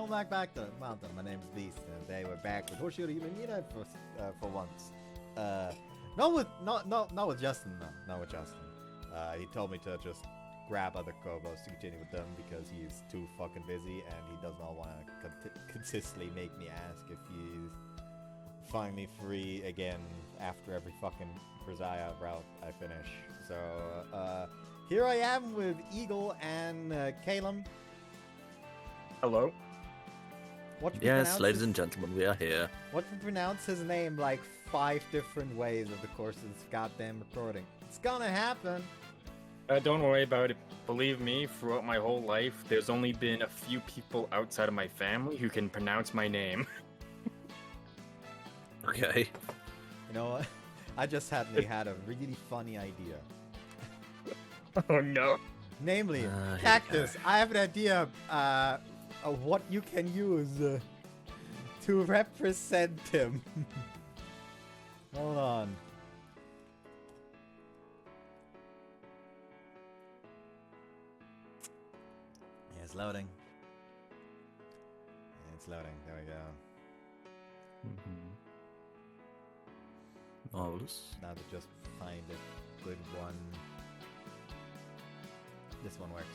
back to Mountain. My name's Beast, and today we're back with Hoshi Ori Yume Mirai for once. Not with Justin though. Not with Justin. He told me to just grab other Kobos to continue with them because he's too fucking busy and he does not want to consistently make me ask if he's finally free again after every fucking Brazaya route I finish. So here I am with Eagle and Calum. Hello? Yes, ladies and gentlemen, we are here. What if we pronounce his name like 5 different ways over the course of this goddamn recording? It's gonna happen. Don't worry about it. Believe me, throughout my whole life, there's only been a few people outside of my family who can pronounce my name. Okay. You know what? I just had a really funny idea. Oh no. Namely, Cactus. I have an idea of what you can use to represent him. Hold on. Yeah, it's loading. Yeah, it's loading. There we go. Marvelous. Now to just find a good one. This one works.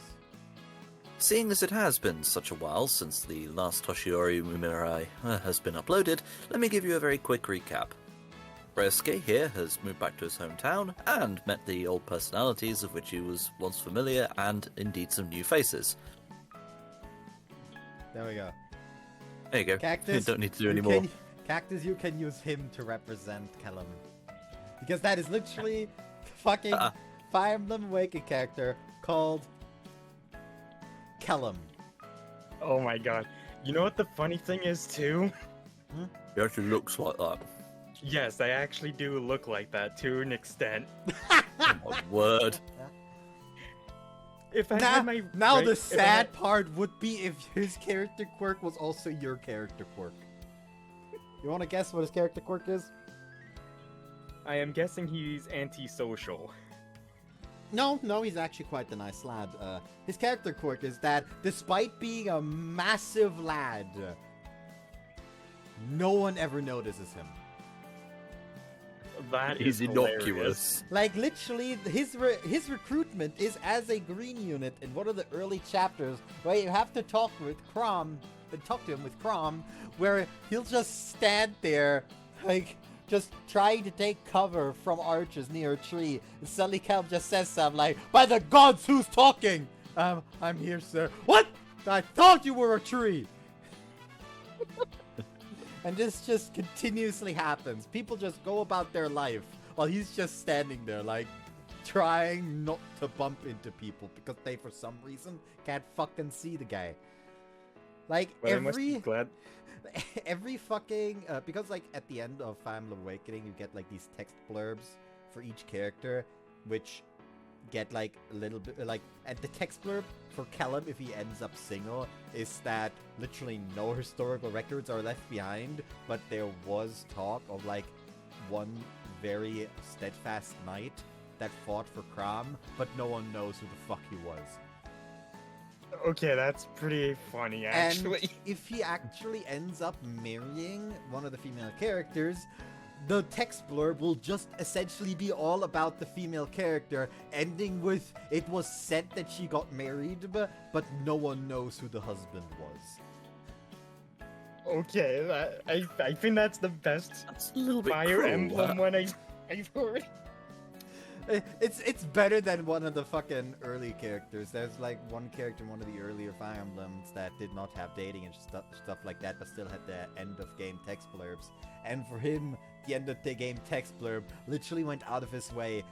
Seeing as it has been such a while since the last Hoshi Ori Yume Mirai has been uploaded, let me give you a very quick recap. Reisuke here has moved back to his hometown and met the old personalities of which he was once familiar and indeed some new faces. There we go. There you go. Cactus, you don't need to do any more. Cactus, you can use him to represent Kellum. Because that is literally fucking Fire Emblem Awakening character called Kellum. Oh my god. You know what the funny thing is too? He actually looks like that. Yes, I actually do look like that to an extent. Oh my word. If I had my the sad part would be if his character quirk was also your character quirk. You want to guess what his character quirk is? I am guessing he's antisocial. No, he's actually quite a nice lad. His character quirk is that despite being a massive lad, no one ever notices him. That He's is hilarious. innocuous. Like, literally, his recruitment is as a green unit in one of the early chapters where you have to talk to him with Crom, where he'll just stand there, like, just trying to take cover from archers near a tree, and suddenly Cal just says something like, "By the gods, who's talking?" I'm here, sir. What? I thought you were a tree! And this just continuously happens. People just go about their life while he's just standing there, like, trying not to bump into people because they, for some reason, can't fucking see the guy. Like, Well, I must be glad. every fucking because like at the end of Fire Emblem Awakening you get like these text blurbs for each character which get like a little bit like, and the text blurb for Callum if he ends up single is that literally no historical records are left behind, but there was talk of like one very steadfast knight that fought for Crom, but no one knows who the fuck he was. Okay, that's pretty funny, actually. And if he actually ends up marrying one of the female characters, the text blurb will just essentially be all about the female character, ending with, "It was said that she got married, but no one knows who the husband was." Okay, I think that's the best That's a little bit Fire cruel, Emblem that. one I've heard. It's better than one of the fucking early characters. There's like one character in one of the earlier Fire Emblems that did not have dating and stuff like that, but still had the end of game text blurbs. And for him, the end of the game text blurb literally went out of its way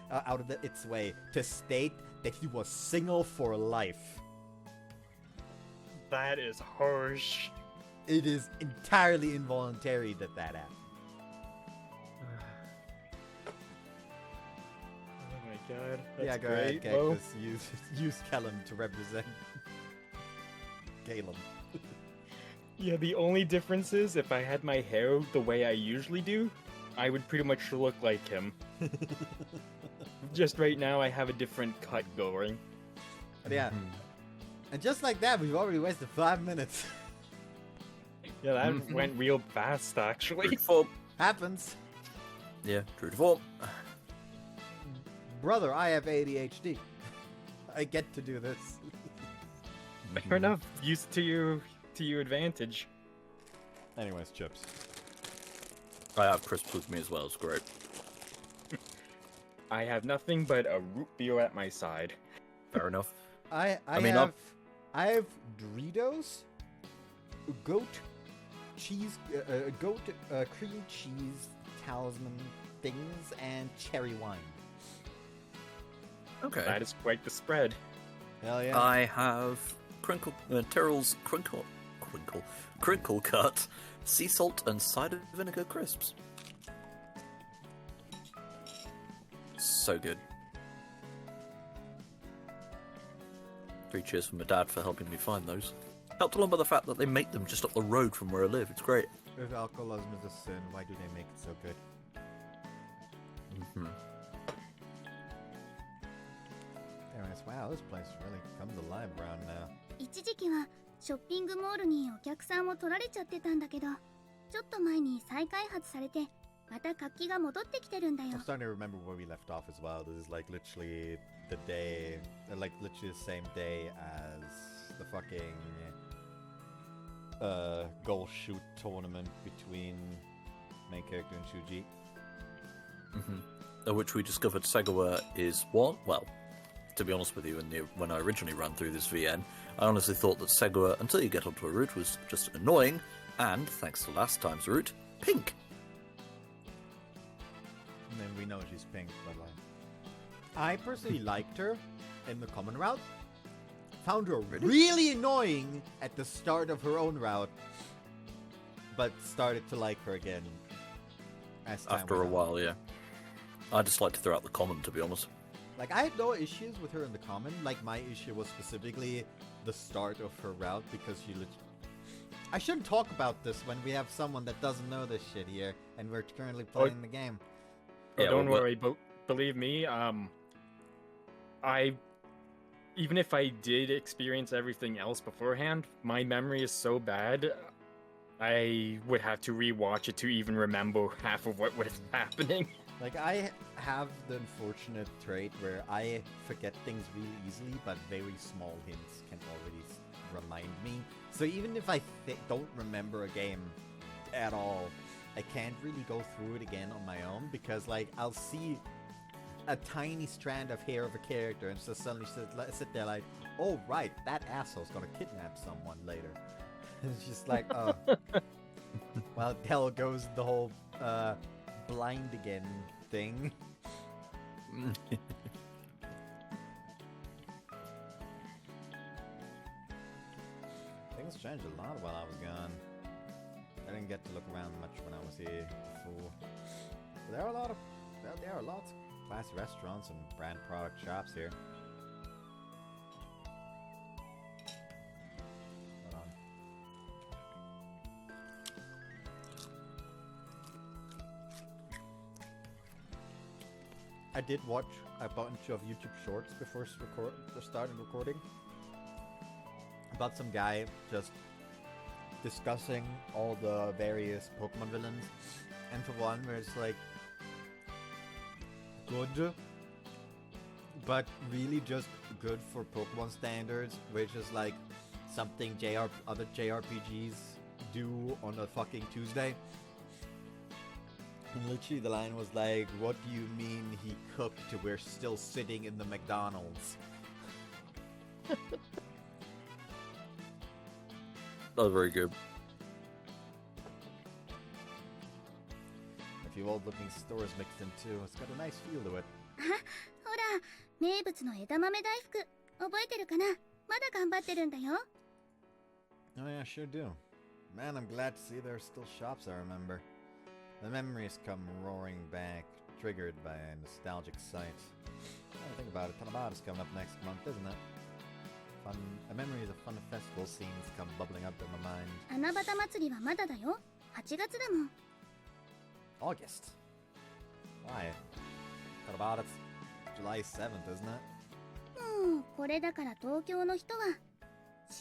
to state that he was single for life. That is harsh. It is entirely involuntary that happened. Oh my god, that's Yeah, go great. ahead, Well, Cactus. Use Callum to represent Calum. yeah, the only difference is if I had my hair the way I usually do, I would pretty much look like him. Just right now, I have a different cut going. But yeah. And just like that, we've already wasted 5 minutes. Yeah, that went real fast, actually. True to form. Happens. Yeah, true to form. Brother, I have ADHD. I get to do this. Fair enough. Use it to your advantage. Anyways, chips. I have crisps with me as well. It's great. I have nothing but a root beer at my side. Fair enough. I mean, have Doritos, goat cheese, goat cream cheese talisman things, and cherry wine. Okay. That is quite the spread. Hell yeah! I have Tyrrell's crinkle cut, sea salt and cider vinegar crisps. So good. 3 cheers for my dad for helping me find those. Helped along by the fact that they make them just up the road from where I live. It's great. If alcoholism is a sin, why do they make it so good? Mm-hmm. Anyways, wow, this place really comes alive around now. 一時期はショッピングモールにお客さんを取られちゃってたんだけど、ちょっと前に再開発されて、また活気が戻ってきてるんだよ。 I'm starting to remember where we left off as well. This is like literally the day, like literally the same day as the fucking goal shoot tournament between main character and Shuji. Mm-hmm. Which we discovered Segawa is one. Well, to be honest with you, when I originally ran through this VN, I honestly thought that Segawa, until you get onto a route, was just annoying, and thanks to last time's route, pink. And then we know she's pink, but like, I personally liked her in the common route. Found her really annoying at the start of her own route, but started to like her again as time After a went on. while, yeah. I just like to throw out the common, to be honest. Like, I had no issues with her in the common. Like, my issue was specifically the start of her route because she I shouldn't talk about this when we have someone that doesn't know this shit here and we're currently playing the game. Yeah, don't worry, believe me, even if I did experience everything else beforehand, my memory is so bad, I would have to rewatch it to even remember half of what was happening. Like, I have the unfortunate trait where I forget things really easily, but very small hints can already remind me. So even if I don't remember a game at all, I can't really go through it again on my own because, like, I'll see a tiny strand of hair of a character and just suddenly sit there like, oh, right, that asshole's gonna kidnap someone later. It's just like, oh. Well, hell goes the whole, blind again thing. Things changed a lot while I was gone. I didn't get to look around much when I was here before. But there are lots of classy restaurants and brand product shops here. Hold on. I did watch a bunch of YouTube shorts before starting recording about some guy just discussing all the various Pokemon villains, and for one where it's like good, but really just good for Pokemon standards, which is like something other JRPGs do on a fucking Tuesday. And literally the line was like, what do you mean he cooked? We're still sitting in the McDonald's. That was very good. A few old-looking stores mixed in too. It's got a nice feel to it. ほら、名物の枝豆大福、覚えてるかな？まだ頑張ってるんだよ。 Oh yeah, sure do. Man, I'm glad to see there are still shops I remember. The memories come roaring back, triggered by a nostalgic sight. Now I think about it, Tanabata's coming up next month, isn't it? A memories of fun festival scenes come bubbling up in my mind. 七夕祭りはまだだよ。8月だもん。 August. Why? Tanabata's July 7th, isn't it? もうこれだから東京の人は。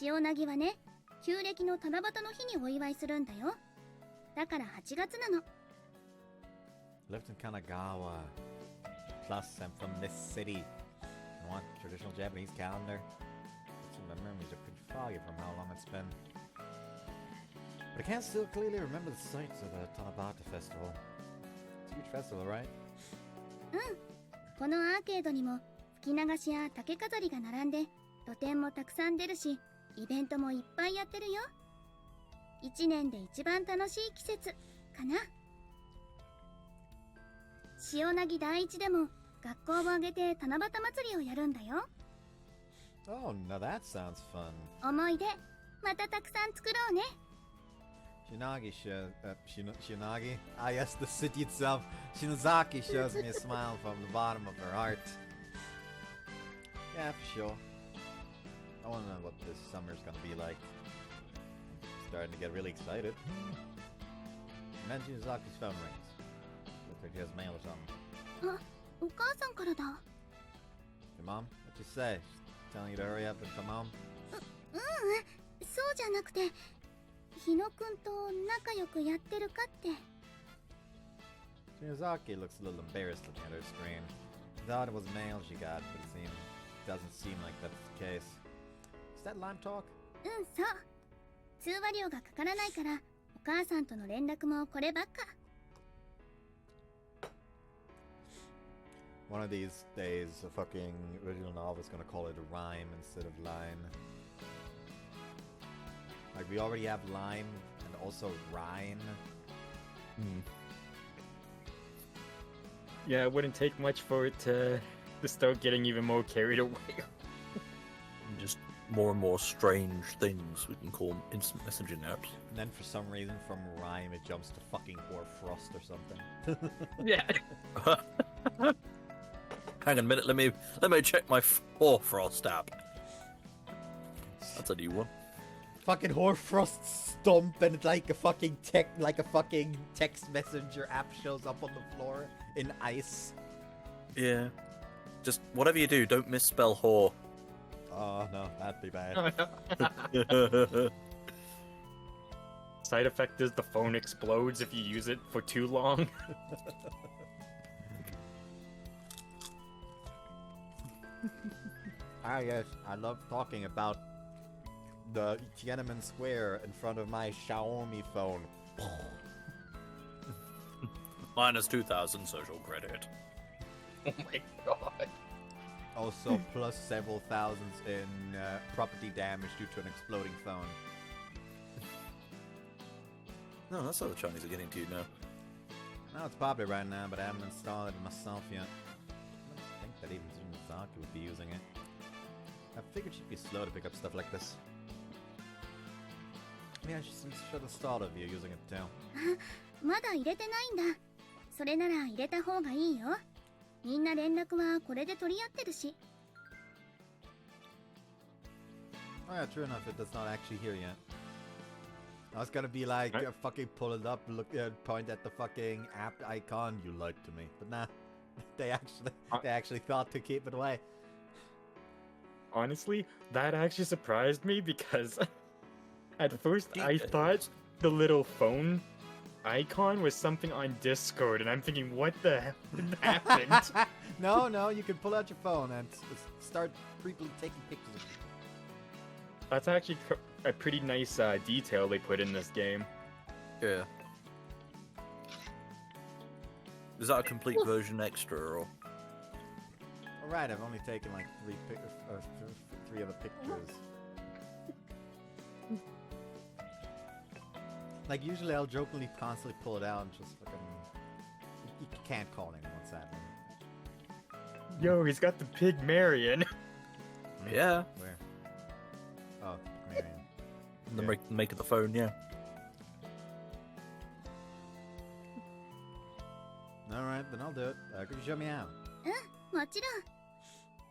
塩なぎはね、旧暦の七夕の日にお祝いするんだよ。だから8月なの。 Lived in Kanagawa. Plus, I'm from this city. I want traditional Japanese calendar. Some of my memories are pretty foggy from how long it's been. But I can still clearly remember the sights of the Tanabata Festival. It's a huge festival, right? うん。このアーケードにも吹き流しや竹飾りが並んで、露店もたくさん出るし、イベントもいっぱいやってるよ。1年で一番楽しい季節かな。塩なぎ第一でも学校を挙げて七夕祭りをやるんだよ。 Oh, now that sounds fun. 思い出またたくさん作ろうね。 Shinagi? Ah, yes, the city itself. Shinozaki shows me a smile from the bottom of her heart. Yeah, for sure. I want to know what this summer's gonna be like. I'm starting to get really excited. And then Shinozaki's phone rings. Looks like he has mail or something. あ、お母さんからだ。 Your mom? What'd you say? She's telling you to hurry up and come home? そうじゃなくて、日野くんと仲良くやってるかって。 Shinozaki looks a little embarrassed looking at her screen. She thought it was mail she got, but doesn't seem like that's the case. Is that Lime Talk? うん、そう。通話料がかからないから、お母さんとの連絡もこればっか。 One of these days, a fucking original novel is gonna call it a rhyme instead of line. Like, we already have lime and also rhyme. Yeah, it wouldn't take much for it to start getting even more carried away. Just more and more strange things we can call instant messaging apps. And then for some reason, from rhyme, it jumps to fucking hoarfrost or something. Yeah. Hang on a minute, let me check my Frost app. That's a new one. Fucking hoarfrost stump and like a fucking text messenger app shows up on the floor in ice. Yeah. Just whatever you do, don't misspell whore. Oh no, that'd be bad. Side effect is the phone explodes if you use it for too long. Ah yes, I love talking about the Tiananmen Square in front of my Xiaomi phone. Minus 2,000 social credit. Oh my god. Also, plus several thousands in property damage due to an exploding phone. No, that's how the Chinese are getting to you now. Now it's popular right now, but I haven't installed it myself yet. I don't think that even Shinozaki would be using it. I figured she'd be slow to pick up stuff like this. Maybe I should install it if you're using it too. まだ入れてないんだ。それなら入れた方がいいよ。みんな連絡はこれで取り合ってるし。 Oh yeah, true enough, it does not actually hear yet. I was gonna be like, Right. fucking pull it up, look, point at the fucking app icon you lied to me. But nah, they actually thought to keep it away. Honestly, that actually surprised me because at first I thought the little phone icon was something on Discord, and I'm thinking, what the hell happened? No, you can pull out your phone and start creepily taking pictures of people. That's actually a pretty nice detail they put in this game. Yeah. Is that a complete version extra, or? Alright, I've only taken like three of the pictures. Like, usually I'll jokingly constantly pull it out and just fucking... You can't call anyone, sadly. Yo, he's got the pig Marion. Yeah. Where? Oh, Marion. The Yeah. make of the phone, yeah. Alright, then I'll do it. Could you show me out? もちろん。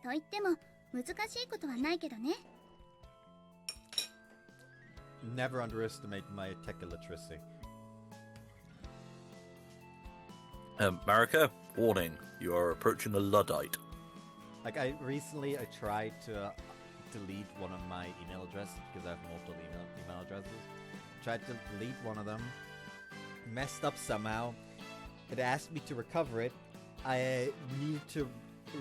と言っても難しいことはないけどね。 Never underestimate my tech illiteracy. Marika, warning, you are approaching a Luddite. Like, recently I tried to delete one of my email addresses because I have multiple email addresses. Tried to delete one of them. Messed up somehow. It asked me to recover it. I needed to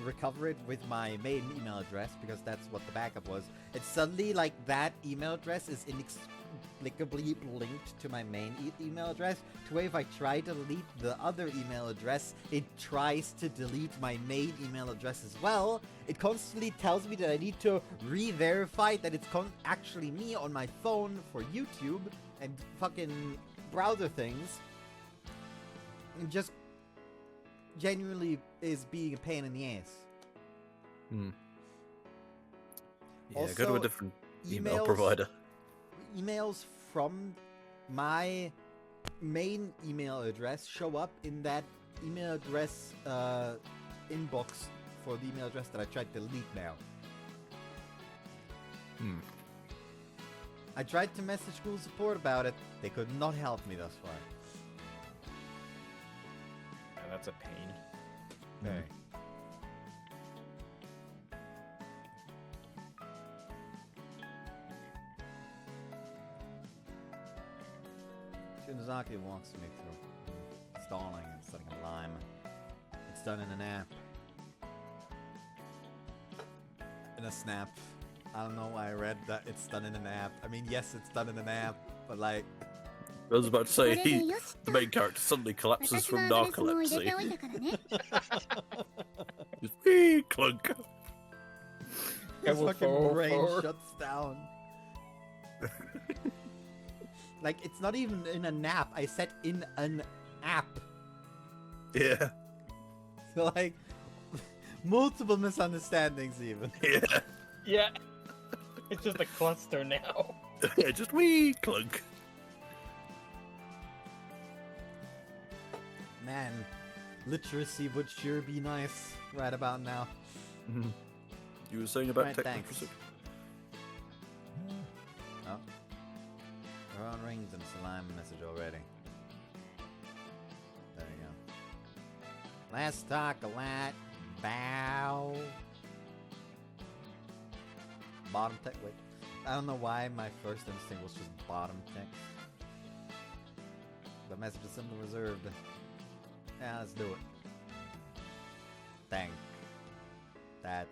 recover it with my main email address because that's what the backup was. And suddenly, like, that email address is inexplicably linked to my main email address, to where if I try to delete the other email address, it tries to delete my main email address as well. It constantly tells me that I need to re-verify that it's actually me on my phone for YouTube and fucking browser things. It just genuinely is being a pain in the ass. Yeah, Also, go to a different email emails- provider. Emails from my main email address show up in that email address inbox for the email address that I tried to delete now. I tried to message school support about it. They could not help me thus far. Yeah, that's a pain. Okay. Shinozaki walks me through installing and setting a lime. It's done in an app. In a snap. I don't know why I read that it's done in an app. I mean, yes, it's done in an app, but like... I was about to say, これでよし the と main character suddenly collapses 私 from のアドレスも入れて narcolepsy. おいたからね Just, wee, clunk. His will fucking fall brain forward. shuts down. Like, it's not even in a nap. I said in an app. Yeah, So, like, multiple misunderstandings even. yeah. Yeah. It's just a cluster now. Yeah, just wee, clunk. Man, literacy would sure be nice right about now. You were saying about Right, technical thanks. Oh. Her phone rings and it's a Lime message already. There you go. Let's talk a lot. Bow. Bottom text. Wait. I don't know why my first instinct was just bottom text. The message is simply reserved. Yeah, let's do it. Thank that.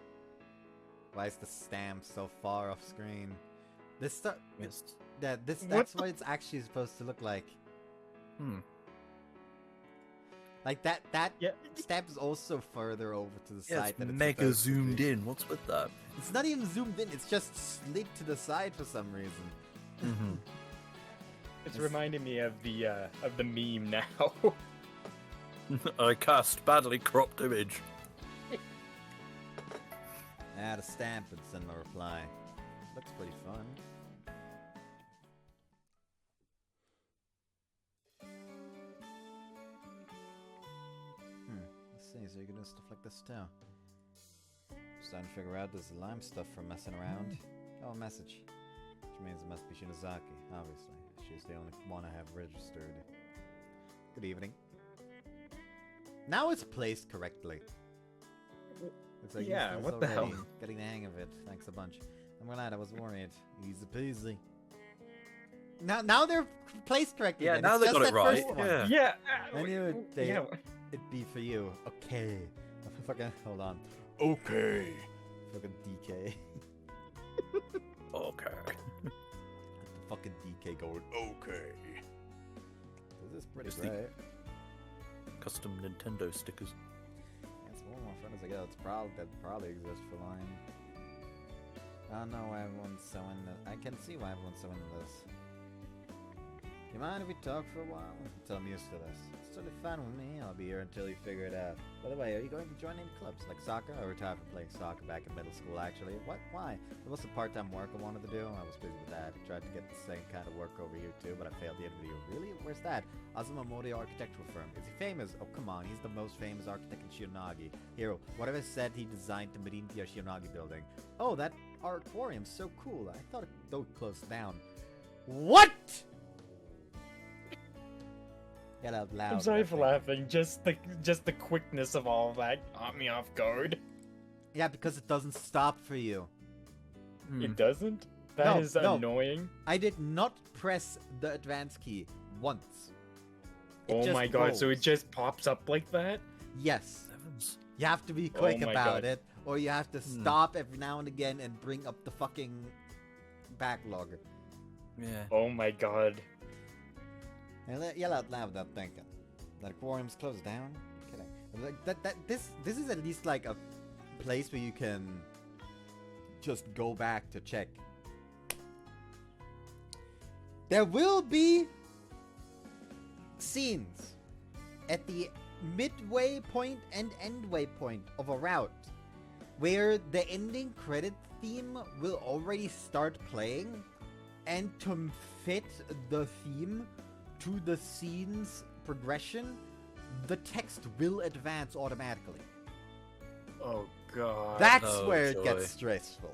Why is the stamp so far off screen? This stuff. Yes. That's what it's actually supposed to look like. Like that Yeah. stamp is also further over to the Yeah, side it's than it's mega supposed to zoomed be. in. What's with that? It's not even zoomed in, it's just slid to the side for some reason. It's reminding me of the meme now. I cast badly cropped image. Add a stamp and send a reply. Looks pretty fun. Let's see, so you can do stuff like this too. Starting to figure out this lime stuff for messing around. Oh, a message. Which means it must be Shinozaki, obviously. She's the only one I have registered. Good evening. Now it's placed correctly. Looks like Yeah, Ethan's what the hell? already getting the hang of it. Thanks a bunch. I'm glad I was worried. Easy peasy. Now they're placed correctly. Yeah, then. now It's they just got it that first right. one. Yeah. Yeah. I knew Yeah. it'd be for you. Okay. Fucking hold on. Okay. Fucking DK. Okay. The fucking DK going. Okay. This is pretty Just the- great. Custom Nintendo stickers. It's one more fun as I go. It's probably exists for line. I don't know why everyone's so into. I can see why everyone's so into this. You mind if we talk for a while? Until I'm used to this. It's totally fine with me. I'll be here until you figure it out. By the way, are you going to join any clubs? Like soccer? I retired from playing soccer back in middle school, actually. What? Why? It was a part-time work I wanted to do. I was busy with that. Tried to get the same kind of work over here, too, but I failed the interview. Really? Where's that? Azuma Mori Architectural Firm. Is he famous? Oh, come on. He's the most famous architect in Shionagi. Hero, whatever said he designed the Marintia Shionagi building. Oh, that aquarium's so cool. I thought it would close down. What? Get out loud. I'm sorry for laughing. laughing. Just the quickness of all of that caught me off guard. Yeah, because it doesn't stop for you. It doesn't? That No, is no. annoying. I did not press the advance key once. It Oh just my god, so rolls. it just pops up like that? Yes. Heavens. You have to be quick my about God. it, or you have to stop every now and again and bring up the fucking backlog. Yeah. Oh my god. And yell out loud without thinking. That aquarium's closed down? Kidding. Like, this is at least like a place where you can just go back to check. There will be scenes at the midway point and endway point of a route where the ending credit theme will already start playing, and to fit the theme to the scene's progression, the text will advance automatically. Oh god. That's Oh, where it joy. gets stressful.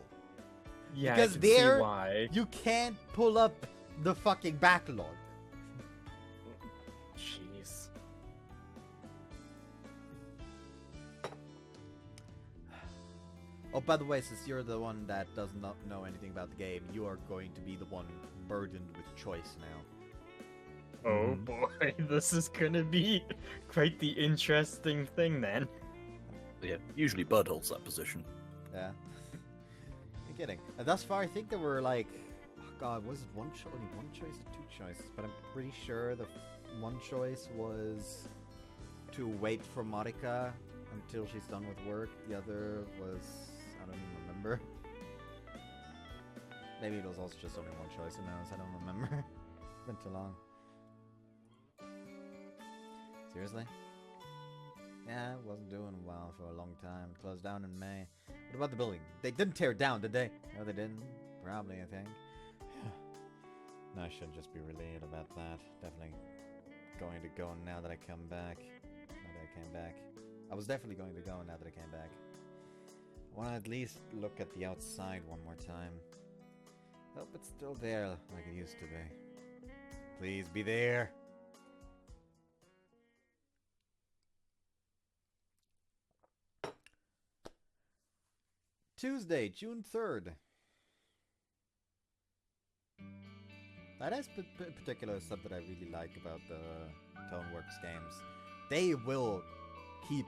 yeah, because I can there- see why. You can't pull up the fucking backlog. Jeez. Oh, by the way, since you're the one that does not know anything about the game, you are going to be the one burdened with choice now. Oh boy, this is gonna be quite the interesting thing then. Yeah, usually Bud holds that position. Yeah. You're kidding. And thus far, I think there were like... Oh god, was it only one choice or two choices? But I'm pretty sure the one choice was to wait for Marika until she's done with work. The other was... I don't even remember. Maybe it was also just only one choice, who knows? I don't remember. It's been too long. Seriously? Yeah, it wasn't doing well for a long time. It closed down in May. What about the building? They didn't tear it down, did they? No, they didn't. Probably, I think. No, I should just be relieved about that. Definitely going to go now that I come back. Now that I came back. I was definitely going to go now that I came back. I want to at least look at the outside one more time. Hope it's still there like it used to be. Please be there. Tuesday, June 3rd. That is particular stuff that I really like about the Toneworks games. They will keep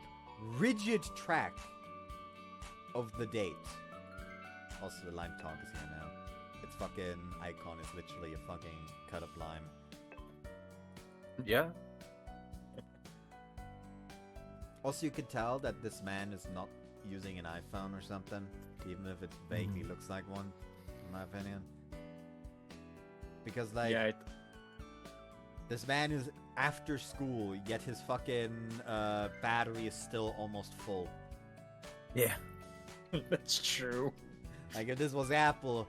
rigid track of the date. Also, the lime conch is here now. Its fucking icon is literally a fucking cut up lime. Yeah. Also, you can tell that this man is not using an iPhone or something, even if it vaguely looks like one, in my opinion. Because, like, Yeah, this man is after school, yet his fucking battery is still almost full. Yeah. that's true. Like, if this was Apple,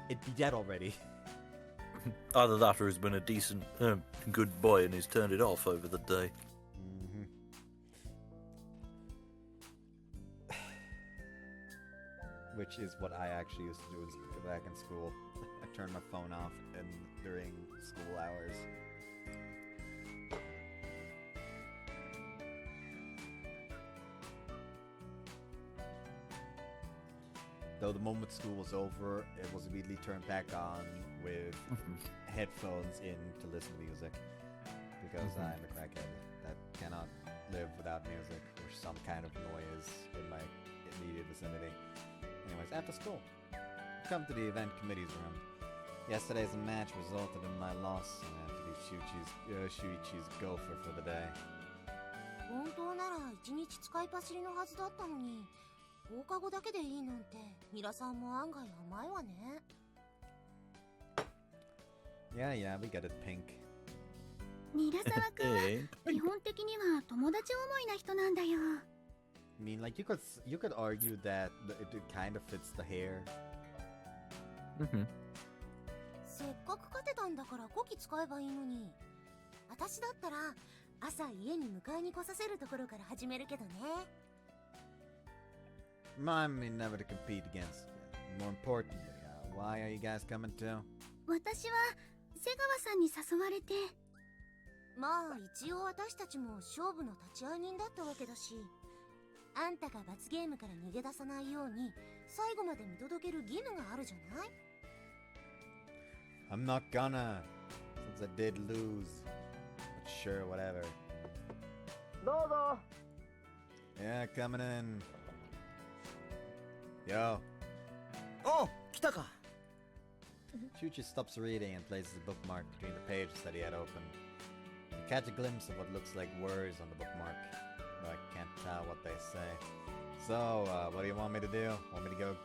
it'd be dead already. Either that or he's been a decent, good boy and he's turned it off over the day. Which is what I actually used to do back in school. I turned my phone off during school hours. Though the moment school was over, it was immediately turned back on with headphones in to listen to music. Because I'm a crackhead that cannot live without music or some kind of noise in my immediate vicinity. Anyways, after school, come to the event committee's room. Yesterday's match resulted in my loss, and I have to leave Shuichi's gopher for the day. 本当なら1日使い走りのはずだったのに放課後だけでいいなんてミラさんも案外甘いわね Yeah, we got it, Pink. 韮沢くんは Hey. 基本的には友達思いな人なんだよ。 I mean, like, you could argue that it kind of fits the hair. せっかく勝てたんだからこき使えばいいのに私だったら朝家に迎えに来させるところから始めるけどね I mean, never to compete against you. More importantly, why are you guys coming to? 私は瀬川さんに誘われて。まあ一応私たちも勝負の立ち会い人だったわけだしあんたが罰ゲームから逃げ出さないように最後まで見届ける義務があるじゃない？ I'm not gonna, since I did lose. But sure, whatever. どうぞ。 Yeah, coming in. Yo. おう、来たか。 Chuchi stops reading and places a bookmark between the pages that he had opened. You catch a glimpse of what looks like words on the bookmark, though I can't tell what they say. So, what do you want me to do? Want me to go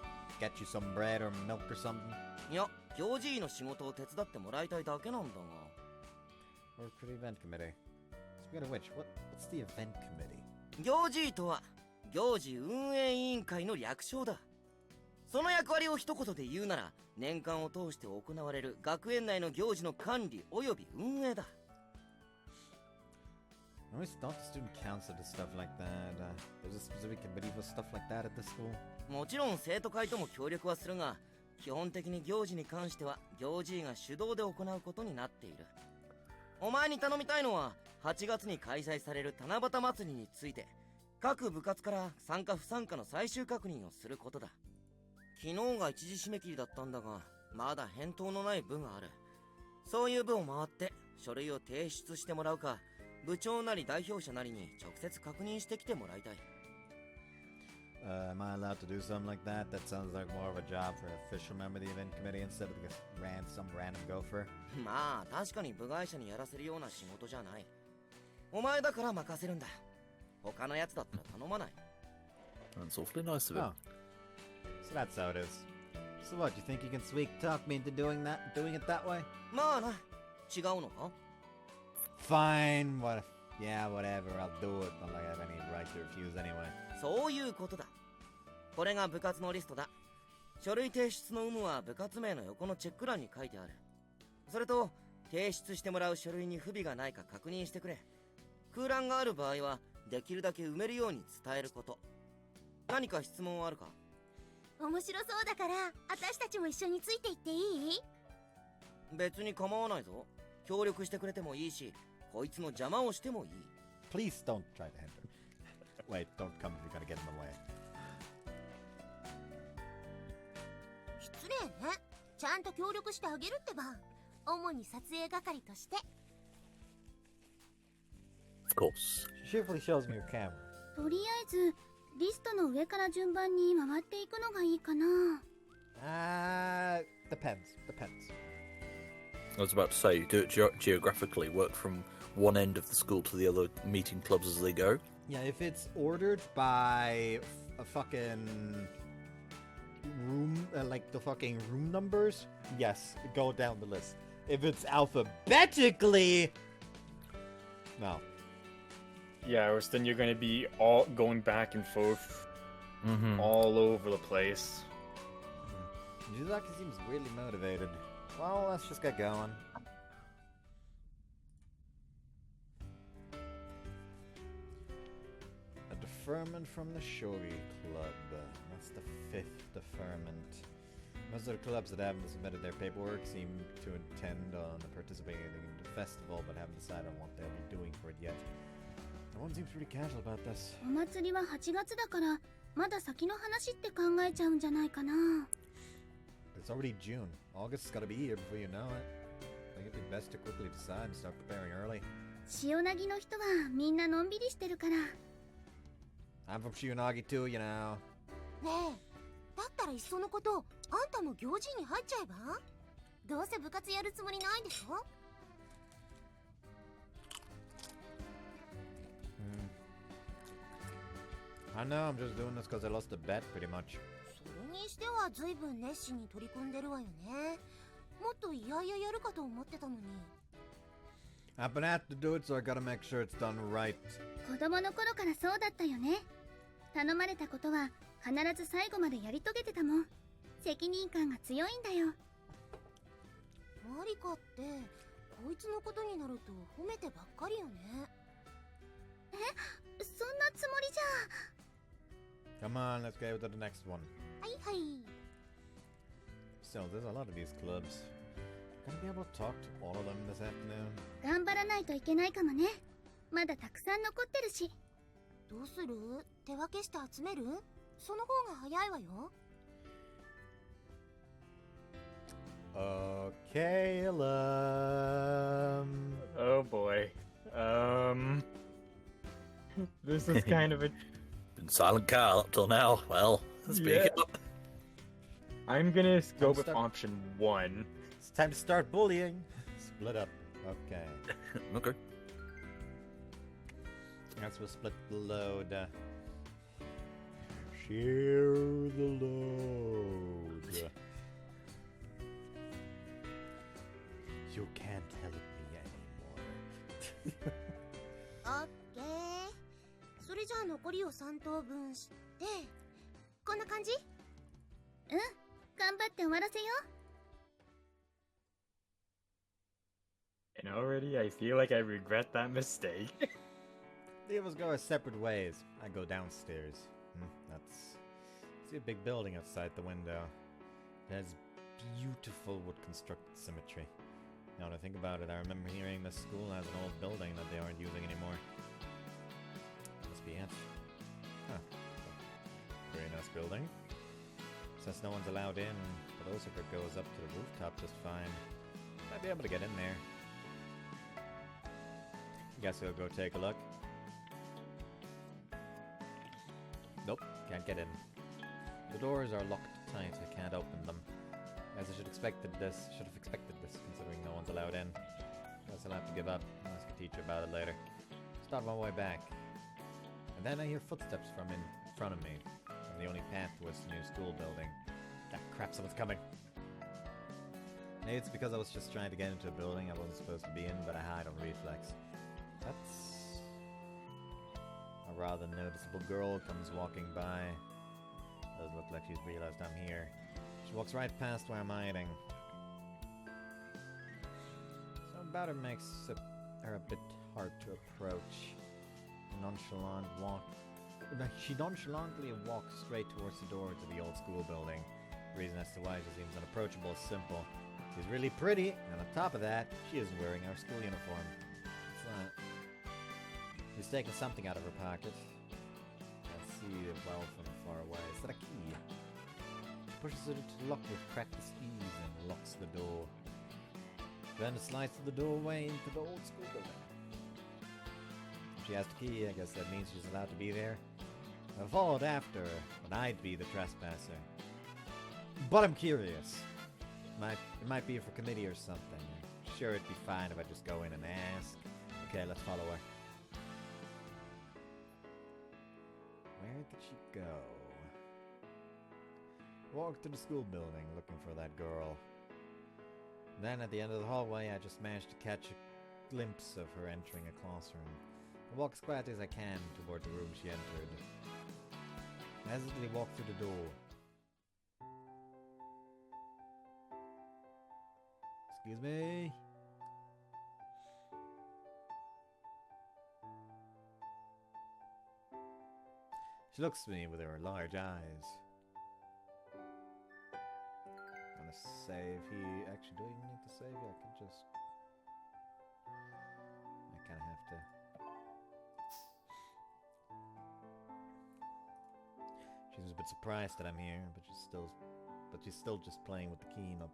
get you some bread or milk or something? いや、行事医の仕事を手伝ってもらいたいだけなんだが。 Or for the event committee? Speaking of which, what's the event committee? 行事医とは、行事運営委員会の略称だ。その役割を一言で言うなら、年間を通して行われる学園内の行事の管理および運営だ。I always thought the student council did stuff like that. There's a specific committee for stuff like that at the school. もちろん生徒会とも協力はするが、基本的に行事に関しては行事医が主導で行うことになっている。お前に頼みたいのは、8月に開催される七夕祭りについて、各部活から参加不参加の最終確認をすることだ。昨日が一時締め切りだったんだが、まだ返答のない部がある。そういう部を回って書類を提出してもらうか、部長なり代表者なりに直接確認してきてもらいたい。Am I allowed to do something like that? That sounds like more of a job for an official member of the event committee instead of some random gopher. まあ確かに部外者にやらせるような仕事じゃない。お前だから任せるんだ。他のやつだったら頼まない。That's awfully nice of him. Oh. So that's how it is. So what, you think you can sweet talk me into doing it that way? まあな、違うのか？ Fine, yeah, whatever, I'll do it. Don't like I have any right to refuse anyway. そういうことだ。これが部活のリストだ。書類提出の有無は部活名の横のチェック欄に書いてある。それと、提出してもらう書類に不備がないか確認してくれ。空欄がある場合は、できるだけ埋めるように伝えること。何か質問はあるか？面白そうだから、私たちも一緒についていっていい？別に構わないぞ。協力してくれてもいいし、こいつの邪魔をしてもいい。 Please don't try to hinder. Wait, don't come if you're gonna get in the way. 失礼ね。ちゃんと協力してあげるってば。主に撮影係として。Of course. She cheerfully shows me her camera. とりあえずリストの上から順番に回っていくのがいいかな。Depends. I was about to say, do it geographically, work from one end of the school to the other, meeting clubs as they go. Yeah, if it's ordered by a fucking room, like the fucking room numbers, yes, go down the list. If it's alphabetically, no. Yeah, or then you're gonna be all going back and forth all over the place. Juzaki seems weirdly motivated. Well, let's just get going. A deferment from the Shogi Club. That's the 5th deferment. Most of the clubs that haven't submitted their paperwork seem to intend on participating in the festival, but haven't decided on what they'll be doing for it yet. No one seems pretty casual about this. お祭りは8月だからまだ先の話って考えちゃうんじゃないかな。 It's already June. August's gotta be here before you know it. I think it'd be best to quickly decide and start preparing early. 塩なぎの人はみんなのんびりしてるから。 I'm from Shionagi too, you know. ねえ、だったらいっそのこと、あんたも行事に入っちゃえば？どうせ部活やるつもりないんでしょ？ I know, I'm just doing this because I lost a bet, pretty much. それにしては随分熱心に取り組んでるわよね。もっといやいややるかと思ってたのに。 I'm gonna have to do it, so I gotta make sure it's done right. 子供の頃からそうだったよね。頼まれたことは必ず最後までやり遂げてたもん。責任感が強いんだよ。マリカってこいつのことになると褒めてばっかりよね。え、そんなつもりじゃ。 Come on, let's go to the next one. はいはい。 Still, there's a lot of these clubs. Gonna be able to talk to all of them this afternoon. 頑張らないといけないかもね。まだたくさん残ってるし。どうする？手分けして集める？その方が早いわよ。Okay, Oh boy. This is kind of a... Been silent Carl up till now. Well, speak Yeah. up. I'm gonna go with start- option 1. It's time to start bullying. Split up. Okay. Okay. Guess we'll split the load. Share the load. You can't help me anymore. オッケー。それじゃあ残りを3等分して、こんな感じ？うん、頑張って終わらせよ And already I feel like I regret that mistake. The of us go our separate ways. I go downstairs. That's... See a big building outside the window. It has beautiful wood constructed symmetry. Now that I think about it, I remember hearing this school has an old building that they aren't using anymore. Must be it. Huh. Very nice building. Since no one's allowed in, but Osaka goes up to the rooftop just fine. Might be able to get in there. Guess we'll go take a look. Nope, can't get in. The doors are locked tight, I can't open them. As I should have expected this, considering no one's allowed in. Guess I'll have to give up. I'll ask a teacher about it later. Start my way back. And then I hear footsteps from in front of me. And the only path towards the new school building. Ah, crap, someone's coming. Maybe it's because I was just trying to get into a building I wasn't supposed to be in, but I hide on reflex. That's... a rather noticeable girl comes walking by. Doesn't look like she's realized I'm here. She walks right past where I'm hiding. Something about her makes her a bit hard to approach. Nonchalant walk. She nonchalantly walks straight towards the door to the old school building. The reason as to why she seems unapproachable is simple. She's really pretty, and on top of that, she isn't wearing our school uniform. What's that? She's taking something out of her pocket. I see it well from far away. Is that a key? She pushes it into the lock with practiced ease and locks the door. Then slides through the doorway into the old school building. If she has the key, I guess that means she's allowed to be there. I followed after her, but I'd be the trespasser. But I'm curious. It might be for committee or something. I'm sure it'd be fine if I just go in and ask. Okay, let's follow her. Where did she go? Walked to the school building looking for that girl. Then at the end of the hallway, I just managed to catch a glimpse of her entering a classroom. I walk as quietly as I can toward the room she entered. I hesitantly walk through the door. Excuse me? She looks at me with her large eyes. I'm gonna save. Actually, do I even need to save? I can just... I kinda have to... She's a bit surprised that I'm here, but she's still just playing with the key, not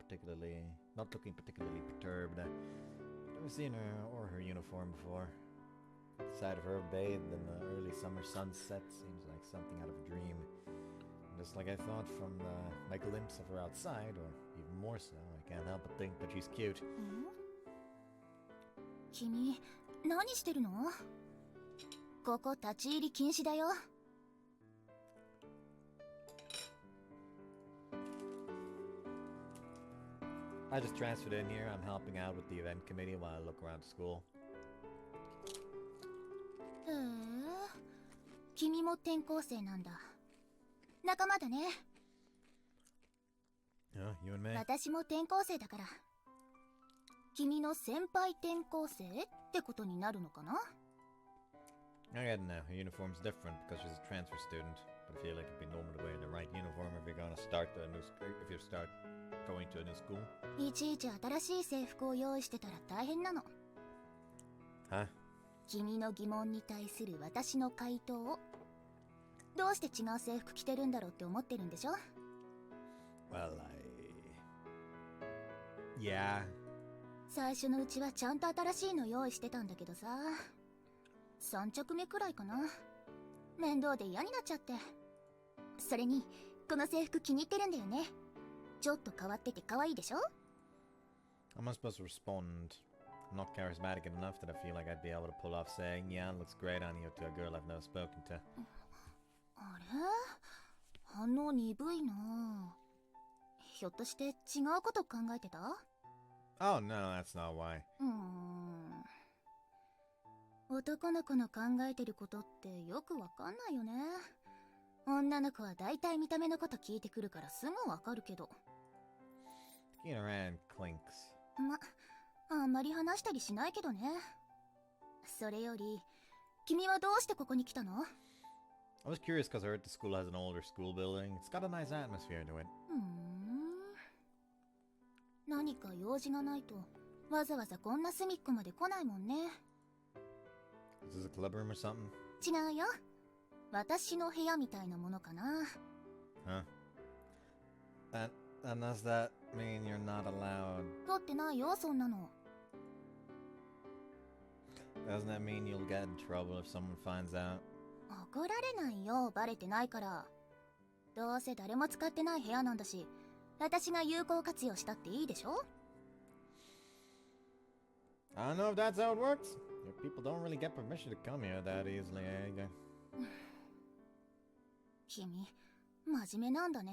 looking particularly perturbed. I've never seen her or her uniform before. The sight of her bathed in the early summer sunset seems like something out of a dream. Just like I thought from my glimpse of her outside, or even more so, I can't help but think that she's cute. 君、何してるの？ここ立ち入り禁止だよ。I just transferred in here. I'm helping out with the event committee while I look around the school. へえ、君も転校生なんだ。仲間だね。You and me? 私も転校生だから。君の先輩転校生ってことになるのかな？ I get it now. Her uniform's different because she's a transfer student. But I feel like it'd be normal to wear the right uniform if you're gonna start going to a new school. いちいち新しい制服を用意してたら大変なの。Huh? 君の疑問に対する私の回答を。どうして違う制服着てるんだろうって思ってるんでしょ？ Well, Yeah. 最初のうちはちゃんと新しいの用意してたんだけどさ、3着目くらいかな。面倒で嫌になっちゃって。それにこの制服気に入ってるんだよね。ちょっと変わってて可愛いでしょ。 How am I supposed to respond? I'm not charismatic enough that I feel like I'd be able to pull off saying, yeah, it looks great on you to a girl I've never spoken to. あれ、反応鈍いな。ひょっとして違うこと考えてた？ Oh, no, that's not why. 男の子の考えてることってよくわかんないよね。女の子はだいたい見た目のこと聞いてくるからすぐわかるけど。Kicking around clinks. あんまり話したりしないけどね。それより、君はどうしてここに来たの？ I was curious because I heard the school has an older school building. It's got a nice atmosphere to it. 何か用事がないとわざわざこんな隅っこまで来ないもんね。 Is this a club room or something? 違うよ。私の部屋みたいなものかな。 Huh? And does that mean you're not allowed? 取ってないよ、そんなの。 Doesn't that mean you'll get in trouble if someone finds out? 怒られないよ、バレてないから。どうせ誰も使ってない部屋なんだし、私が有効活用したっていいでしょ。 I don't know if that's how it works. Your people don't really get permission to come here that easily, eh? 君、真面目なんだね。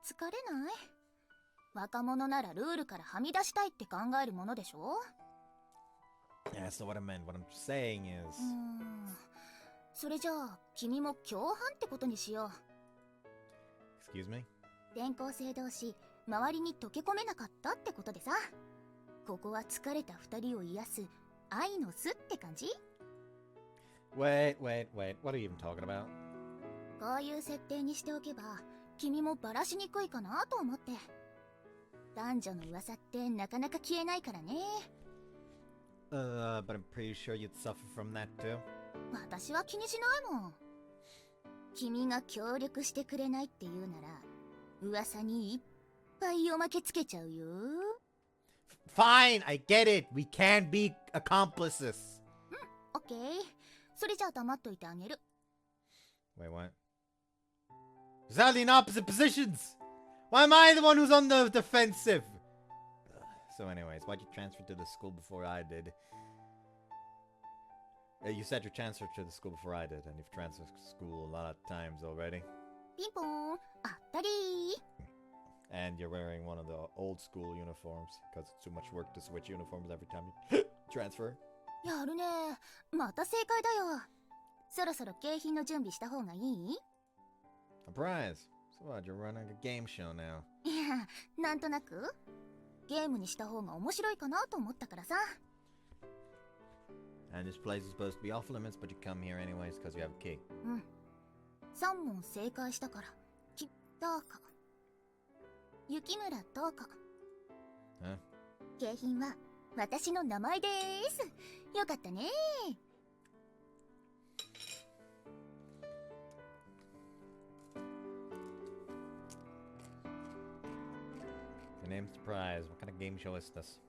疲れない？若者ならルールからはみ出したいって考えるものでしょ。 Yeah, so what I meant, what I'm saying is... それじゃあ、君も共犯ってことにしよう。 Excuse me? 転校生同士、周りに溶け込めなかったってことでさ。ここは疲れた二人を癒す愛の巣って感じ？ Wait, what are you even talking about? こういう設定にしておけば、君もバラしにくいかなと思って。男女の噂ってなかなか消えないからね。But I'm pretty sure you'd suffer from that too. 私は気にしないもん。君が協力してくれないって言うなら、噂にいっぱいおまけつけちゃうよ。Fine, I get it. We can be accomplices. オッケー。それじゃあ黙っといてあげる。 Wait, what? Exactly in opposite positions. Why am I the one who's on the defensive? So anyways, why'd you transfer to the school before I did? You said you transferred to the school before I did, and you've transferred to school a lot of times already. ピンポーン、あったりー。 And you're wearing one of the old school uniforms, because it's too much work to switch uniforms every time you transfer. やるね。また正解だよ。そろそろ景品の準備した方がいい？ A prize? So what, you're running a game show now? いや、なんとなくゲームにした方が面白いかなと思ったからさ。 And this place is supposed to be off limits, but you come here anyways because you have a key. 3問正解したから。どうか。雪村どうか。景品は私の名前でーす。よかったね。 Your name's Surprise. What kind of game show is this?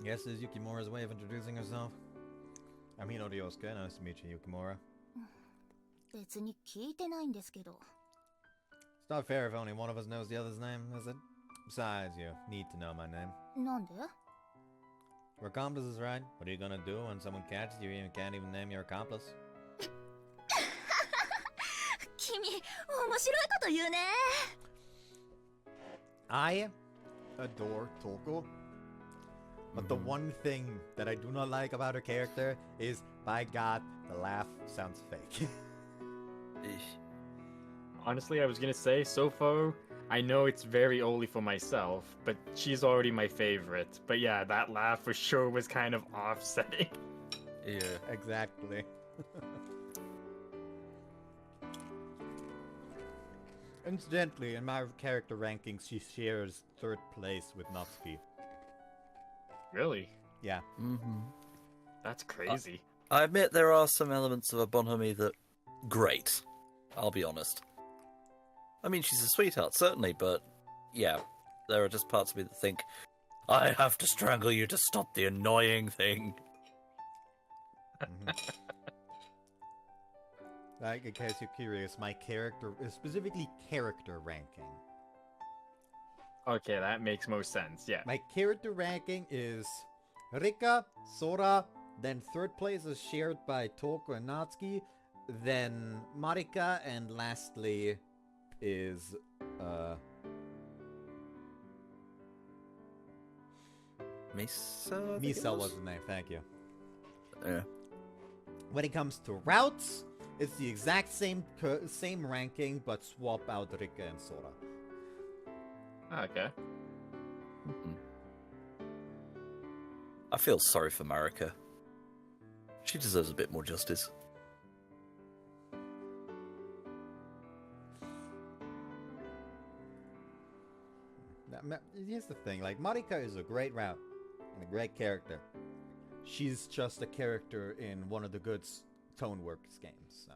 Yes, this is Yukimura's way of introducing herself. I'm Hino Ryosuke. Nice to meet you, Yukimura. 別に聞いてないんですけど。 It's not fair if only one of us knows the other's name, is it? Besides, you need to know my name. なんで？ We're accomplices, right? What are you gonna do when someone catches you and you can't even name your accomplice? 君、面白いこと言うね。 I adore Toko. But the one thing that I do not like about her character is, by God, the laugh sounds fake. Honestly, I was gonna say, so far, I know it's very only for myself, but she's already my favorite. But yeah, that laugh for sure was kind of offsetting. Yeah. Exactly. Incidentally, in my character rankings, she shares 3rd place with Natsuki. Really? Yeah. That's crazy. I admit there are some elements of a bonhomie that... great. I'll be honest. I mean, she's a sweetheart, certainly, but... yeah. there are just parts of me that think, I have to strangle you to stop the annoying thing. Like, in case you're curious, my character, specifically character ranking. Okay, that makes most sense, yeah. My character ranking is Rika, Sora, then third place is shared by Toko and Natsuki, then Marika, and lastly is, Misa? I think it Misa was was the name, thank you. Yeah. When it comes to routes, it's the exact same ranking, but swap out Rika and Sora. Okay. I feel sorry for Marika. She deserves a bit more justice. Here's the thing, like, Marika is a great route and a great character. She's just a character in one of the good Toneworks games, so...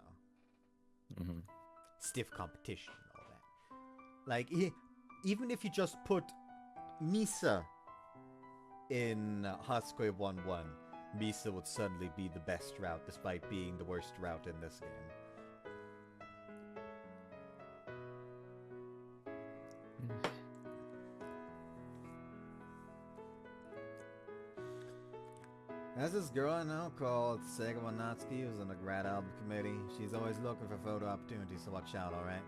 Stiff competition and all that. Like, even if you just put Misa in Hasukoi 1-1, Misa would suddenly be the best route, despite being the worst route in this game. There's this girl I know called Sega Natsuki who's on the grad album committee. She's always looking for photo opportunities, so watch out, alright?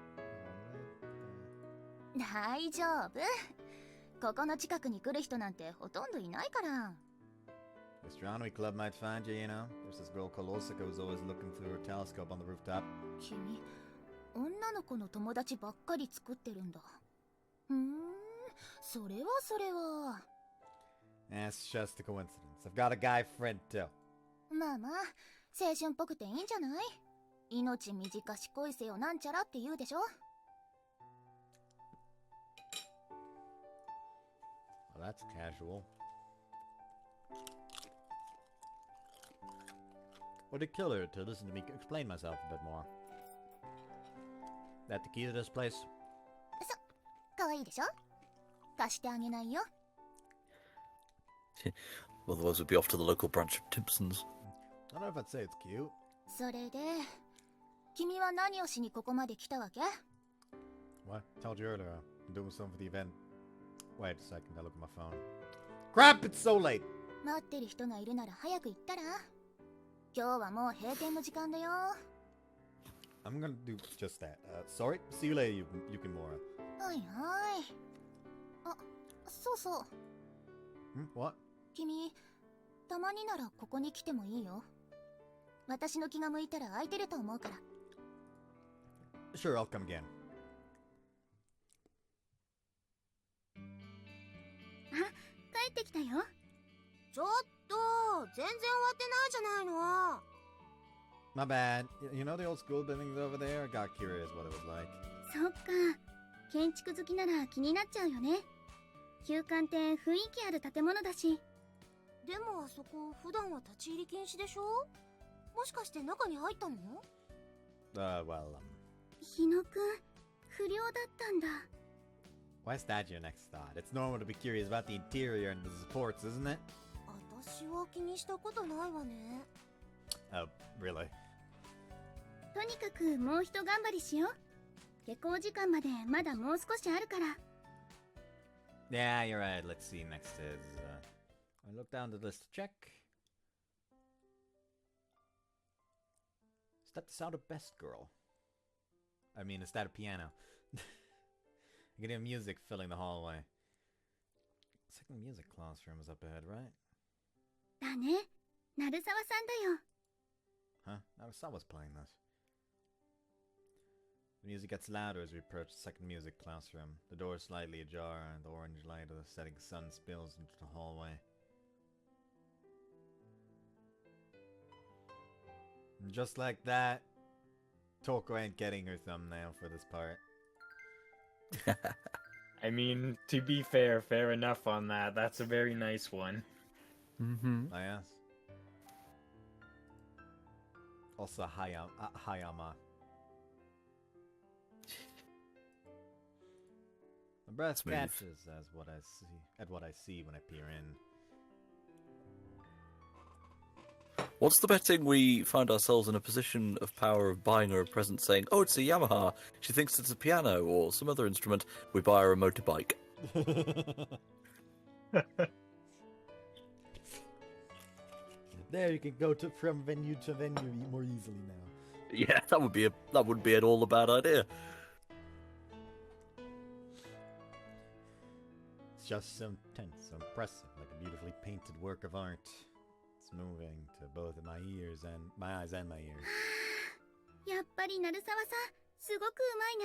大丈夫。ここの近くに来る人なんてほとんどいないから。 Astronomy club might find you, you know? There's this girl called Osaka who's always looking through her telescope on the rooftop. 君、女の子の友達ばっかり作ってるんだ。それはそれは。 That's just a coincidence. I've got a guy friend too. まあまあ、青春っぽくていいんじゃない？命短し恋せよなんちゃらって言うでしょ？ Well, that's casual. What did kill her to listen to me explain myself a bit more? That the key to this place? かわいいでしょ？貸してあげないよ。 Otherwise we'd be off to the local branch of Timpson's. I don't know if I'd say it's cute. それで、君は何をしにここまで来たわけ？ What? Told you earlier. I'm doing something for the event. Wait a second, I look at my phone. Crap, it's so late! 待ってる人がいるなら早く行ったら？今日はもう閉店の時間だよ。 I'm gonna do just that. Sorry. See you later, Yukimura. はいはい。あ、そうそう。 What? 君、たまにならここに来てもいいよ。私の気が向いたら空いてると思うから。 Sure, I'll come again. あ、帰ってきたよ。ちょっと、全然終わってないじゃないの。 My bad. You know the old school buildings over there? I got curious what it was like. そっか。建築好きなら気になっちゃうよね。旧館って雰囲気ある建物だし。でもあそこ普段は立ち入り禁止でしょ？もしかして中に入ったの？ Well, 日野くん、不良だったんだ。 why's that your next thought? It's normal to be curious about the interior and the supports, isn't it? 私は気にしたことないわね。 Oh, really? とにかくもう一頑張りしよう。下校時間までまだもう少しあるから。 Yeah, you're right. Let's see. Next is... I look down the list to check. Is that the sound of Best Girl? I mean, is that a piano? I can hear music filling the hallway. Second music classroom is up ahead, right? だね。鳴沢さんだよ。 Huh? Narusawa's playing this. The music gets louder as we approach the second music classroom. The door is slightly ajar, and the orange light of the setting sun spills into the hallway. And just like that, Toko ain't getting her thumbnail for this part. I mean, to be fair, fair enough on that. That's a very nice one. I guess. Also, Hayama. breath Smooth. catches as what I see when I peer in. What's the betting we find ourselves in a position of power of buying her a present saying, oh, it's a Yamaha, she thinks it's a piano or some other instrument, we buy her a motorbike. There, you can go from venue to venue more easily now. Yeah, that wouldn't be at all a bad idea. It's just so intense, so impressive, like a beautifully painted work of art. It's moving to both of my eyes and my ears. やっぱり鳴沢さん、すごくうまい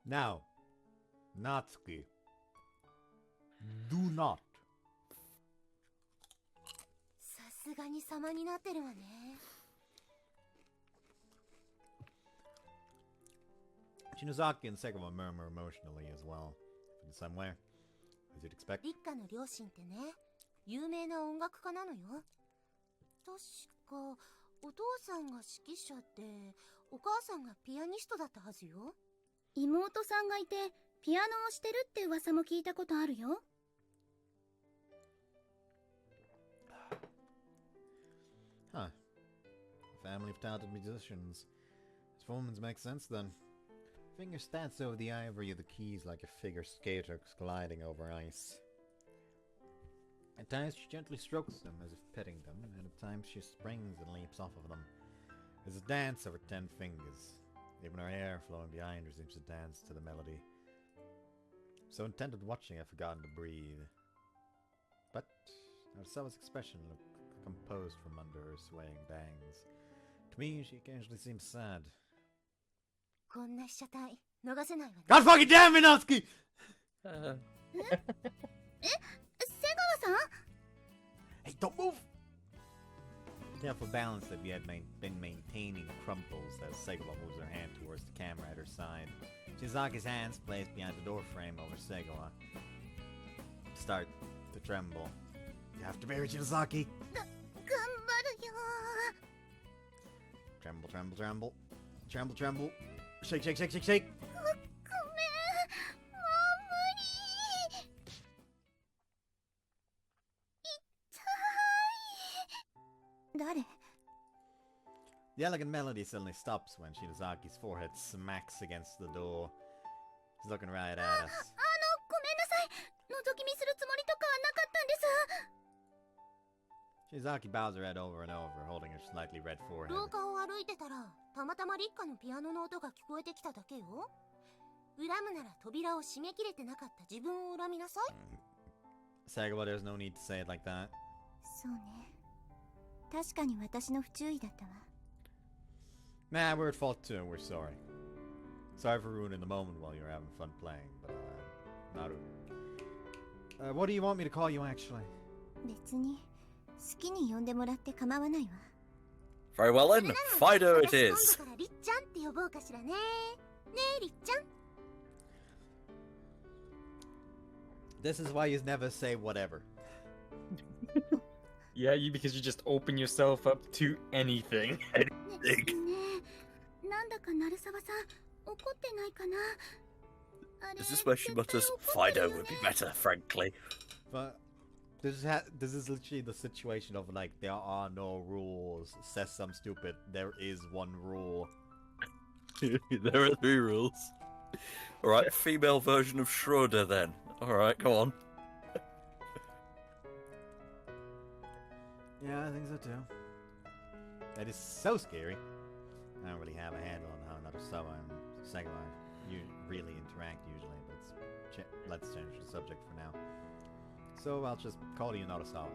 な。 Now, Natsuki, do not. さすがに様になってるわね。 Shinozaki and Segawa murmur emotionally as well. In some way, as you'd expect. 立花の両親ってね、有名な音楽家なのよ。確かお父さんが指揮者で、お母さんがピアニストだったはずよ。妹さんがいて、ピアノをしてるって噂も聞いたことあるよ。Huh. Family of talented musicians. Performance makes sense then. Finger stance over the ivory of the keys like a figure skater gliding over ice. At times she gently strokes them as if petting them, and at times she springs and leaps off of them. There's a dance over 10 fingers. Even her hair flowing behind her seems to dance to the melody. So intent on watching, I've forgotten to breathe. But Narsawa's expression looked composed from under her swaying bangs. To me, she occasionally seems sad. こんな被写体逃せないわね。 God fucking damn it, Natsuki! 瀬川さん Hey, don't move! Careful balance that we had been maintaining crumples as Segawa moves her hand towards the camera at her side. Shizaki's hands placed behind the door frame over Segawa start to tremble. You have to bear it, Shizaki! 頑張るよ。 Tremble, tremble, tremble. Tremble, tremble. Shake, shake, shake, shake, shake! ごめん、もう無理。痛い。誰？ The elegant melody suddenly stops when Shinazaki's forehead smacks against the door. She's looking right at us. ごめんなさい。覗き見するつもりとかなかったんです。 Shizaki bows her head over and over, holding her slightly red forehead. 廊下を歩いてたら、たまたま立花のピアノの音が聞こえてきただけよ。恨むなら扉を閉めきれてなかった自分を恨みなさい。 Sagawa, there's no need to say it like that. そうね。確かに私の不注意だったわ。 Nah, we're at fault too, we're sorry. Sorry for ruining the moment while you're having fun playing, but, Naru. What do you want me to call you, actually? 別に好きに呼んでもらって構わないわ。 Very well then, Fido it 今 is. 度からりっちゃんって呼ぼうかしらね。ねえ、りっちゃん。 This is why you never say whatever. Yeah, because you just open yourself up to anything. ねえ、なんだか鳴沢さん怒ってないかな。あれ Is this where she 絶対 mutters, 怒ってる Fido よね would be better, frankly. But this is literally the situation of like there are no rules. Says some stupid. There is one rule. There are 3 rules. Alright, female version of Schroeder then. Alright, go on. Yeah, I think so too. That is so scary. I don't really have a handle on how Narasawa and Sagawa really interact usually, but let's change the subject for now. So I'll just call you Narasawa.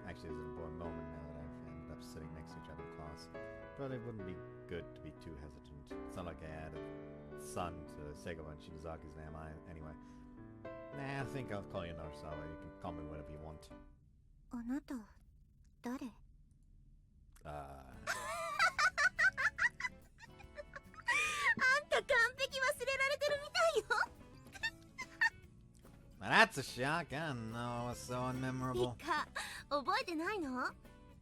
Actually, it's an important moment now that I've ended up sitting next to each other in class. Probably wouldn't be good to be too hesitant. It's not like I added son to Sagawa and Shinazaki's name anyway. Nah, I think I'll call you Narasawa. You can call me whatever you want. あなた誰？ あんた完璧忘れられてるみたいよ。 Now that's a shock. I don't know. It's so リ unmemorable. カ、覚えてないの？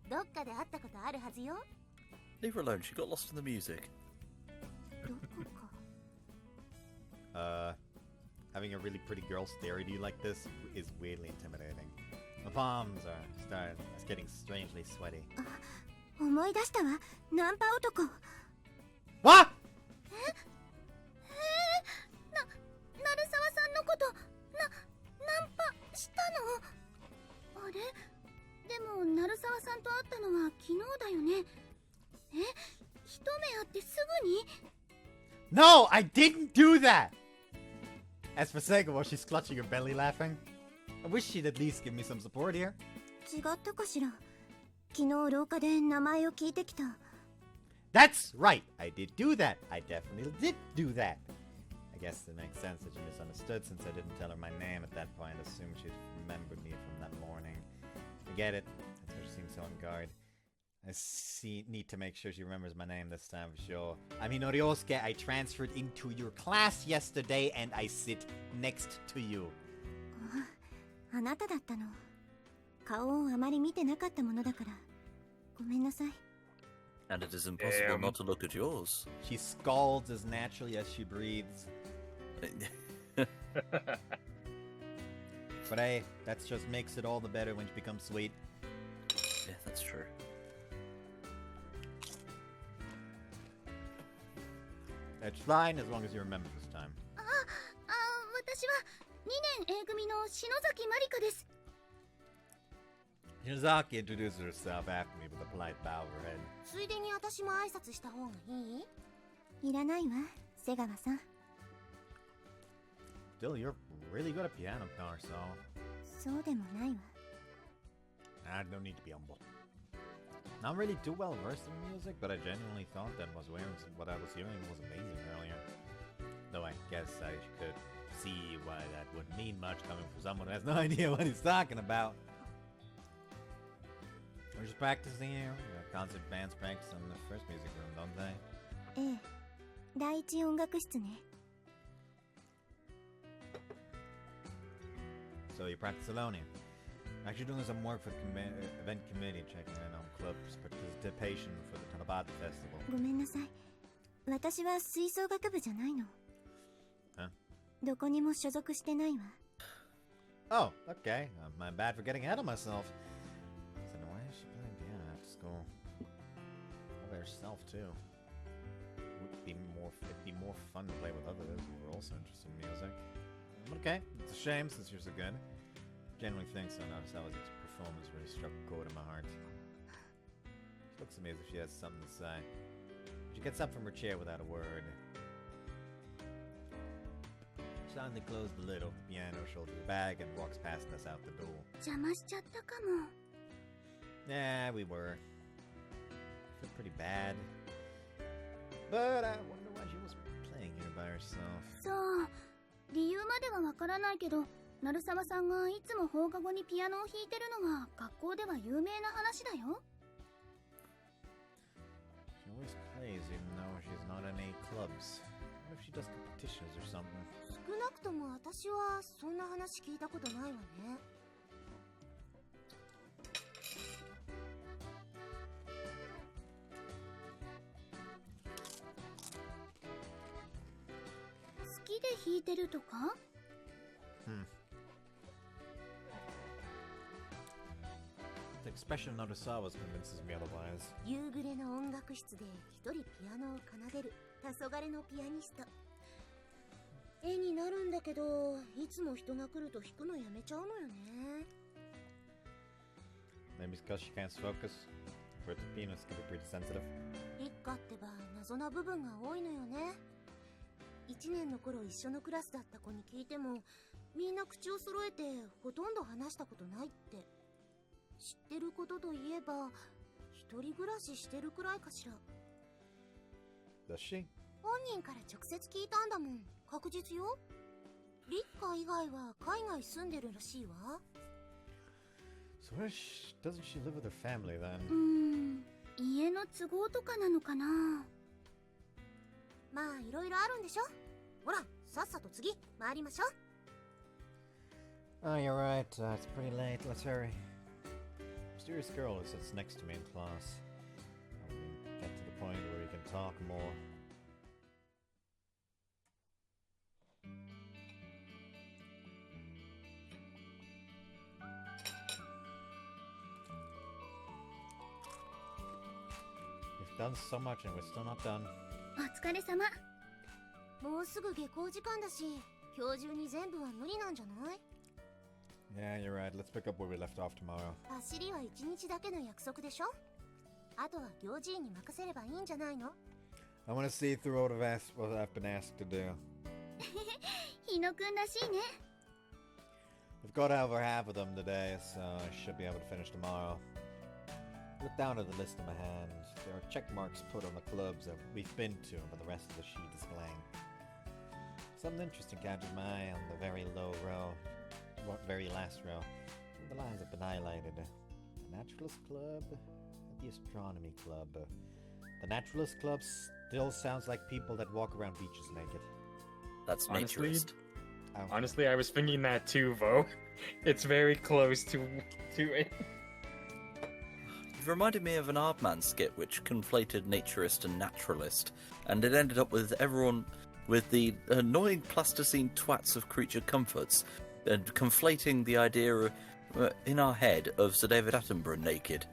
どっかで会ったことあるはずよ。 Leave her alone, she got lost in the music. どこか。having a really pretty girl stare at you like this is weirdly intimidating. My palms are getting strangely sweaty. 思い出したわ、ナンパ男。 What? 鳴沢さんのことナンパしたの？あれ？でも鳴沢さんと会ったのは昨日だよね。え？一目会ってすぐに？ No, I didn't do that! As for Sega, well, she's clutching her belly laughing. I wish she'd at least give me some support here. 違ったかしら。昨日廊下で名前を聞いてきた。 That's right! I did do that! I definitely did do that! I guess it makes sense that she misunderstood since I didn't tell her my name at that point. Assumed she'd remembered me from that morning. I get it. That's why she seems so on guard. Need to make sure she remembers my name this time for sure. I mean, Oriosuke, I transferred into your class yesterday and I sit next to you. あなただったの。顔をあまり見てなかったものだから。ごめんなさい。 And it is impossible not to look at yours. She scalds as naturally as she breathes. But hey, that just makes it all the better when she becomes sweet. Yeah, that's true. That's fine as long as you remember this time. 私は2年 A 組の篠崎まりかです。 Shinozaki introduces herself after me with a polite bow of her head. ついでに私も挨拶した方がいい？いらないわ、瀬川さん。 Still, you're really good at piano, so そうでもないわ。 I don't need to be humble. Not really too well versed in music, but I genuinely thought that what I was hearing was amazing earlier. Though I guess I could see why that wouldn't mean much coming from someone who has no idea what he's talking about. We're just practicing here. Concert bands practice in the first music room, don't they? ええ、第一音楽室ね。 So you practice alone here. Actually doing some work for the event committee, checking in on clubs' participation for the Tanabata Festival. ごめんなさい。私は吹奏楽部じゃないの。Huh? どこにも所属してないわ。 Oh, okay. My bad for getting ahead of myself. So why is she playing piano after school? All by herself too. It'd be more fun to play with others who are also interested in music. Okay, it's a shame since you're so good. Genuinely think so. Notice how his performance really struck a chord in my heart. She looks at me as if she has something to say. She gets up from her chair without a word. She silently closed the lid of the piano, shoulders the bag, and walks past us out the door. 邪魔しちゃったかも。 Yeah, we were. Feel pretty bad. But I wonder why she was playing here by herself. そう。理由まではわからないけど、鳴沢さんがいつも放課後にピアノを弾いてるのは学校では有名な話だよ。She always plays even though she's not in any clubs. What if she does competitions or something? 少なくとも私はそんな話聞いたことないわね。好きで弾いてるとか？ The expression of Nodosawa's convinces me otherwise. 夕暮れの音楽室で一人ピアノを奏でる黄昏のピアニスト。絵になるんだけど、いつも人が来ると弾くのやめちゃうのよね。 Maybe it's because she can't focus. Or the pianist can be pretty sensitive. 一家ってば謎な部分が多いのよね。1年の頃一緒のクラスだった子に聞いても、みんな口を揃えてほとんど話したことないって。知ってることといえば、一人暮らししてるくらいかしら。 Does she? 本人から直接聞いたんだもん。確実よ。立花以外は海外住んでるらしいわ。 So doesn't she live with her family then? 家の都合とかなのかな。まあいろいろあるんでしょ。ほら、さっさと次回りましょう。 Oh, you're right. It's pretty late. Let's hurry. Mysterious girl who sits next to me in class. We get to the point where we can talk more. done so much and we're still not done. お疲れ様。もうすぐ下校時間だし、今日中に全部は無理なんじゃない？ Yeah, you're right. Let's pick up where we left off tomorrow. 走りは1日だけの約束でしょ？あとは行事院に任せればいいんじゃないの？ I want to see through what I've been asked to do. 日野くんらしいね。 I've got over half of them today, so I should be able to finish tomorrow. Look down at the list in my hand. There are check marks put on the clubs that we've been to, but the rest of the sheet is blank. Something interesting catches my eye on the very very last row. The lines have been highlighted. The Naturalist Club, the Astronomy Club. The Naturalist Club still sounds like people that walk around beaches naked. That's Honestly, naturist. Honestly, I was thinking that too, Vo. It's very close to it. You've reminded me of an Aardman skit which conflated naturist and naturalist, and it ended up with everyone with the annoying plasticine twats of creature comforts, and conflating the idea in our head of Sir David Attenborough naked.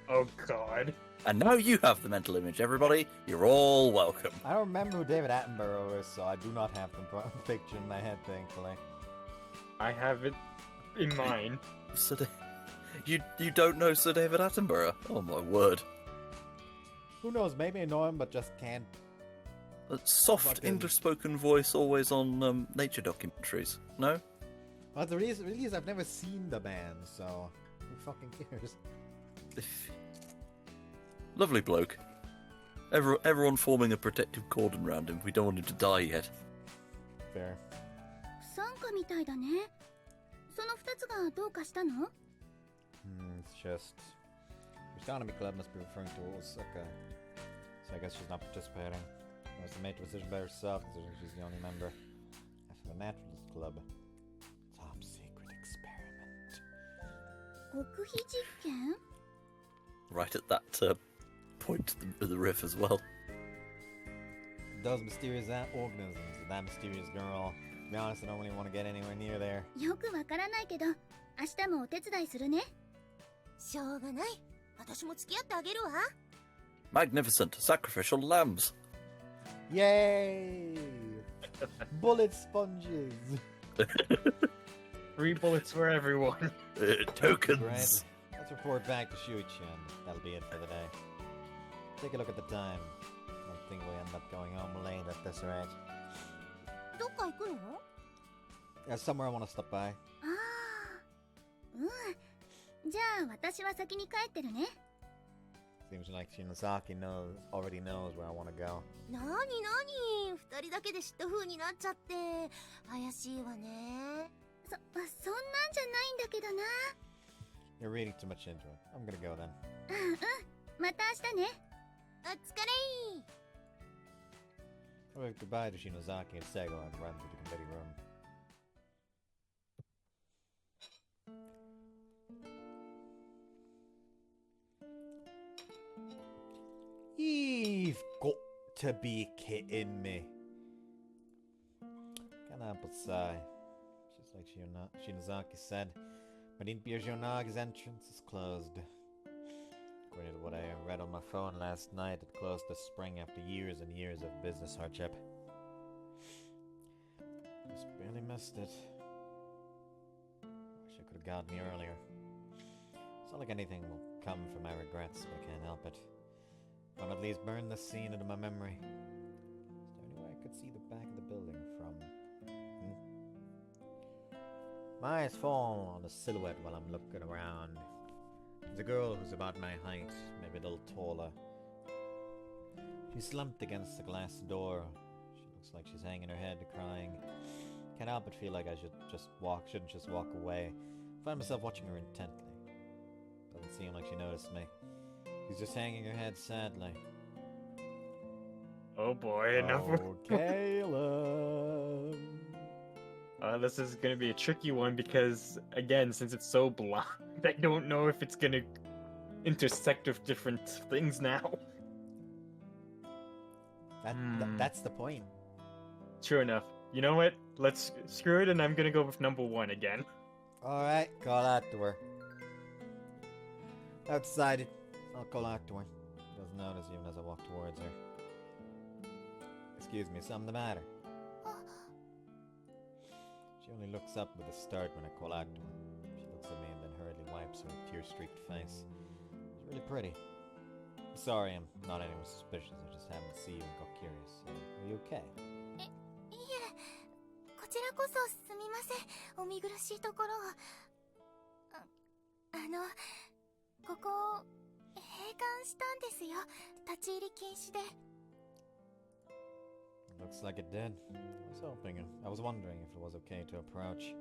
Oh god. And now you have the mental image, everybody. You're all welcome. I don't remember who David Attenborough is, so I do not have the picture in my head, thankfully. I have it in mind. You don't know Sir David Attenborough? Oh my word. Who knows, maybe I know him, but just can't. A soft Fucking- English-spoken voice always on nature documentaries. No? Well, the reason is I've never seen the band, so who fucking cares? Lovely bloke. Everyone forming a protective cordon round him. We don't want him to die yet. Fair. 不参加みたいだね。その2つがどうかしたの？ It's just... Astronomy Club must be referring to Osaka. So I guess she's not participating. Unless they made the decision by herself, considering she's the only member. As for the Naturalist Club, top secret experiment. 極秘実験？ Right at that point of the riff as well. Those mysterious organisms, and that mysterious girl. To be honest, I don't really want to get anywhere near there. よくわからないけど、明日もお手伝いするね。しょうがない。私も付き合ってあげるわ。 Magnificent sacrificial lambs. Yay! Bullet sponges! 3 bullets for everyone. Tokens. Let's report back to Shuichi and that'll be it for the day. Take a look at the time. I don't think we end up going home late at this rate. どっか行くの？ Somewhere I want to stop by. ああ、じゃあ私は先に帰ってるね。 Seems like Shinozaki already knows where I want to go. なになに、2人だけで知った風になっちゃって怪しいわね。そんなんじゃないんだけどな。 You're reading too much into it. I'm gonna go then. また明日ね。お疲れ。 I wave goodbye to Shinozaki and Sego and run to the committee room. You've got to be kidding me. Can't help but sigh. Just like Shinozaki said, Marinpia Shionagi's entrance is closed. According to what I read on my phone last night, it closed this spring after years and years of business hardship. Just barely missed it. Wish I could have gotten here earlier. It's not like anything will come from my regrets, but I can't help it. I'll at least burn this scene into my memory. Is there any way I could see the back of the building from? My eyes fall on a silhouette while I'm looking around. There's a girl who's about my height, maybe a little taller. She's slumped against the glass door. She looks like she's hanging her head, crying. Can't help but feel like I shouldn't just walk away. I find myself watching her intently. Doesn't seem like she noticed me. She's just hanging her head sadly. Oh boy, enough. Oh, Caleb. This is gonna be a tricky one because, again, since it's so blind, I don't know if it's gonna intersect with different things now. That's the point. True enough. You know what? Let's screw it, and I'm gonna go with number 1 again. Alright, call out to her. I've decided. I'll call out to her. doesn't notice even as I walk towards her. Excuse me, something the matter? She only looks up with a start when I call out to her. She looks at me and then hurriedly wipes her tear-streaked face. She's really pretty. Sorry, I'm not anyone suspicious. I just happened to see you and got curious. Are you okay? いえ、こちらこそすみません。お見苦しいところを。ここを閉館したんですよ。立ち入り禁止で。Looks like it did. I was wondering if it was okay to approach.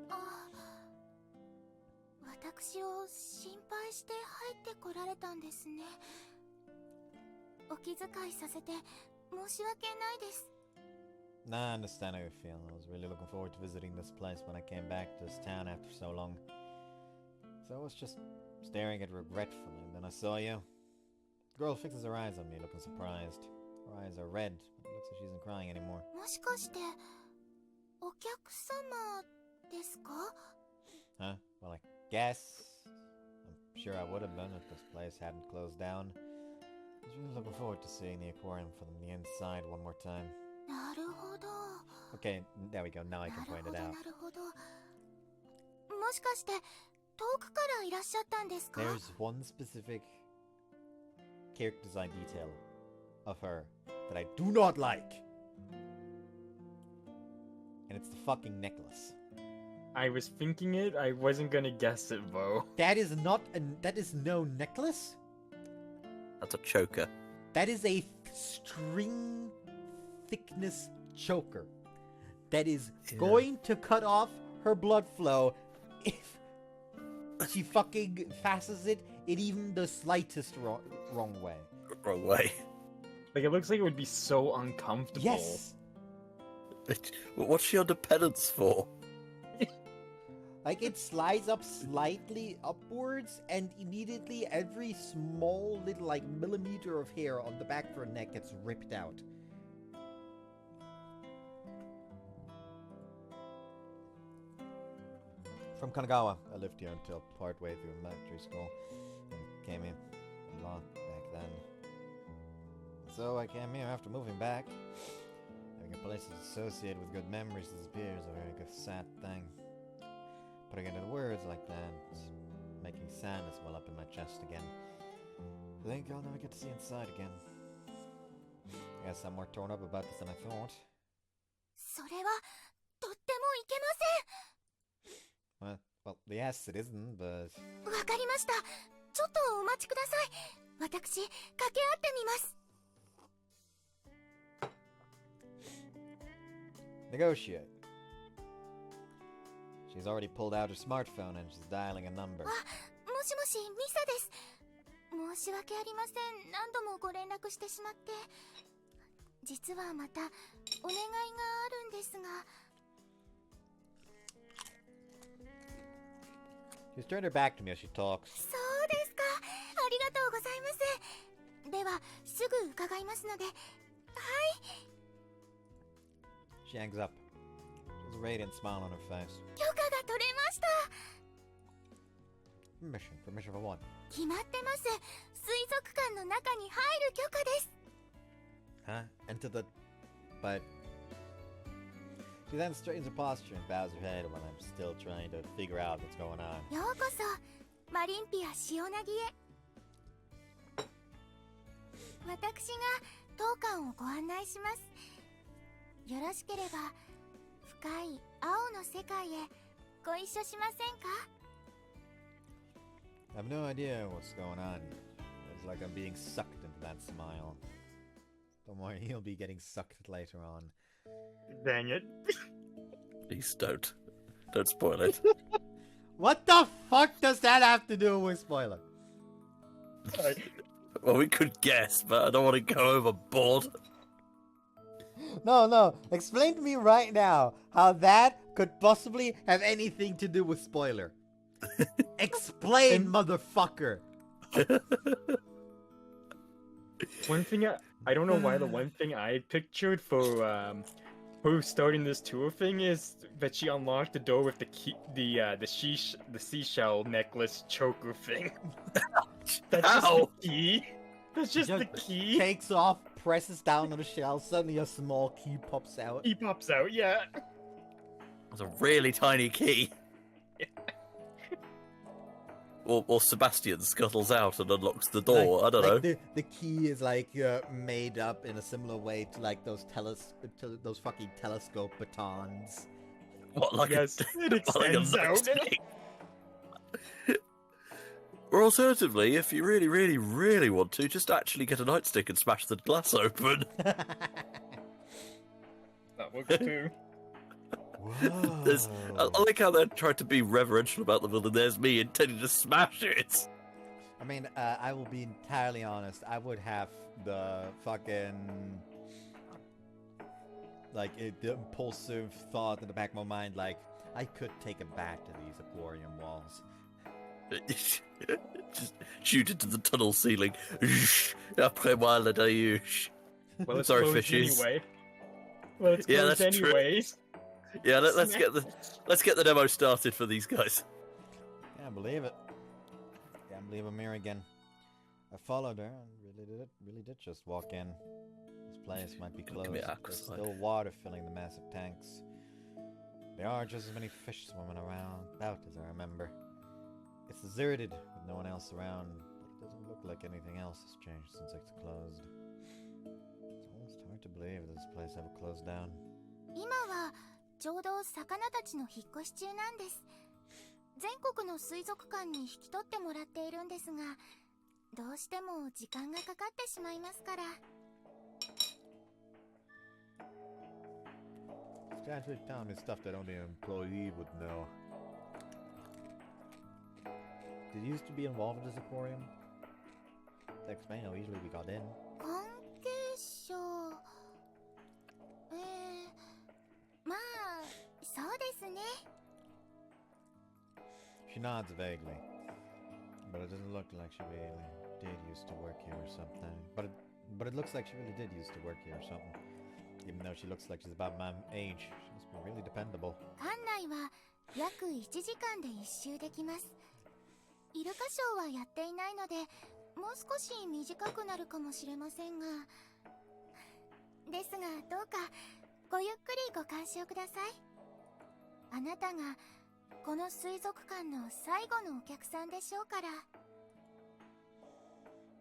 私を心配して入ってこられたんですね。お気遣いさせて申し訳ないです。Nah, I understand how you feel. I was really looking forward to visiting this place when I came back to this town after so long. So I was just staring at it regretfully, and then I saw you. The girl fixes her eyes on me, looking surprised. Her eyes are red. It looks like she isn't crying anymore. もしかしてお客様ですか？ Huh? Well, I guess. I'm sure I would have been if this place hadn't closed down. I was really looking forward to seeing the aquarium from the inside one more time. なるほど。 Okay, there we go. Now I can point it out. なるほど。もしかして遠くからいらっしゃったんですか？ There's one specific character design detail of her that I do not like. And it's the fucking necklace. I was thinking it, I wasn't gonna guess it, Bo. That is no necklace? That's a choker. That is a string thickness choker. That is going to cut off her blood flow if she fucking fastens it in even the slightest wrong way. Wrong way. Like, it looks like it would be so uncomfortable. Yes! What's she under penance for? Like, it slides up slightly upwards, and immediately every small little, like, millimeter of hair on the back of her neck gets ripped out. From Kanagawa. I lived here until partway through elementary school, and came here a lot back then. So I came here after moving back. Having a place that's associated with good memories disappears, a very good sad thing. Putting it into words like that, it's making sadness well up in my chest again. I think I'll never get to see inside again. I guess I'm more torn up about this than I thought. それはとってもいけません。 Well, yes, it isn't, but... わかりました。ちょっとお待ちください。私、掛け合ってみます。 Negotiate. She's already pulled out her smartphone and she's dialing a number. もしもし、ミサです。申し訳ありません。何度もご連絡してしまって。実はまた、お願いがあるんですが。 She's turned her back to me as she talks. そうですか。ありがとうございます。では、すぐ伺いますので。はい。 She hangs up. There's a radiant smile on her face. 許可が取れました。 Permission for what? 決まってます。水族館の中に入る許可です。 Huh? Enter the... But... She then straightens her posture and bows her head while I'm still trying to figure out what's going on. ようこそ、マリンピア塩なぎへ。私が当館をご案内します。よろしければ、深い青の世界へご一緒しませんか？ I have no idea what's going on. It's like I'm being sucked into that smile. Don't worry, he'll be getting sucked later on. Dang it. Please don't. Don't spoil it. What the fuck does that have to do with spoiler? Well, we could guess, but I don't want to go overboard. No. Explain to me right now how that could possibly have anything to do with spoiler. Explain, motherfucker. One thing I don't know why the one thing I pictured for her starting this tour thing is that she unlocked the door with the key, the seashell necklace choker thing. That's just the key. That's just the key. Takes off, presses down on the shell, suddenly a small key pops out. He pops out, yeah. It's a really tiny key. Or Sebastian scuttles out and unlocks the door. I don't know. The key is made up in a similar way to like those fucking telescope batons. What, like Yes, it extends like a out. nightstick? Or alternatively, if you really, really, really want to, just actually get a nightstick and smash the glass open. That works too. I like how they're trying to be reverential about the villain. There's me intending to smash it. I mean, I will be entirely honest. I would have the fucking the impulsive thought in the back of my mind, like I could take a bat to these aquarium walls. Just shoot into the tunnel ceiling. Après moi la déluge. Well, it's Sorry, closed fishies. anyway. Well, it's Yeah, closed that's true. anyways. Yeah, let's get the demo started for these guys. Can't believe it. Can't believe I'm here again. I followed her and really did just walk in. This place might be Look closed. at me, There's Aquaside. still water filling the massive tanks. There are just as many fish swimming around about as I remember. It's deserted with no one else around, but it doesn't look like anything else has changed since it's closed. It's almost hard to believe that this place ever closed down. 今はちょうど魚たちの引っ越し中なんです。全国の水族館に引き取ってもらっているんですが、どうしても時間がかかってしまいますから。This guy's really telling me stuff that only an employee would know. Did you used to be involved with this aquarium? To explain how easily we got in. 関係者、まあそうですね。 She nods vaguely, but it doesn't look like she really did used to work here or something. But it looks like she really did used to work here or something. Even though she looks like she's about my age, she must be really dependable. 館内は約1時間で一周できます。イルカショーはやっていないので、もう少し短くなるかもしれませんが、ですがどうかごゆっくりご鑑賞ください。あなたがこの水族館の最後のお客さんでしょうから。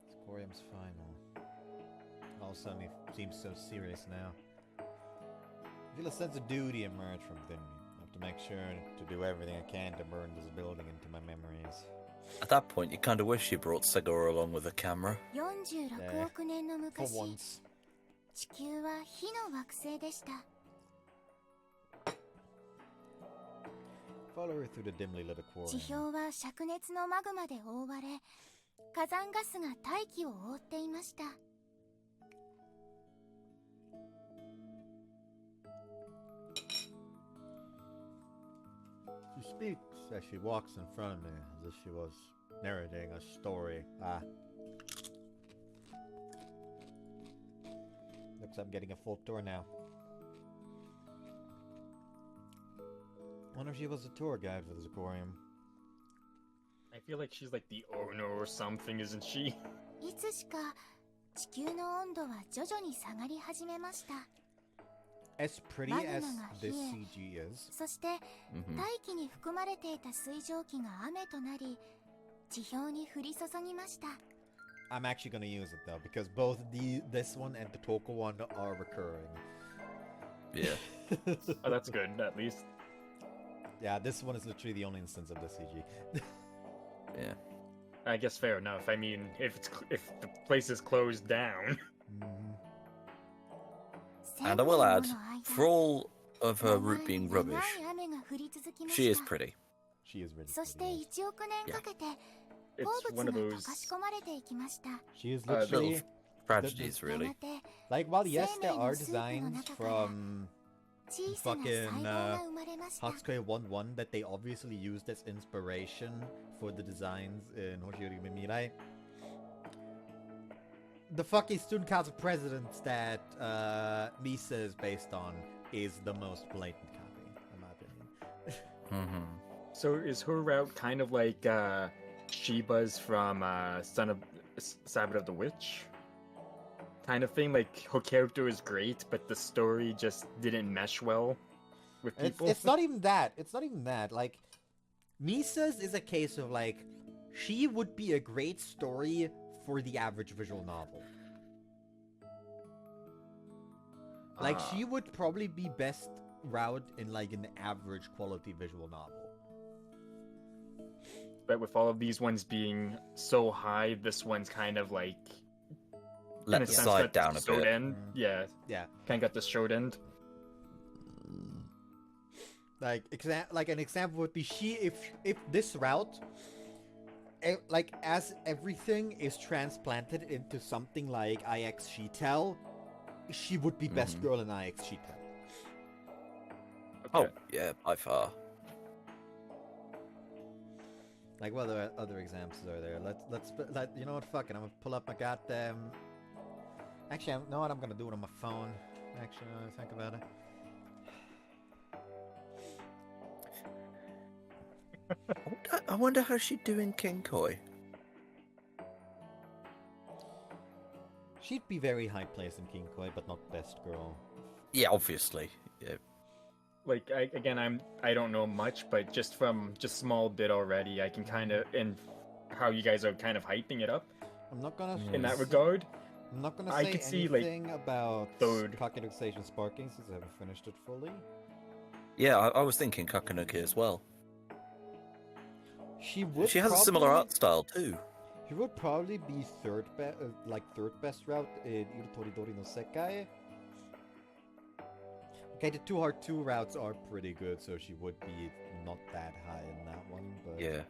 This aquarium's final. All suddenly seems so serious now. I feel a sense of duty emerge from within me. I have to make sure to do everything I can to burn this building into my memories. At that point, you kind of wish you brought Segura along with a camera. 46億年の For 昔、 once. 地球は火の惑星でした。 Follow her through the dimly lit 地 aquarium. 表は灼熱のマグマで覆われ、火山ガスが大気を覆っていました。 She speaks as she walks in front of me, as if she was narrating a story. Looks like I'm getting a full tour now. Wonder if she was a tour guide for this aquarium. I feel like she's like the owner or something, isn't she? いつしか地球の温度は徐々に下がり始めました。 As pretty as this CG is, そして大気に含まれていた水蒸気が雨となり、地表に降り注ぎました。 I'm actually gonna use it though, because both this one and the Toko one are recurring. Yeah. Oh, that's good, at least. Yeah, this one is literally the only instance of the CG. Yeah. I guess fair enough. I mean, if the place is closed down. And I will add, for all of her route being rubbish, she is pretty. She is really そして pretty. 1億年かけて It's 鉱 one 物 of が those. 溶かし込まれていきました。 She is Little literally tragedies, や really. がて like, while yes, there 生命の are スープの designs 中から from 小さな細胞が生まれました。 Hatsukai 1-1 that they obviously used as inspiration for the designs in Hoshi Ori Yume Mirai. The fucking student council presidents that Misa is based on is the most blatant copy, in my opinion. So is her route kind of like Shiba's from Sabbath of the Witch kind of thing. Like her character is great, but the story just didn't mesh well with people. It's not even that. It's not even that. Like, Misa's is a case of like, she would be a great story for the average visual novel. Like, she would probably be best route in like an average quality visual novel. But with all of these ones being so high, this one's kind of like Let in a the sense side got down a showed bit. end. Yeah, Yeah. kind of got the showed end. Like an example would be if this route, like as everything is transplanted into something like IX Sheetel, she would be best girl in IX Sheetel. Oh, yeah, by far. Like, what other examples are there? Let you know what? Fuck it, I'm gonna pull up my goddamn. Actually, you know what? I'm gonna do it on my phone. Actually, now that I think about it. I wonder how she'd do in Kinkoi. She'd be very high placed in King Koi, but not best girl. Yeah, obviously. Yeah. Like I don't know much, but just from small bit already, I can kind of, and how you guys are kind of hyping it up I'm not gonna. in that regard. I'm not gonna I say could see, like, anything about third. Kakeru Station Sparking since I haven't finished it fully. Yeah, I was thinking Kakanuki as well. She would. She has a similar art style too. She would probably be third best route in Irutoridori no Sekai. Okay, the 2 Heart 2 routes are pretty good, so she would be not that high in that one. But Yeah.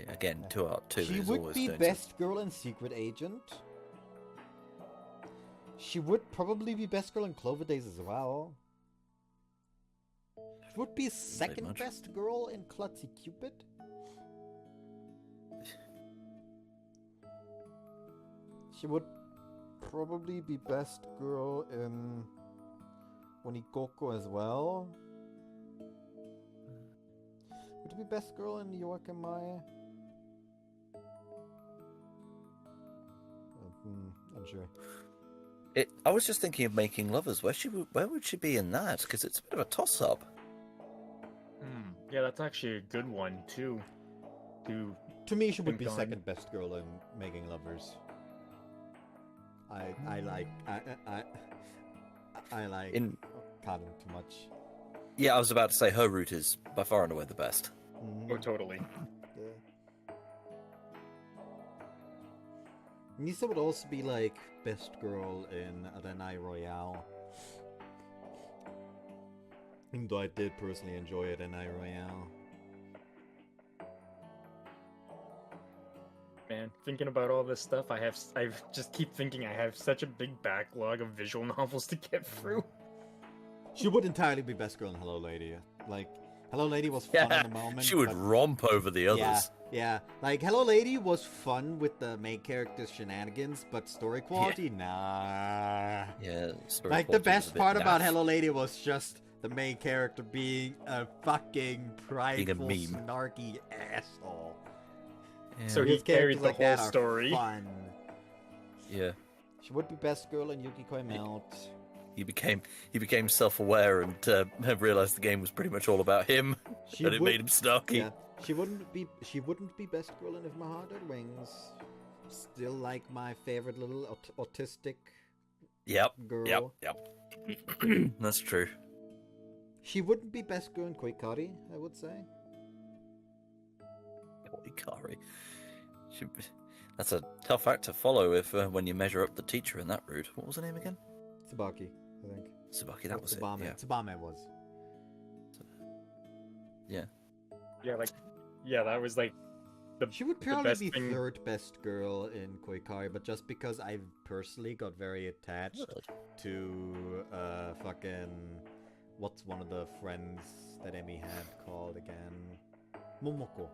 Again, 2 Art 2 she is would always be going best girl in Secret Agent. She would probably be best girl in Clover Days as well. She would be second much. best girl in Klutzy Cupid. She would probably be best girl in Onikoko as well. Would it be best girl in New York and Maya? Unsure. I was just thinking of Making Lovers. Where would she be in that? Because it's a bit of a toss-up. Yeah, that's actually a good one too. To me, she would be think on. second best girl in Making Lovers. I like In Kaden too much. Yeah, I was about to say her route is by far and away the best. Oh, totally. Yeah. Nisa would also be like best girl in Arenai Royale. Even though I did personally enjoy Arenai Royale. Man, thinking about all this stuff, I just keep thinking I have such a big backlog of visual novels to get through. She would entirely be best girl in Hello Lady. Like, Hello Lady was fun in the moment. She would but... romp over the others. Yeah. Like, Hello Lady was fun with the main character's shenanigans, but story quality, nah. Yeah, story Like, the quality was a best bit part about naff. Hello Lady was just the main character being a fucking prideful, meme. snarky asshole. Yeah. So he These carried characters the like whole that are story. fun. Yeah. She would be best girl in Yukikoi Melt. He became self-aware and realized the game was pretty much all about him, She and it would- made him snarky. Yeah, she wouldn't be best girl in If My Heart Had Wings. Still like my favorite little autistic Yep. girl. Yep. That's true. She wouldn't be best girl in Koikari, I would say. Ikari. That's a tough act to follow if when you measure up the teacher in that route. What was her name again? Tsubaki, I think. Tsubaki, that was Tsubame. it. Tsubame was. Yeah. Yeah, that was like She would the probably best be thing. third best girl in Koikari, but just because I personally got very attached to fucking what's one of the friends that Emmy had called again? Momoko.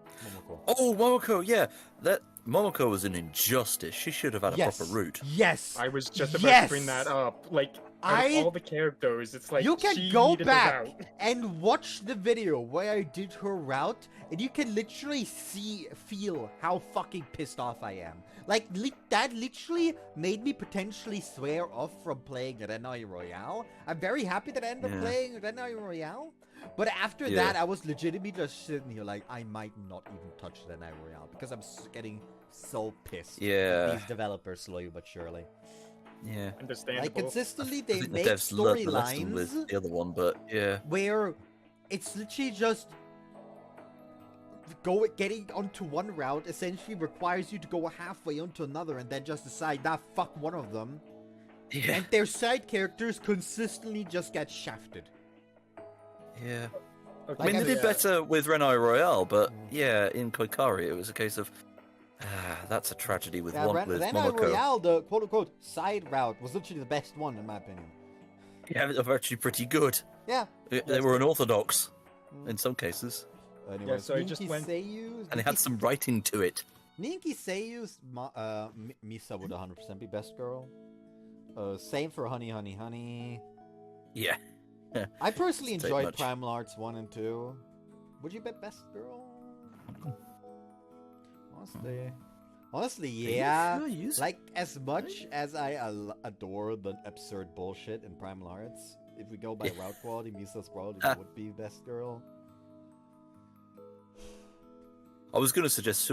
Oh, Momoko, yeah. That Momoko was an injustice. She should have had a proper route. Yes. I was just about to bring that up. Like, out of all the characters, it's like you can she go needed back the route. and watch the video where I did her route, and you can literally feel how fucking pissed off I am. Like, that literally made me potentially swear off from playing Renai Royale. I'm very happy that I ended up playing Renai Royale. But after that, I was legitimately just sitting here like, I might not even touch Renai Royale because I'm getting so pissed. Yeah. These developers slowly but surely. Yeah. Like, consistently, they think make the devs learned the lesson storylines with the other one, but yeah. where it's literally just getting onto one route essentially requires you to go halfway onto another and then just decide, nah, fuck one of them. Yeah. And their side characters consistently just get shafted. Yeah. Okay, I mean, they did better with Renai Royale, but yeah, in Koikari it was a case of, that's a tragedy with Renai Momoko. Royale, the quote-unquote side route, was literally the best one in my opinion. Yeah, they were actually pretty good. Yeah. They were unorthodox in some cases. Anyway, Yeah, so I just went... And it had some writing to it. Ninki Seiyu's Misa would 100% be best girl. Same for Honey Honey Honey. Yeah. I personally Take enjoyed much. Primal Arts 1 and 2. Would you bet best girl? Honestly, yeah. Like, as much as I adore the absurd bullshit in Primal Arts, if we go by route quality, Misa's quality would be best girl. I was going to suggest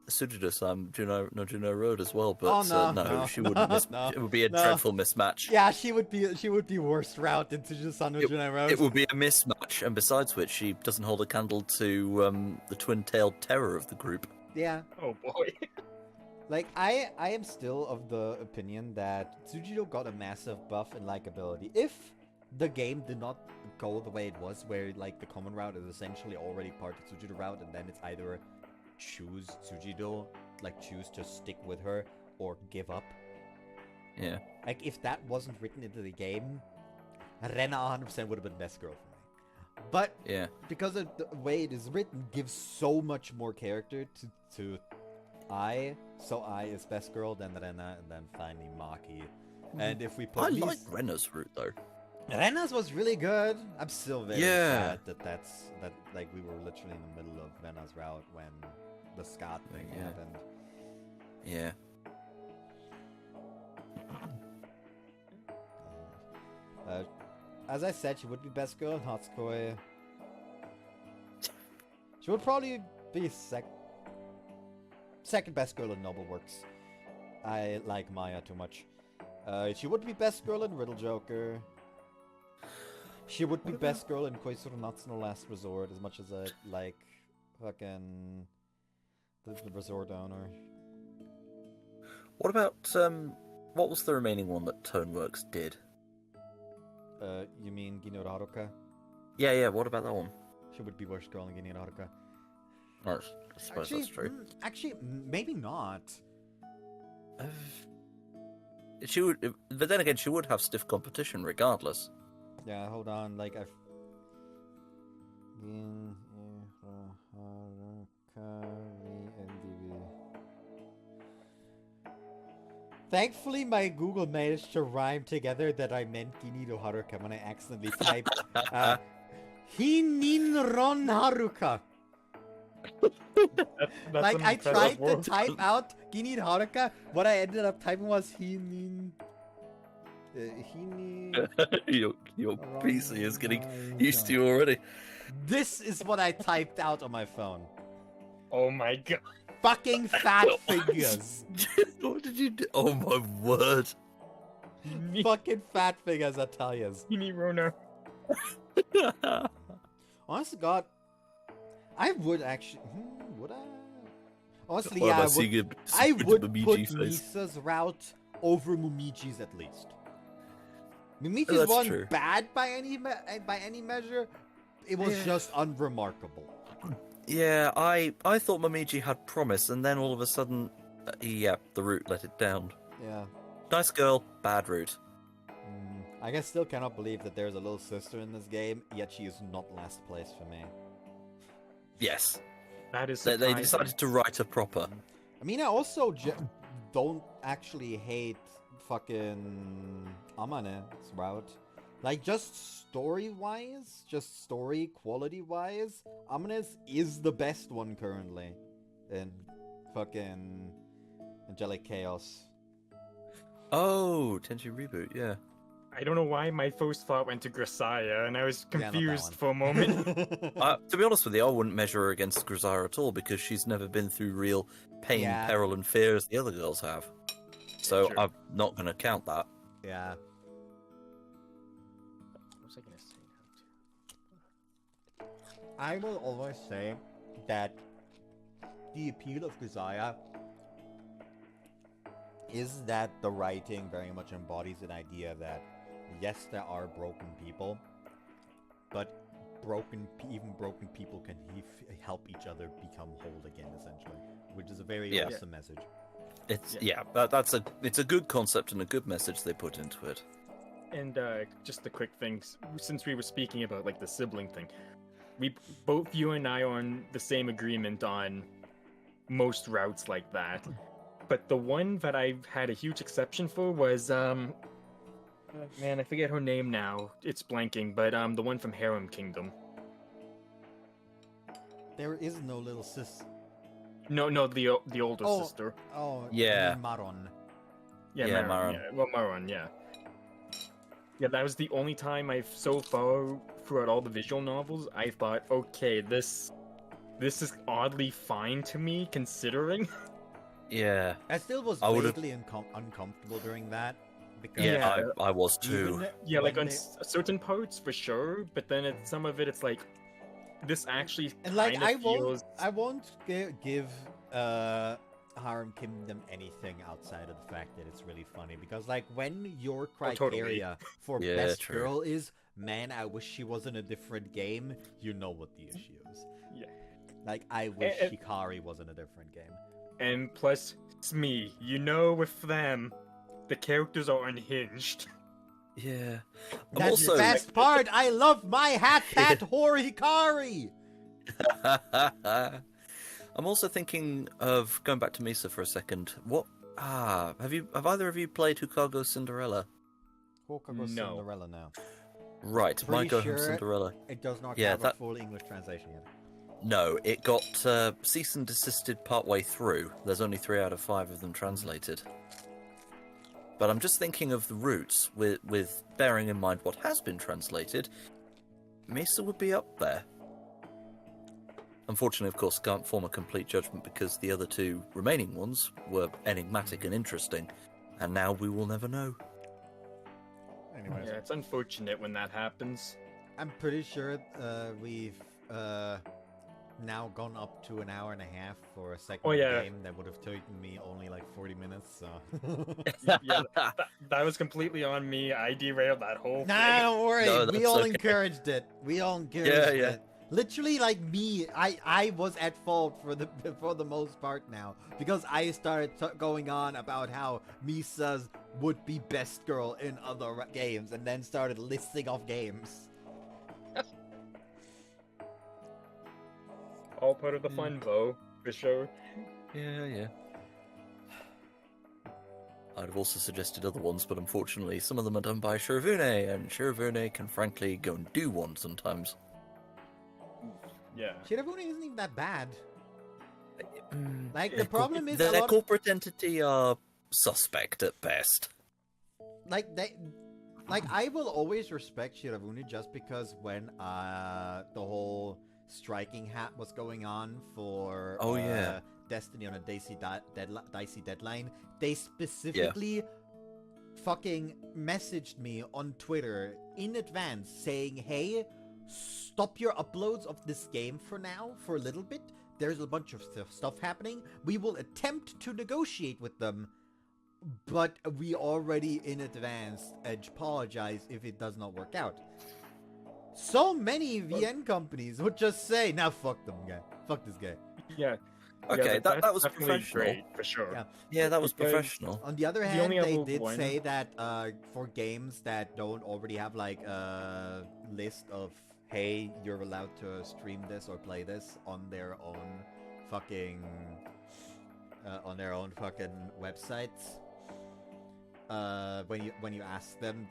Sujido-san, Juno Road as well, but no, she wouldn't. It would be a dreadful mismatch. Yeah, she would be worst route into Sujido-san no Juno Road. It would be a mismatch, and besides which, she doesn't hold a candle to the twin-tailed terror of the group. Yeah. Oh boy. Like, I am still of the opinion that Tsujido got a massive buff in likability. If the game did not go the way it was, where, like, the common route is essentially already part of Tsujido route, and then it's either choose Tsujido, like, choose to stick with her, or give up. Yeah. Like, if that wasn't written into the game, Rena 100% would have been best girl for me. But, yeah, because of the way it is written, gives so much more character to I, so I is best girl, then Rena, and then finally Maki. And if we put I like Rena's route though. Rena's was really good. I'm still very sad that like we were literally in the middle of Rena's route when the Scott thing happened. Yeah. As I said, she would be best girl in Hatsukoi. She would probably be second best girl in Noble Works. I like Maya too much. She would be best girl in Riddle Joker. She would be best girl in Koisuru Natsuno Last Resort, as much as I like fucking the resort owner. What about what was the remaining one that Toneworks did? You mean Ginoro Haruka? Yeah, what about that one? She would be worst girl in Ginoro Haruka. I suppose that's true. Actually, maybe not. She would, but then again, she would have stiff competition regardless. Yeah, hold on, like I've... Thankfully, my Google managed to rhyme together that I meant Giniro Haruka when I accidentally typed Hininron Haruka. Like, I tried to type out Giniro Haruka, what I ended up typing was Hinin... Your PC is getting used to you already. This is what I typed out on my phone. Oh my god. Fucking fat fingers. What did you do? Oh my word. Fucking fat fingers, I tell you. Rona. Honest to God, I would actually... would I? Honestly, What yeah, about I would put Momiji face? Misa's route over Momiji's at least. Momiji's That's wasn't true. bad by any measure. It was just unremarkable. Yeah, I thought Momiji had promise, and then all of a sudden, the route let it down. Yeah. Nice girl, bad route. I still cannot believe that there's a little sister in this game, yet she is not last place for me. Yes. That is They surprising. decided to write a proper. I mean, I also don't actually hate fucking Amane's route. Like, just story-wise, just story quality-wise, Amane's is the best one currently in fucking Angelic Chaos. Oh, Tenchi Reboot, yeah. I don't know why my first thought went to Grisaya, and I was Yeah, not that confused one. for a moment. To be honest with you, I wouldn't measure her against Grisara at all because she's never been through real pain, Yeah. peril, and fear as the other girls have. So True. I'm not going to count that. Yeah. What was I gonna say now? I will always say that the appeal of Grisaya is that the writing very much embodies an idea that, yes, there are broken people, but even broken people can help each other become whole again, essentially, which is a very Yeah. awesome message. It's Yeah. it's a good concept and a good message they put into it. And just a quick thing, since we were speaking about like the sibling thing, both you and I are on the same agreement on most routes like that. But the one that I had a huge exception for was man, I forget her name now. It's blanking, but the one from Harem Kingdom. There is no little sis. No, the older Oh. sister. Oh, Yeah. Maron. Yeah, Maron. Maron. Yeah, well, Maron, yeah. Yeah, that was the only time I've so far throughout all the visual novels I thought, okay, this is oddly fine to me considering. Yeah. I still was I would've- vaguely uncomfortable during that. Because Yeah, Yeah. I was too. even Yeah, like when on they- certain parts for sure, but then some of it, it's like this actually And like kind of feels. I won't give Harem Kingdom anything outside of the fact that it's really funny, because like when your totally. criteria for Yeah, best true. girl is, man, I wish she was in a different game, you know what the issue is. Yeah. Like, I wish And- Hikari was in a different game. And plus, it's me. You know, with them, the characters are unhinged. Yeah. I'm That's also the best part. I love my hat pat Hikari. I'm also thinking of going back to Misa for a second. What? Have either of you played Hokago Cinderella? Hokago No. Cinderella now. Right, Pretty my Go Home sure Cinderella. It does not Yeah, have a that- full English translation yet. No, it got cease and desisted partway through. There's only 3 out of 5 of them translated. But I'm just thinking of the roots, with bearing in mind what has been translated. Misa would be up there. Unfortunately, of course, can't form a complete judgment because the other 2 remaining ones were enigmatic and interesting, and now we will never know. Anyways, Yeah, it's unfortunate when that happens. I'm pretty sure we've now gone up to an hour and a half for a second yeah. game that would have taken me only like 40 minutes, so... Yeah, that was completely on me. I derailed that whole thing. Nah, don't worry. No, we that's all okay. encouraged it. We all encouraged Yeah. it. Literally, like me, I was at fault for the most part now, because I started going on about how Misa's would be best girl in other games, and then started listing off games. All part of the fun, though, for sure. Yeah. I'd have also suggested other ones, but unfortunately some of them are done by Shirivune, and Shirivune can frankly go and do one sometimes. Yeah. Shirabune isn't even that bad. Like, the Their problem is their corporate entity are suspect at best. like I will always respect Shirabune just because when the whole striking hat was going on for Oh, yeah. Destiny on a dicey deadline, they specifically fucking messaged me on Twitter in advance saying, hey, stop your uploads of this game for now, for a little bit. There's a bunch of stuff happening. We will attempt to negotiate with them, but we already in advance apologize if it does not work out. So many VN companies would just say, "Now fuck them, guy. Fuck this guy." Yeah. Okay, but that was that's definitely professional. great, for sure. Yeah. Yeah, that was Because- professional. On the other The hand, only they other did one- say that for games that don't already have like a list of, hey, you're allowed to stream this or play this on their own fucking on their own fucking websites. When you ask them,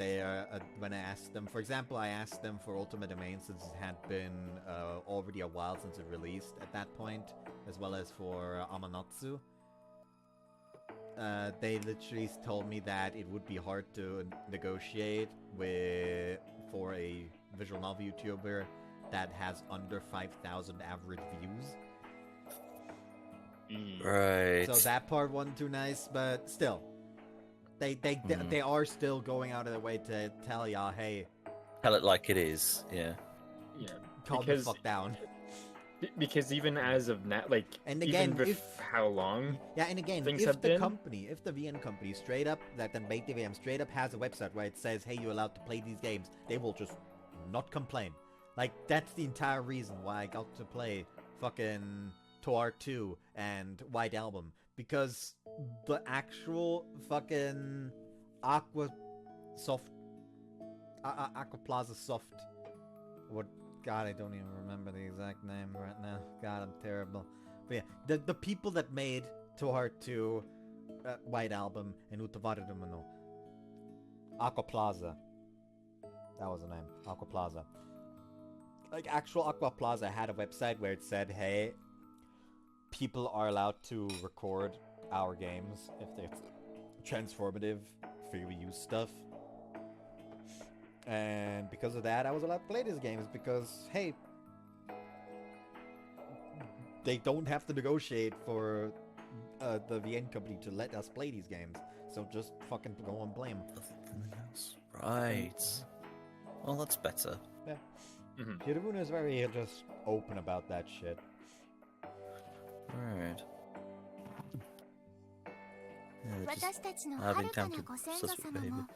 when I asked them, for example, I asked them for Ultimate Domain since it had been already a while since it released at that point, as well as for Amanatsu. They literally told me that it would be hard to negotiate for a visual novel YouTuber that has under 5,000 average views. Right. So that part wasn't too nice, but still. They are still going out of their way to tell y'all, hey, Tell it like it is, yeah. Yeah. calm the fuck down. Because even as of now, like, And again, even with how long Yeah, and again, things if have the been. company, if the VN company straight up, that then BaitVM straight up has a website where it says, hey, you're allowed to play these games, they will just not complain. Like, that's the entire reason why I got to play fucking Toar 2 and White Album. Because the actual fucking Aqua Plaza Soft, what, God, I don't even remember the exact name right now. God, I'm terrible. But yeah, the people that made Toar 2, White Album, and Utavaridama no Aqua Plaza. That was the name, Aqua Plaza. Like, actual Aqua Plaza had a website where it said, hey, people are allowed to record our games if they're transformative, free reuse stuff. And because of that, I was allowed to play these games because, hey, they don't have to negotiate for the VN company to let us play these games. So just fucking go and play them. Right. Well, that's better. Yeah. Mhm. Hirabuna is very just open about that shit. Right. Yeah, just 私たちの having 遥か time な to ご先 suss 祖 with 様 baby. もこ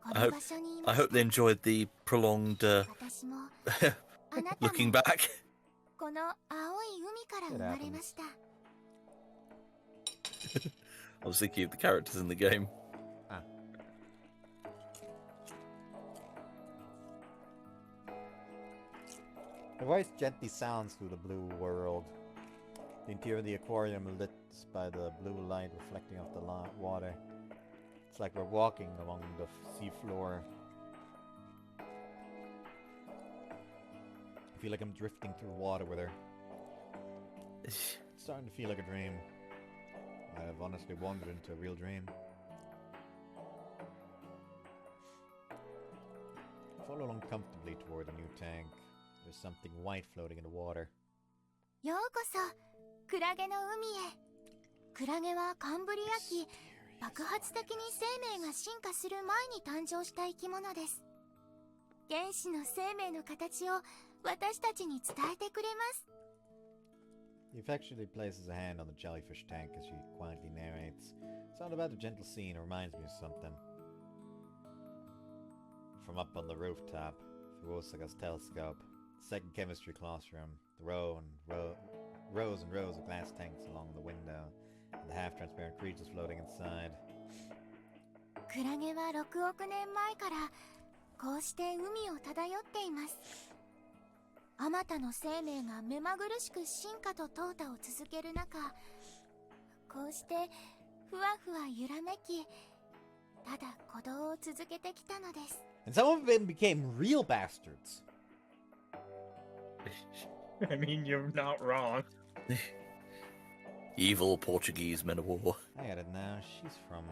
I の hope 場所にい I まし hope they た。 enjoyed the prolonged 私もあなた looking も back. この青い海から生まれました。 I was thinking of the characters in the game. Ah. The voice gently sounds through the blue world. The interior of the aquarium lit by the blue light reflecting off the water. It's like we're walking along the sea floor. I feel like I'm drifting through water with her. It's starting to feel like a dream. I've honestly wandered into a real dream. Follow along comfortably toward the new tank. There's something white floating in the water. ようこそクラゲの海へ。クラゲはカンブリア紀、爆発的に生命が進化する前に誕生した生き物です。原始の生命の形を私たちに伝えてくれます。 He affectionately places a hand on the jellyfish tank as she quietly narrates. Sound about the gentle scene reminds me of something. From up on the rooftop, through Osaka's telescope, second chemistry classroom, the rows and rows of glass tanks along the window, and the half-transparent creatures floating inside. クラゲは6億年前からこうして海を漂っています。あまたの生命が目まぐるしく進化と淘汰を続ける中、こうしてふわふわ揺らめき、ただ鼓動を続けてきたのです。 And some of them became real bastards. I mean, you're not wrong. Evil Portuguese men of war. I got it now. She's from...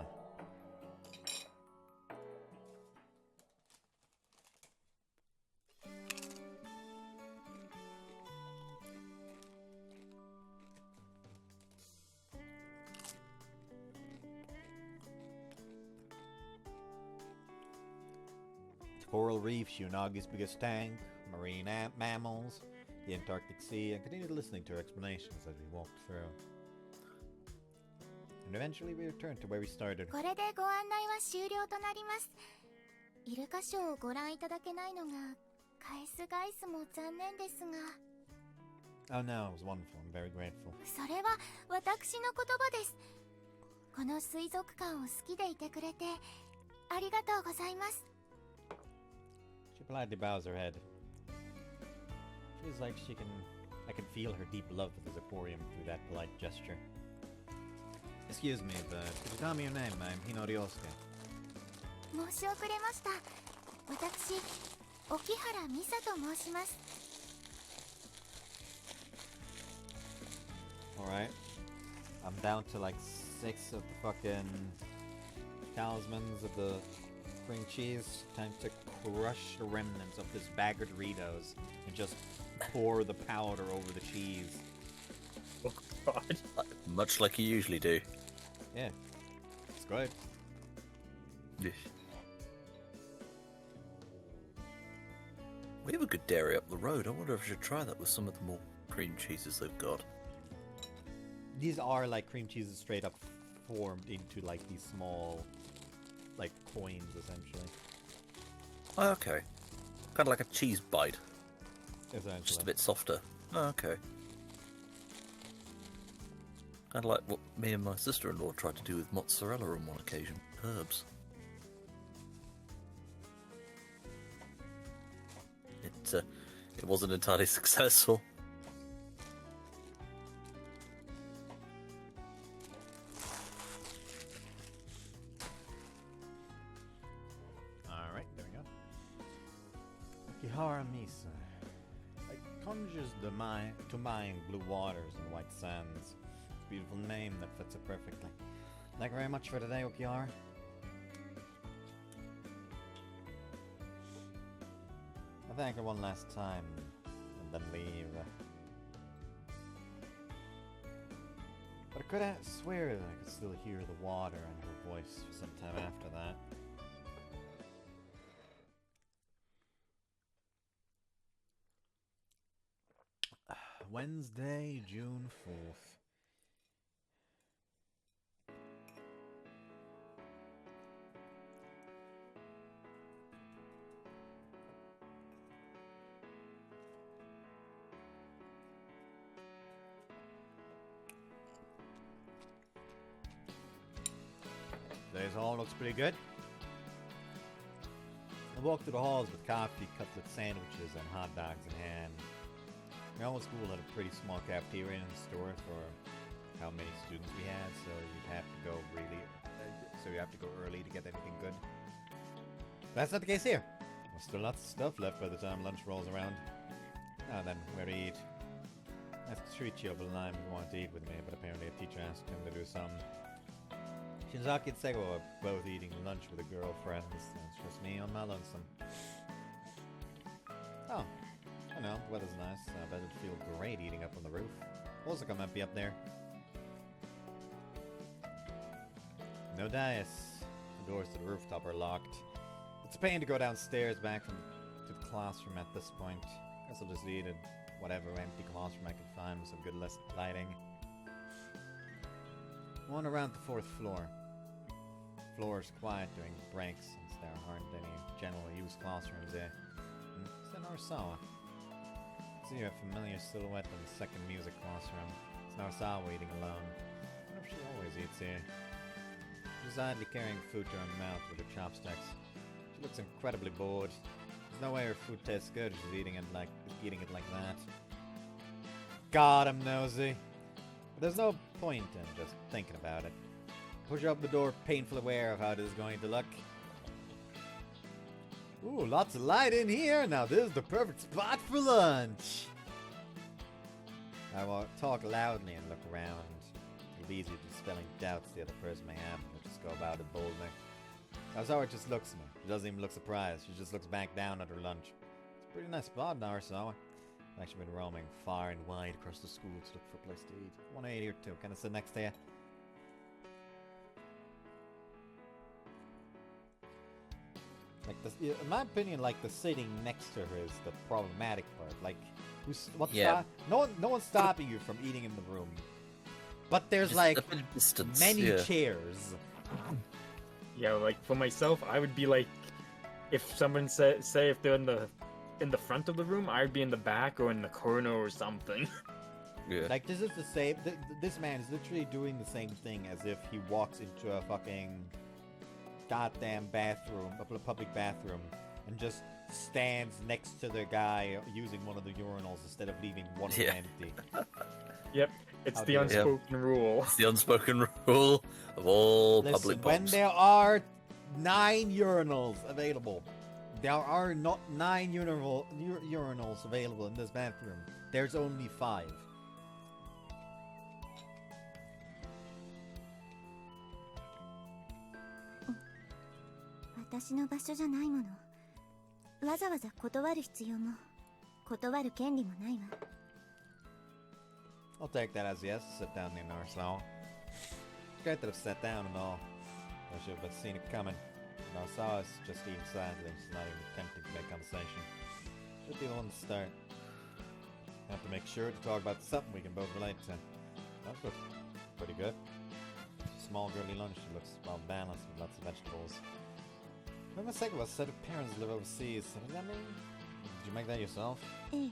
Coral reef, Unagi's biggest tank, marine mammals, the Antarctic Sea, and continued listening to her explanations as we walked through. And eventually we returned to where we started. これでご案内は終了となります。イルカショーをご覧いただけないのが返す返すも残念ですが。 Oh no, it was wonderful. I'm very grateful. それは私の言葉です。この水族館を好きでいてくれてありがとうございます。 She politely bows her head. Feels like she can I can feel her deep love for the Zeporium through that polite gesture. Excuse me, but could you tell me your name? I'm Hinori Osuke. 申し遅れました。私、沖原美沙と申します。Alright. I'm down to like 6 of the fucking talismans of the cream cheese. Time to crush the remnants of this bag of Doritos and just pour the powder over the cheese. Oh god. Much like you usually do. Yeah. It's good. We have a good dairy up the road. I wonder if I should try that with some of the more cream cheeses they've got. These are like cream cheeses straight up formed into like these small like coins essentially. Oh, okay. Kind of like a cheese bite. Essentially. Just a bit softer. Oh, okay. Kind of like what me and my sister-in-law tried to do with mozzarella on one occasion. Herbs. It wasn't entirely successful. Alright, there we go. Okihara Misa. It conjures to mind blue waters and white sands. Beautiful name that fits it perfectly. Thank you very much for today, Okihara. I thank her one last time and then leave. But I could swear that I could still hear the water and her voice for some time after that. Wednesday, June 4th. Today's hall looks pretty good. I walked through the halls with coffee, cutlet sandwiches, and hot dogs in hand. My old school had a pretty small cafeteria in the store for how many students we had, so you have to go early to get anything good. But that's not the case here. There's still lots of stuff left by the time lunch rolls around. And then where to eat. I asked Shuichi over the line if he wanted to eat with me, but apparently a teacher asked him to do some. Shinzaki and Sego are both eating lunch with a girlfriend, so it's just me on my lonesome. Oh, I know, the weather's nice. I bet it'd feel great eating up on the roof. Also, come might be up there. No dais. The doors to the rooftop are locked. It's a pain to go downstairs back to the classroom at this point. Guess I'll just eat at whatever empty classroom I can find with some good lighting. One around the 4th floor. Floor is quiet during breaks since there aren't any general use classrooms there. It's in Narasawa. See a familiar silhouette in the second music classroom. It's Narasawa eating alone. I wonder if she always eats here. She's idly carrying food to her mouth with her chopsticks. She looks incredibly bored. There's no way her food tastes good if she's eating it like that. God, I'm nosy. But there's no point in just thinking about it. Push up the door, painfully aware of how this is going to look. Ooh, lots of light in here. Now this is the perfect spot for lunch. I will talk loudly and look around. It'll be easy to dispelling doubts the other person may have, and just go about it boldly. Narasawa just looks at me. She doesn't even look surprised. She just looks back down at her lunch. It's a pretty nice spot, Narasawa. I've actually been roaming far and wide across the school to look for a place to eat. I want to eat here too. Can I sit next to you? Like in my opinion, like the sitting next to her is the problematic part. Like, no one's stopping you from eating in the room, but there's Just like a bit of distance, many chairs. Yeah, like for myself, I would be like, if someone say if they're in the front of the room, I'd be in the back or in the corner or something. Yeah. Like this is the same. This man is literally doing the same thing as if he walks into a fucking goddamn bathroom, a public bathroom, and just stands next to the guy using one of the urinals instead of leaving one of Yeah. them empty. Yep, it's How the dare you. unspoken rule. It's the unspoken rule of all Listen, public when pubs. there are 9 urinals available, there are not 9 urinals available in this bathroom. There's only 5. 私の場所じゃないもの。わざわざ断る必要も、断る権利もないわ。I'll take that as yes. Sit down in our salon. Great that I've sat down and all. I should have seen it coming. Narsaw is just eating silently. She's not even attempting to make conversation. Should be the one to start. Have to make sure to talk about something we can both relate to. That looks pretty good. Small girly lunch. It looks well balanced with lots of vegetables. My mistake was said her parents live overseas. So does that mean? Did you make that yourself? ええ、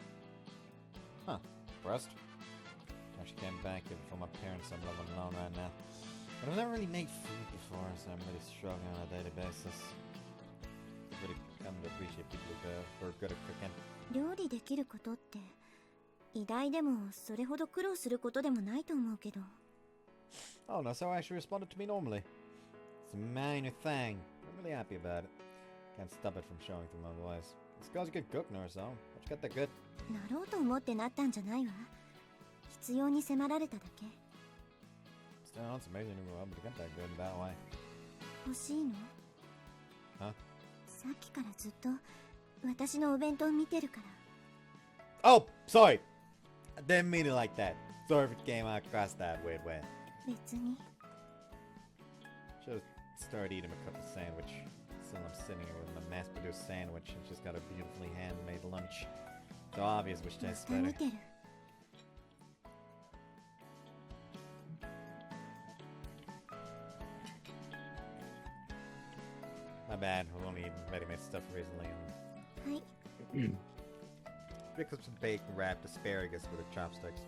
Huh. Impressed. Actually came back here before my parents. I'm living alone right now. But I've never really made food before, so I'm really struggling on a daily basis. Really come to appreciate people who are good at cooking. 料理できることって偉大でもそれほど苦労することでもないと思うけど。 Oh no, so I actually responded to me normally. It's a minor thing. I'm really happy about it. Can't stop it from showing through my voice. It's because you can cook, Norso. But you got that good. なろうと思ってなったんじゃないわ。必要に迫られただけ。 Still, it's amazing you were able to get that good that way. 欲しいの？ Huh? さっきからずっと私のお弁当見てるから。 Oh, sorry. I didn't mean it like that. Sorry if it came across that weird way. 別に。 Should have started eating a cup of sandwich. Still, I'm sitting here with my mass-produced sandwich and just got a beautifully handmade lunch. So obvious which ま tastes た見 better. てる。 My bad. I've only eaten ready-made stuff recently. And はい。 pick up some bacon-wrapped asparagus with her chopsticks.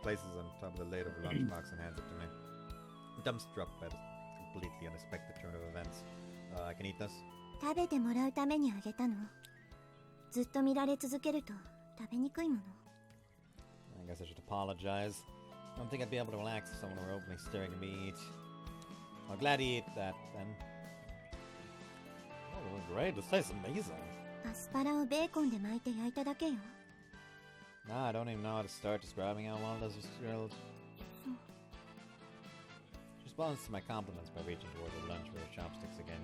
Places on top of the lid of a lunchbox and hands it to me. I'm dumbstruck by this completely unexpected turn of events. I can eat this? 食べてもらうためにあげたの。ずっと見られ続けると食べにくいもの。 I guess I should apologize. I don't think I'd be able to relax if someone were openly staring at me eat. I'm glad to eat that, then. Oh, great. This tastes amazing. アスパラをベーコンで巻いて焼いただけよ。 Nah, I don't even know how to start describing how well this was grilled. She responds to my compliments by reaching toward her lunch with her chopsticks again.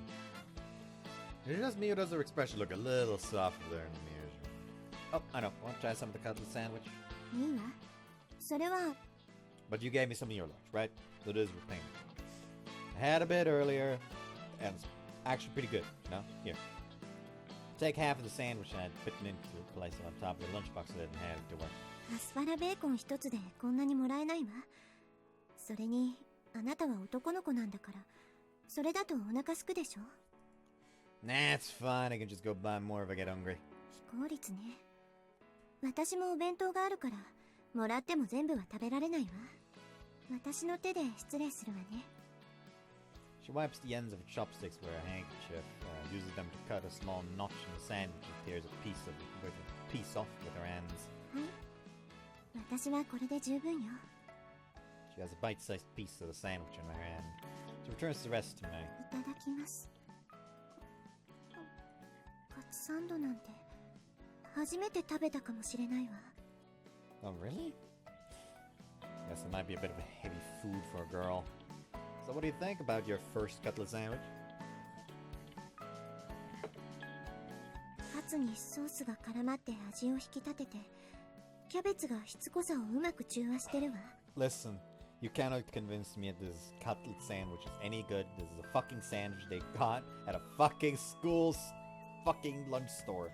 It's just me or does her expression look a little softer than usual? Oh, I know. Want to try some of the cutlet sandwich? いいわ。それは But you gave me some of your lunch, right? So it is repayment. I had a bit earlier, and it's actually pretty good, you know? Here. Take half of the sandwich and I'd fit it into a place on top of the lunchbox lid and hand it to her. アスパラベーコン一つでこんなにもらえないわ。それにあなたは男の子なんだから、それだとお腹すくでしょ。 Nah, it's fine. I can just go buy more if I get hungry. 非効率ね。私もお弁当があるから、もらっても全部は食べられないわ。私の手で失礼するわね。 She wipes the ends of her chopsticks with her handkerchief, uses them to cut a small notch in the sandwich and tears a piece off with her hands. はい。私はこれで十分よ。 She has a bite-sized piece of the sandwich in her hand. She returns the rest to me. いただきます。カツサンドなんて初めて食べたかもしれないわ。 Oh, really? Guess it might be a bit of a heavy food for a girl. So what do you think about your first cutlet sandwich? カツにソースが絡まって味を引き立てて、キャベツがしつこさをうまく中和してるわ。 Listen, you cannot convince me that this cutlet sandwich is any good. This is a fucking sandwich they got at a fucking school's fucking lunch store.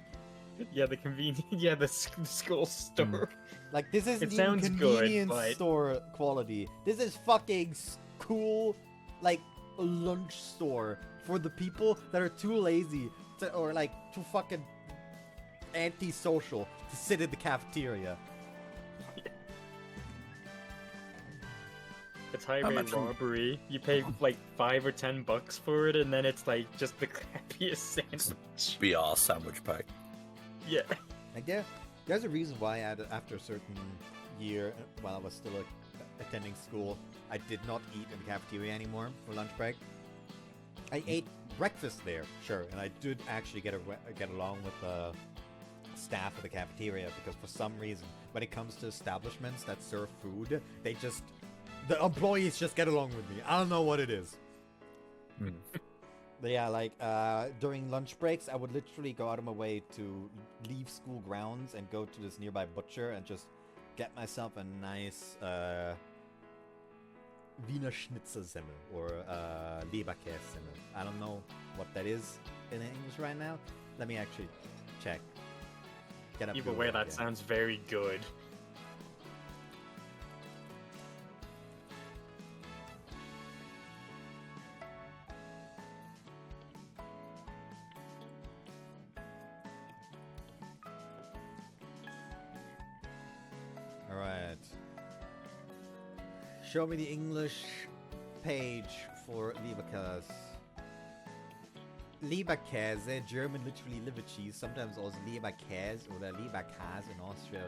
Yeah, the the school store. Like, this isn't It even sounds good, convenience but- store quality. This is fucking school, like, lunch store for the people that are too lazy to, or, like, too fucking antisocial to sit in the cafeteria. It's highway Imagine- robbery. You pay like $5 or $10 for it, and then it's like just the crappiest sandwich. BR sandwich pack. Yeah. Like there's a reason why after a certain year, while I was still attending school, I did not eat in the cafeteria anymore for lunch break. I ate breakfast there, sure, and I did actually get along with the staff of the cafeteria, because for some reason, when it comes to establishments that serve food, the employees just get along with me. I don't know what it is. But yeah, like, during lunch breaks, I would literally go out of my way to leave school grounds and go to this nearby butcher and just get myself a nice, Wiener Schnitzersemmel, or, Leberkässemmel. I don't know what that is in English right now. Let me actually check. Get up Either Google way, that again. sounds very good. Alright. Show me the English page for Leberkäse. Leberkäse, German literally liver cheese, sometimes also Leberkäse or Leberkäse in Austria,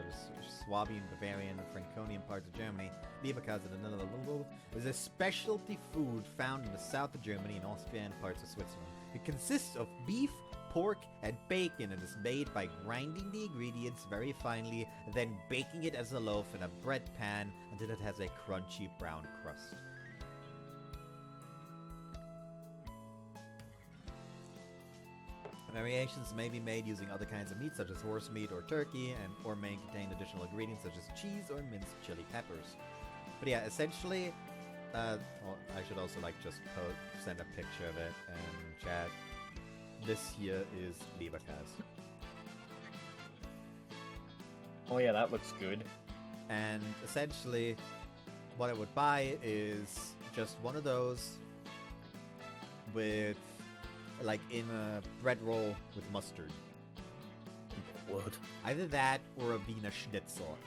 Swabian, Bavarian, and Franconian parts of Germany. Leberkäse is a specialty food found in the south of Germany and Austria and parts of Switzerland. It consists of beef, pork, and bacon, and is made by grinding the ingredients very finely, then baking it as a loaf in a bread pan until it has a crunchy brown crust. Variations may be made using other kinds of meat, such as horse meat or turkey, or may contain additional ingredients such as cheese or minced chili peppers. But yeah, essentially, I should also just send a picture of it and chat. This here is Leberkäse. Oh yeah, that looks good. And essentially, what I would buy is just one of those with, like, in a bread roll with mustard. What? Either that or a Wiener Schnitzel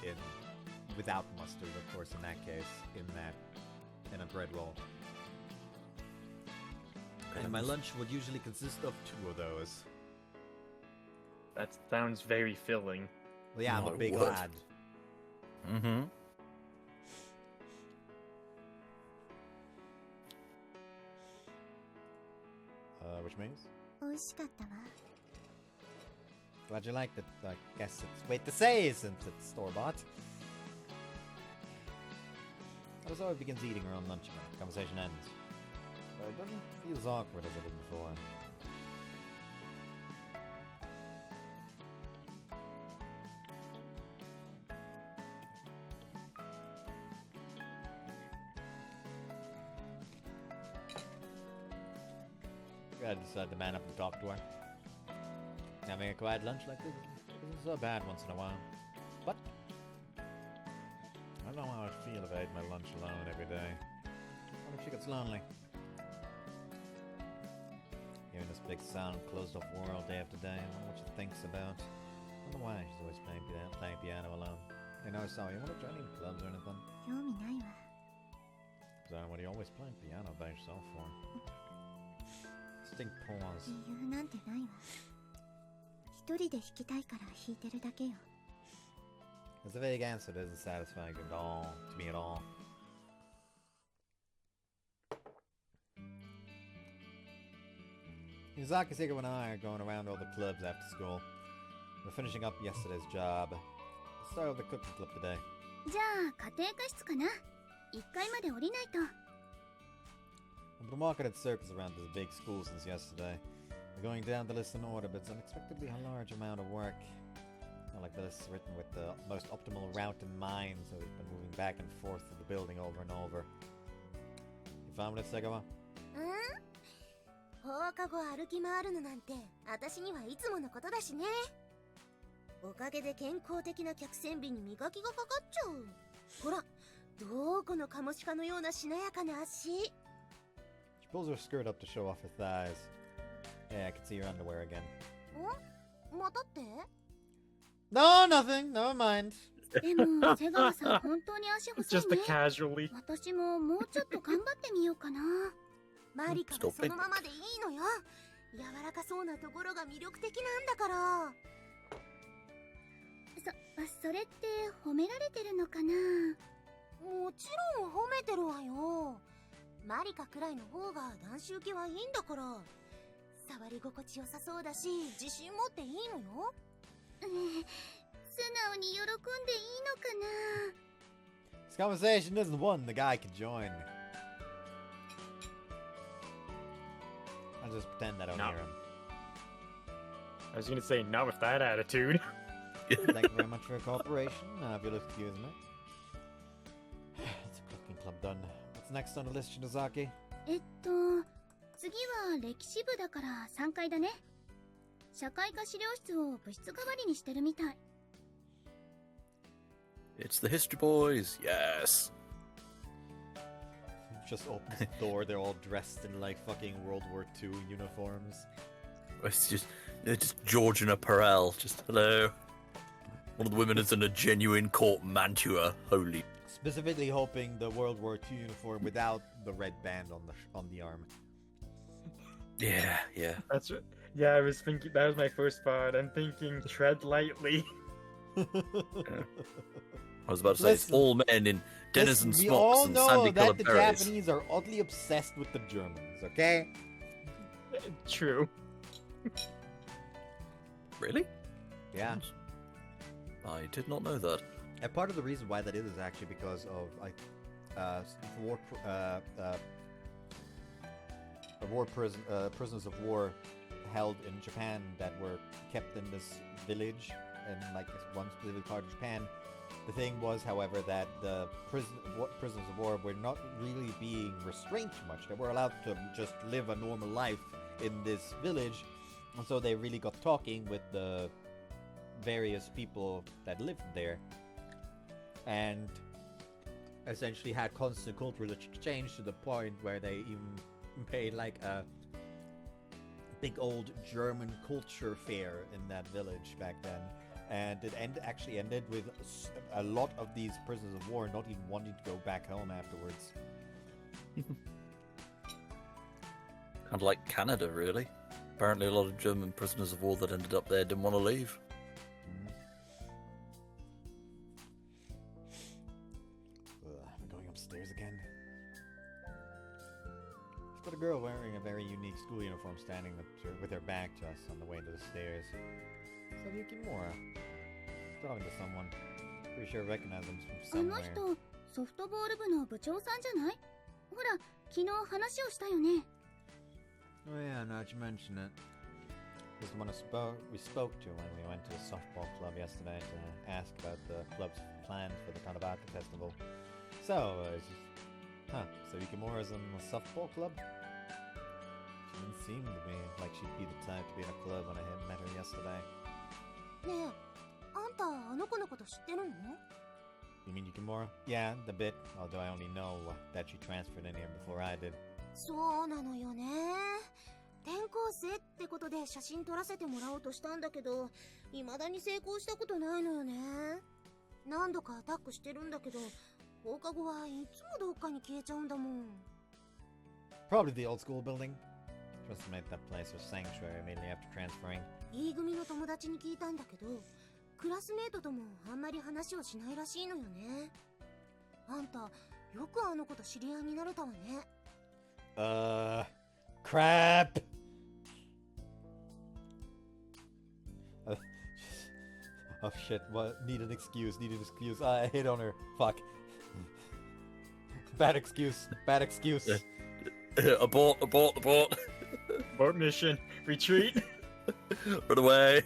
without mustard, of course, in that case, in a bread roll. And my lunch would usually consist of 2 of those. That sounds very filling. Well, yeah, I'm a My big word. lad. Mm-hmm. Which means? 美味しかったわ。 Glad you liked it. I guess it's wait to say since it's store-bought. Alice always begins eating her own lunch. Conversation ends. But it doesn't feel as awkward as it did before. I decided to man up and talk to her. Having a quiet lunch like this isn't so bad once in a while. But I don't know how I'd feel if I ate my lunch alone every day. What if she gets lonely? Hearing this big sound, closed off world day after day, I wonder what she thinks about. I wonder why she's always playing piano alone. Hey, no, sorry, you want to join any clubs or anything? 興味ないわ。 So, what are you always playing piano by yourself for? Distinct pause. 理由なんてないわ。一人で弾きたいから弾いてるだけよ。 It's a vague answer that isn't satisfying at all, to me at all. Miyazaki, Sega, and I are going around all the clubs after school. We're finishing up yesterday's job. Let's start with the cooking club today. じゃあ家庭科室かな。1階まで降りないと。 I've been walking at circles around this big school since yesterday. We're going down the list in order, but it's unexpectedly a large amount of work. Not like the list written with the most optimal route in mind, so we've been moving back and forth to the building over and over. You found it, Segawa? 放課後歩き回るのなんて私にはいつものことだしね。おかげで健康的な客船美に磨きがかかっちゃう。ほら、どこのカモシカのようなしなやかな足。 She pulls her skirt up to show off her thighs. Yeah, I can see your underwear again. またって？ No, nothing. Never mind. でも瀬川さん本当に足細い Just a ね。 casually. 私ももうちょっと頑張ってみようかな。マリカはそのままでいいのよ。柔らかそうなところが魅力的なんだから。それって褒められてるのかな。もちろん褒めてるわよ。マリカくらいの方が男子受けはいいんだから。触り心地よさそうだし、自信持っていいのよ。素直に喜んでいいのかな。 This conversation isn't one the guy can join. I'll just pretend I don't No. hear him. I was gonna say, not with that attitude. Thank you very much for your cooperation. If you'll excuse me. That's a cooking club done. What's next on the list, Shinozaki? 次は歴史部だから3階だね。社会科資料室を部室代わりにしてるみたい。It's the history boys, yes. Just opens the door, they're all dressed in like fucking World War II uniforms. It's just Georgian apparel. Just hello. One of the women is in a genuine court mantua. Holy. Specifically hoping the World War II uniform without the red band on the arm. Yeah. That's right. Yeah, I was thinking, that was my first thought. I'm thinking, tread lightly. I was about to say, it's all men in denizen Listen, smocks and we all know sandy that coloured the berets. Japanese are oddly obsessed with the Germans, okay? True. Really? Yeah. I did not know that. And part of the reason why that is actually because of like prisoners of war held in Japan that were kept in this village in like one specific part of Japan. The thing was, however, that the prisoners of war were not really being restrained too much. They were allowed to just live a normal life in this village, and so they really got talking with the various people that lived there, and essentially had constant cultural exchange to the point where they even made like a big old German culture fair in that village back then. And it actually ended with a lot of these prisoners of war not even wanting to go back home afterwards. Kind of like Canada, really. Apparently a lot of German prisoners of war that ended up there didn't want to leave. I'm going upstairs again. I've got a girl wearing a very unique school uniform standing with her back to us on the way to the stairs. So Yukimura. Talking to someone. Pretty sure I recognize them from あの somewhere. 人、ソフトボール部の部長さんじゃない？ほら、昨日話をしたよね。Oh yeah, now that you mention it. This is the one we spoke to when we went to the softball club yesterday to ask about the club's plans for the Tanabata festival. So, so Yukimura's in the softball club? She didn't seem to be like she'd be the type to be in a club when I had met her yesterday. ねえ、あんたあの子のこと知ってるの？ You mean Yukimura? Yeah, a bit, although I only know that she transferred in here before I did. そうなのよね。転校生ってことで写真撮らせてもらおうとしたんだけど、未だに成功したことないのよね。何度かアタックしてるんだけど、放課後はいつもどっかに消えちゃうんだもん。 Probably the old school building. Just made that place a sanctuary immediately after transferring. E 組の友達に聞いたんだけど、クラスメートともあんまり話をしないらしいのよね。あんた、よくあの子と知り合いになれたわね。Crap! Oh shit, what? Need an excuse. I hit on her. Fuck. Bad excuse. Abort. Abort mission. Retreat. Run away.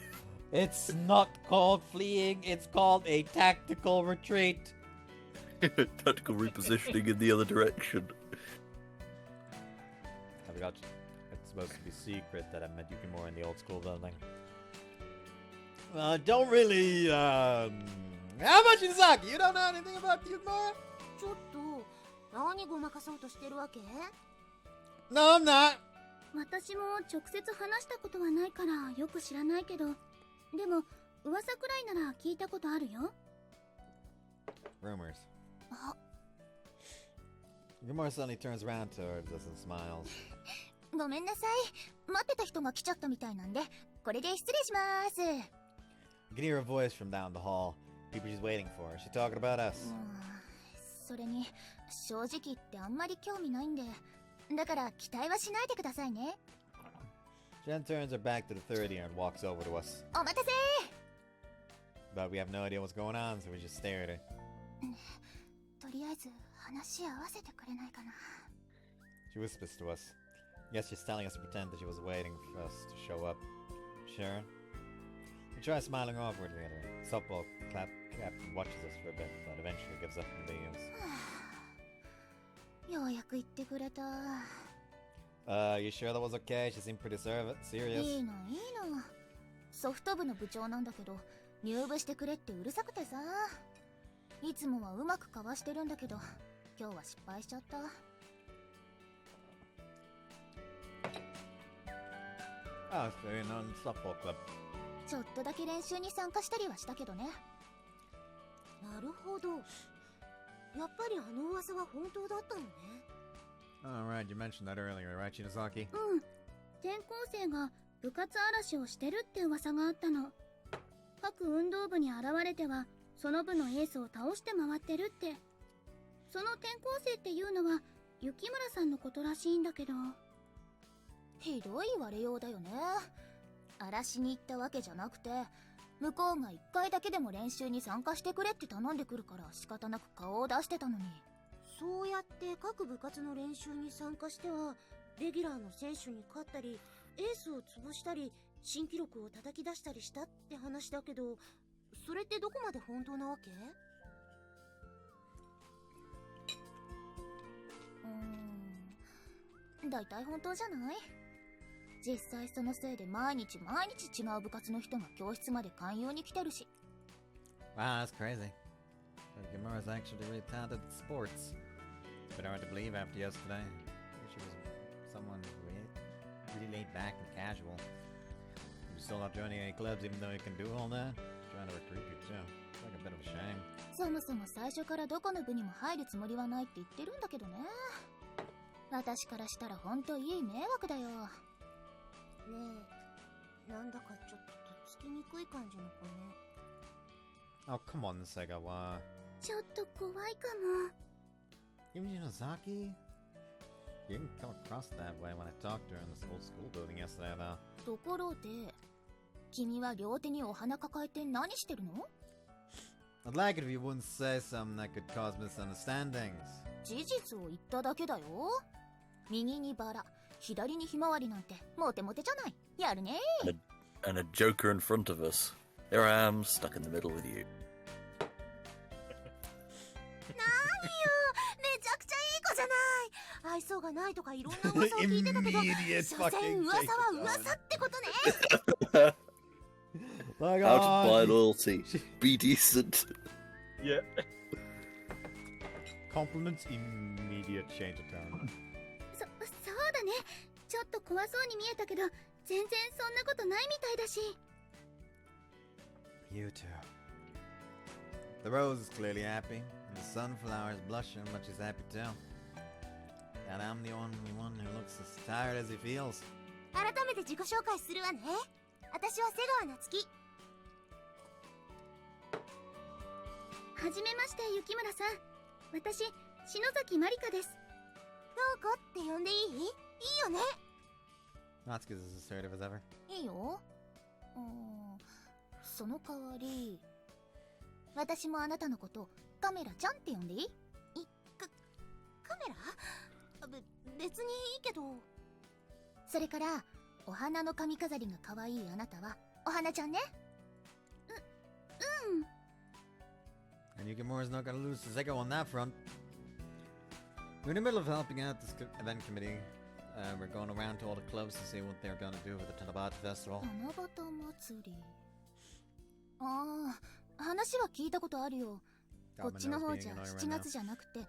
It's not called fleeing, it's called a tactical retreat. Tactical repositioning in the other direction. I forgot. It's supposed to be secret that I met Yukimura in the old school building. Don't really, How about Shinozaki? You don't know anything about Yukimura? ちょっと、何ごまかそうとしてるわけ？ No, I'm not. 私も直接話したことはないからよく知らないけど、でも噂くらいなら聞いたことあるよ。Rumors. あ、 Yukimura suddenly turns around towards us and smiles. ごめんなさい。待ってた人が来ちゃったみたいなんで、これで失礼します。 You can hear a voice from down the hall. People she's waiting for. Is she talking about us? それに、正直言ってあんまり興味ないんで、だから期待はしないでくださいね。 Jen turns her back to the third year and walks over to us. お待たせ But we have no idea what's going on, so we just stare at her. とりあえず話合わせてくれないかな。 She whispers to us. Yes, she's telling us to pretend that she was waiting for us to show up. Sharon? We try smiling awkwardly at her. Softball captain watches us for a bit, but eventually gives up and leaves. ようやく言ってくれた。 You sure that was okay? She seemed pretty serious. いいのいいの。ソフト部の部長なんだけど、入部してくれってうるさくてさ。いつもはうまくかわしてるんだけど、今日は失敗しちゃった。 Oh, so you're not in softball club. ちょっとだけ練習に参加したりはしたけどね。なるほど。やっぱりあの噂は本当だったのね。 Alright, you mentioned that earlier, right, Shinozaki? うん。転校生が部活嵐をしてるって噂があったの。各運動部に現れては、その部のエースを倒して回ってるって。その転校生っていうのは、雪村さんのことらしいんだけど。ひどい言われようだよね。荒らしに行ったわけじゃなくて、向こうが一回だけでも練習に参加してくれって頼んでくるから仕方なく顔を出してたのに。そうやって各部活の練習に参加しては、レギュラーの選手に勝ったり、エースを潰したり、新記録を叩き出したりしたって話だけど、それってどこまで本当なわけ？だいたい本当じゃない？実際そのせいで毎日違う部活の人が教室まで勧誘に来てるし。 Wow, that's crazy. Yukimura's actually really talented at sports. But hard to believe after yesterday. She was someone really laid back and casual. You're still not joining any clubs even though you can do all that? Trying to recruit you too. It's like a bit of a shame. そもそも最初からどこの部にも入るつもりはないって言ってるんだけどね。私からしたらほんといい迷惑だよ。ねえ、なんだかちょっととっつきにくい感じの子ね。 Oh, come on, Segawa. ちょっと怖いかも。 Even Shinozaki? You didn't come across that way when I talked to her in this old school building yesterday, though. ところで、君は両手にお花抱えて何してるの？ I'd like it if you wouldn't say something that could cause misunderstandings. 事実を言っただけだよ。右にバラ、左にひまわりなんてモテモテじゃない。やるね。 And a joker in front of us. Here I am, stuck in the middle with you. めちゃくちゃいい子じゃない。愛想がないとかいろんな噂を聞いてたけど、 Immediate 所詮 fucking 噂は take it 噂 down. ってことね。 Like, How to buy oh, loyalty. Be decent. Yeah. compliments, immediate change of tone. そうだね。ちょっと怖そうに見えたけど、全然そんなことないみたいだし。 You too. The rose is clearly happy, and the sunflower is blushing, but she's happy too. And I'm the only one who looks as tired as he feels. 改めて自己紹介するわね。私は瀬川夏樹。はじめまして、雪村さん。私、篠崎まりかです。どうこって呼んでいい？いいよね。 Natsuki's as assertive as ever. いいよ。その代わり、私もあなたのことカメラちゃんって呼んでいい？カメラ？別にいいけど。それから、お花の髪飾りが可愛いあなたはお花ちゃんね。And Yukimura's not gonna lose to Seko on that front. We're in the middle of helping out this event committee. We're going around to all the clubs to see what they're gonna do with the Tanabata Festival. 七夕祭り。ああ、話は聞いたことあるよ。こっちの方じゃ7月じゃなくて8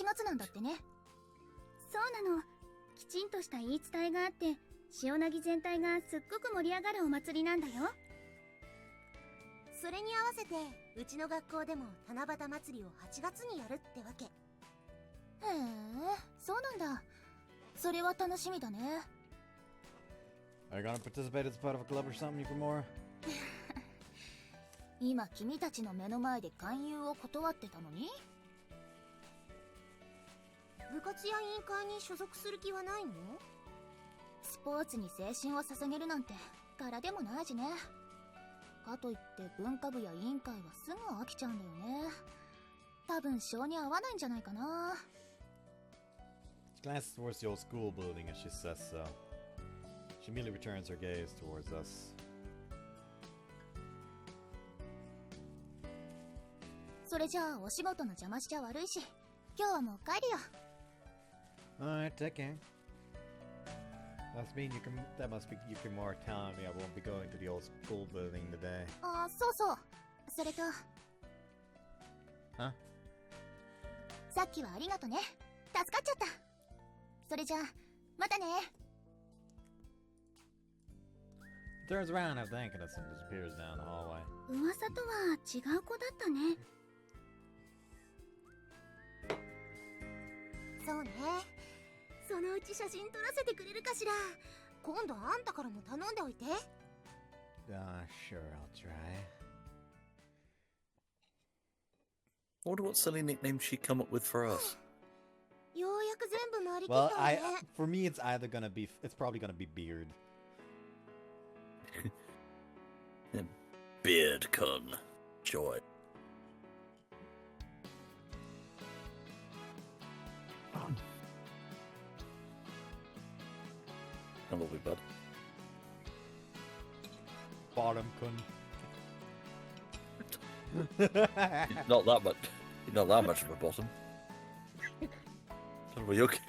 月なんだってね。そうなの。きちんとした言い伝えがあって、塩なぎ全体がすっごく盛り上がるお祭りなんだよ。それに合わせてうちの学校でも七夕祭りを8月にやるってわけ。へえ、そうなんだ。それは楽しみだね。Are you gonna participate as part of a club or something, Yukimura? 今君たちの目の前で勧誘を断ってたのに。部活や委員会に所属する気はないの？スポーツに青春を捧げるなんて柄でもないしね。かといって文化部や委員会はすぐ飽きちゃうんだよね。多分性に合わないんじゃないかな。She glances towards the old school building as she says so. She immediately returns her gaze towards us. それじゃあお仕事の邪魔しちゃ悪いし、今日はもう帰るよ。Alright, take care. That must be Yukimura telling me I won't be going to the old school building today. あ、そうそう。それと。は？さっきはありがとね。助かっちゃった。それじゃあ、またね。He turns around after thanking us and disappears down the hallway. 噂とは違う子だったね。そうね。そのうち写真撮らせてくれるかしら。今度あんたからも頼んでおいて。Sure, I'll try. Wonder what silly nickname she'd come up with for us. ようやく全部回りきっ Well, たわね。for me, it's probably gonna be Beard. Beard Kun. Joy. I love you, bud. Bottom Kun. Not that much. You're not that much of a bottom. Are you okay?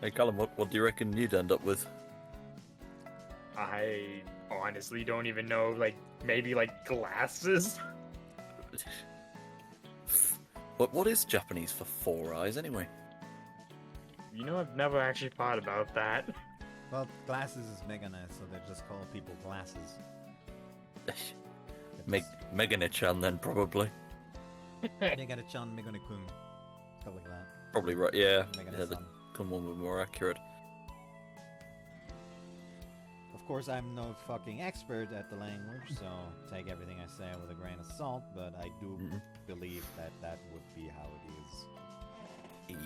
Hey, Callum, what do you reckon you'd end up with? I honestly don't even know, like, maybe like glasses? What is Japanese for 4 eyes, anyway? You know, I've never actually thought about that. Well, glasses is Megane, so they just call people glasses. Megane-chan, then, probably. Megane-chan, Megane-kun. Stuff like that. Probably right, yeah. Megane-san. Yeah, the Kun one would be more accurate. Of course, I'm no fucking expert at the language, so take everything I say with a grain of salt, but I do believe that would be how it is.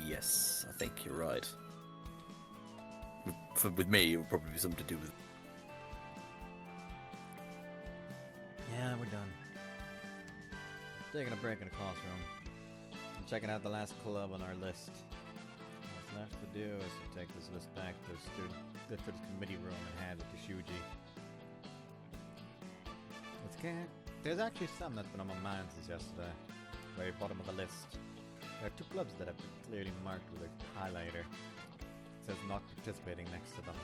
Yes, I think you're right. With me, it would probably be something to do with... Yeah, we're done. Taking a break in the classroom. I'm checking out the last club on our list. What's left to do is to take this list back to the committee room and hand it to Shuji. There's actually some that's been on my mind since yesterday. Very bottom of the list. There are 2 clubs that have been clearly marked with a highlighter. It says not participating next to them.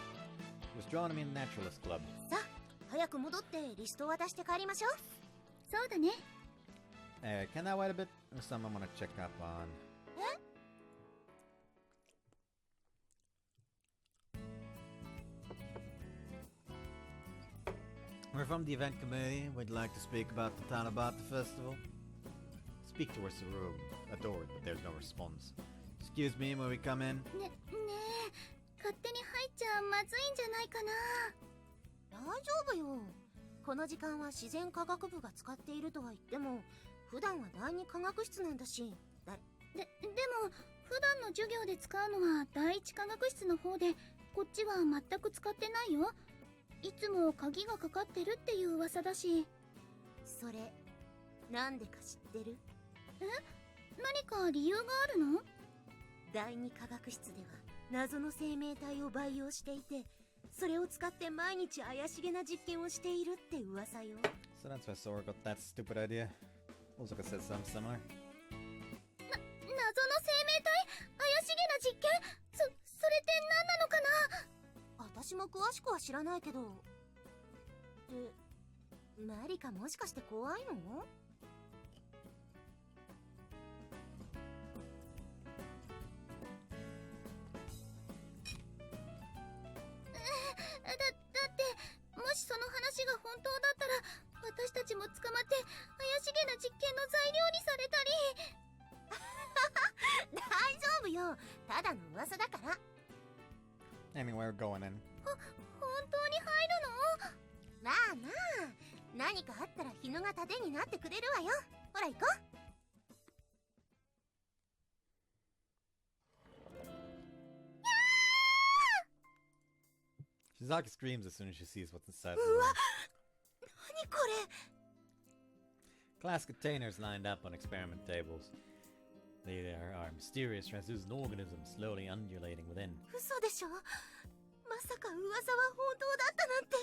Withdrawn, I mean Naturalist Club. さあ、早く戻ってリストを渡して帰りましょう。そうだね。Can I wait a bit? There's some I want to check up on. We're from the event committee. We'd like to speak about the Tanabata festival. Speak towards the room. A door, but there's no response. Excuse me, may we come in? ねえ、勝手に入っちゃまずいんじゃないかな。大丈夫よ。この時間は自然科学部が使っているとは言っても、普段は第二科学室なんだし。でも普段の授業で使うのは第一科学室の方で、こっちは全く使ってないよ。いつも鍵がかかってるっていう噂だし。それなんでか知ってる？何か理由があるの？第二科学室では謎の生命体を培養していて、それを使って毎日怪しげな実験をしているって噂よ。 So that's why Sora got that stupid idea. Ozaka said something similar. 謎の生命体？怪しげな実験？それって何なのかな？私も詳しくは知らないけど。マリカもしかして怖いの？だってもしその話が本当だったただの噂だから。 Anyway, we're going in. 本当に入るの？まあまあ、何かあったら日野が盾になってくれるわよ。ほら行こう。 Shizaki screams as soon as she sees what's inside the room. 何これ？ Glass containers lined up on experiment tables. There are mysterious translucent organisms slowly undulating within. 嘘でしょ？まさか噂は本当だったなんて。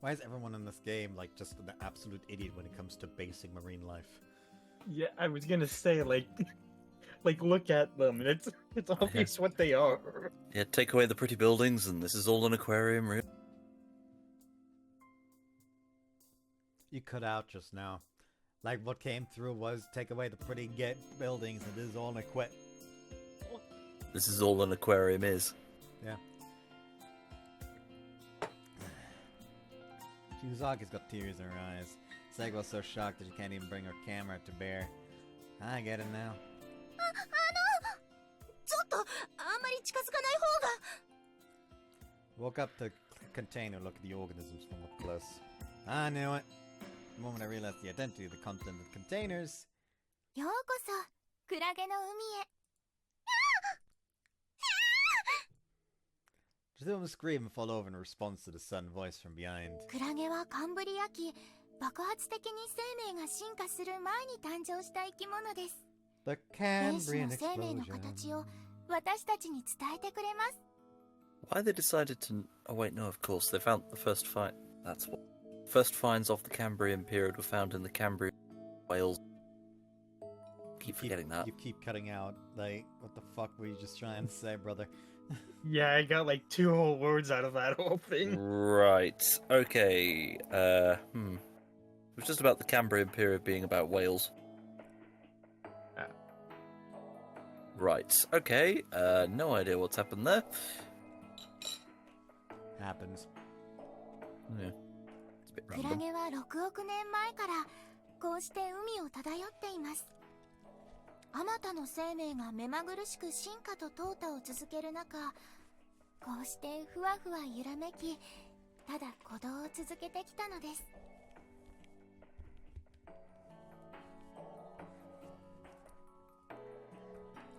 Why is everyone in this game like just an absolute idiot when it comes to basic marine life? Yeah, I was gonna say, like, look at them. It's obvious what they are. Yeah, take away the pretty buildings, and this is all an aquarium, really. You cut out just now. Like what came through was take away the pretty buildings and this is all an This is all an aquarium is. Yeah. Shizuka's got tears in her eyes. Segwa's so shocked that she can't even bring her camera to bear. I get it now. ちょっとあんまり近づかない方が。 Woke up the container, look at the organisms from up close. I knew it. The moment I realized the identity of the content of the containers. ようこそクラゲの海へ。 Jazuma scream and fall over in response to the sudden voice from behind. クラゲはカンブリア紀爆発的に生命が進化する前に誕生した生き物です。 The 原始 Cambrian の生命の explosion. 形を私たちに伝えてくれます。 Why they decided to... Oh wait, no, of course, they found the first find... That's what... First finds of the Cambrian period were found in the Cambrian Wales. Keep forgetting that. You keep cutting out. Like, what the fuck were you just trying to say, brother? Yeah, I got like 2 whole words out of that whole thing. Right, okay, It was just about the Cambrian period being about Wales. Right, okay, no idea what's happened there. Happens. Yeah, it's a bit クラ random. ゲは6億年前からこうして海を漂っています。あまたの生命が目まぐるしく進化と淘汰を続ける中、こうしてふわふわ揺らめき、ただ鼓動を続けてきたのです。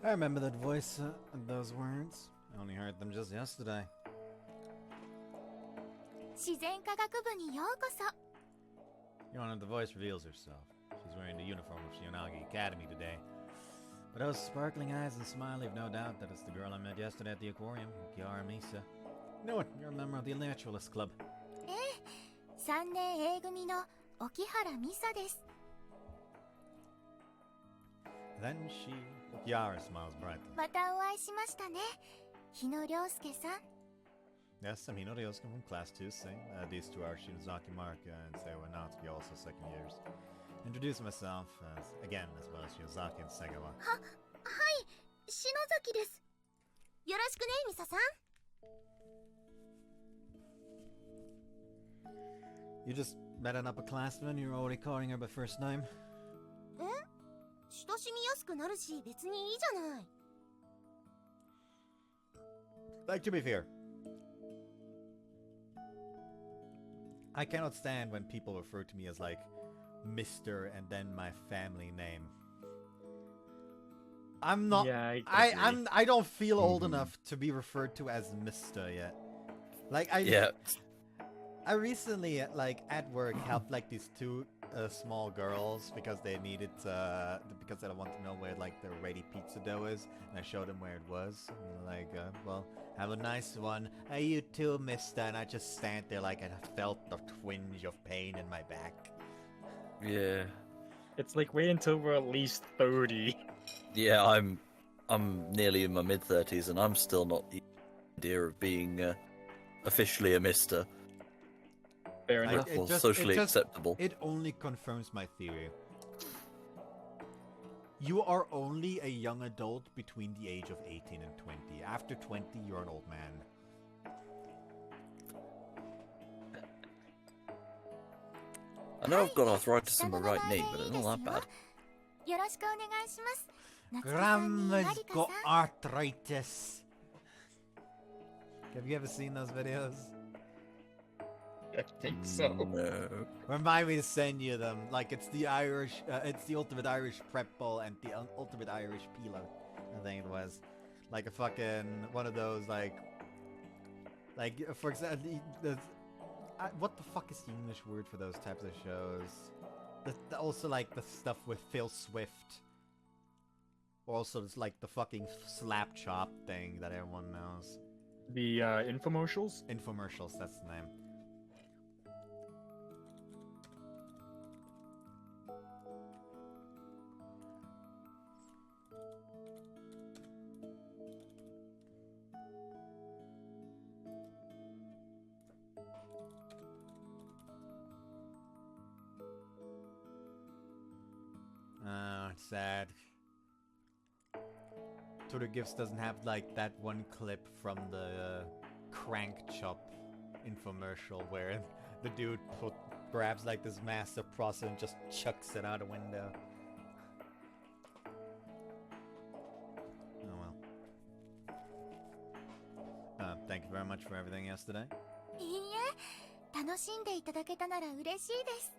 I remember that voice and those words. I only heard them just yesterday. 自然科学部にようこそ。 Your Honor, the voice reveals herself. She's wearing the uniform of Shionagi Academy today. But those sparkling eyes and smile leave no doubt that it's the girl I met yesterday at the aquarium, Kiara Misa. You know what? You're a member of the Naturalist Club. ええ、3年 A 組の沖原美沙です。 Then Kiara smiles brightly. またお会いしましたね。日野亮介さん。 Yes, I'm Hino Ryosuke from Class 2 Sing. These two are Shinozaki Maruka and Seiwa Natsuki, also second years. Introduce myself again, as well as Shinozaki and Segawa. はい、篠崎です。よろしくね、ミサさん。 You just met an upperclassman, you're already calling her by first name? え？親しみやすくなるし、別にいいじゃない。 Like, to be fair, I cannot stand when people refer to me as, like, Mr. and then my family name. I'm not... Yeah, I don't feel old enough to be referred to as Mr. yet. Like, Yeah, I recently, like, at work, helped, like, these two small girls because they needed, because they wanted to know where, like, their ready pizza dough is, and I showed them where it was, and they're like, well, have a nice one. You too, mister, and I just stand there like I felt the twinge of pain in my back. yeah. It's like wait until we're at least 30. Yeah, I'm nearly in my mid-30s and I'm still not the idea of being officially a mister. Fair enough. Or socially acceptable. It only confirms my theory. You are only a young adult between the age of 18 and 20. After 20, you're an old man. I know I've got arthritis in my right knee, but it's not that bad. よろしくお願いします。Grandma's got arthritis. Have you ever seen those videos? I think so. No. Remind me to send you them. Like it's the Irish, it's the ultimate Irish prep bowl and the ultimate Irish pillow. I think it was, like a fucking one of those like for example, what the fuck is the English word for those types of shows? Also like the stuff with Phil Swift. Also, it's like the fucking slap chop thing that everyone knows. The infomercials? Infomercials, that's the name. Oh, it's sad. Twitter Gifts doesn't have like that one clip from the Crank Chop infomercial where the dude grabs like this massive processor and just chucks it out a window. Oh well. Thank you very much for everything yesterday. いいえ、楽しんでいただけたなら嬉しいです。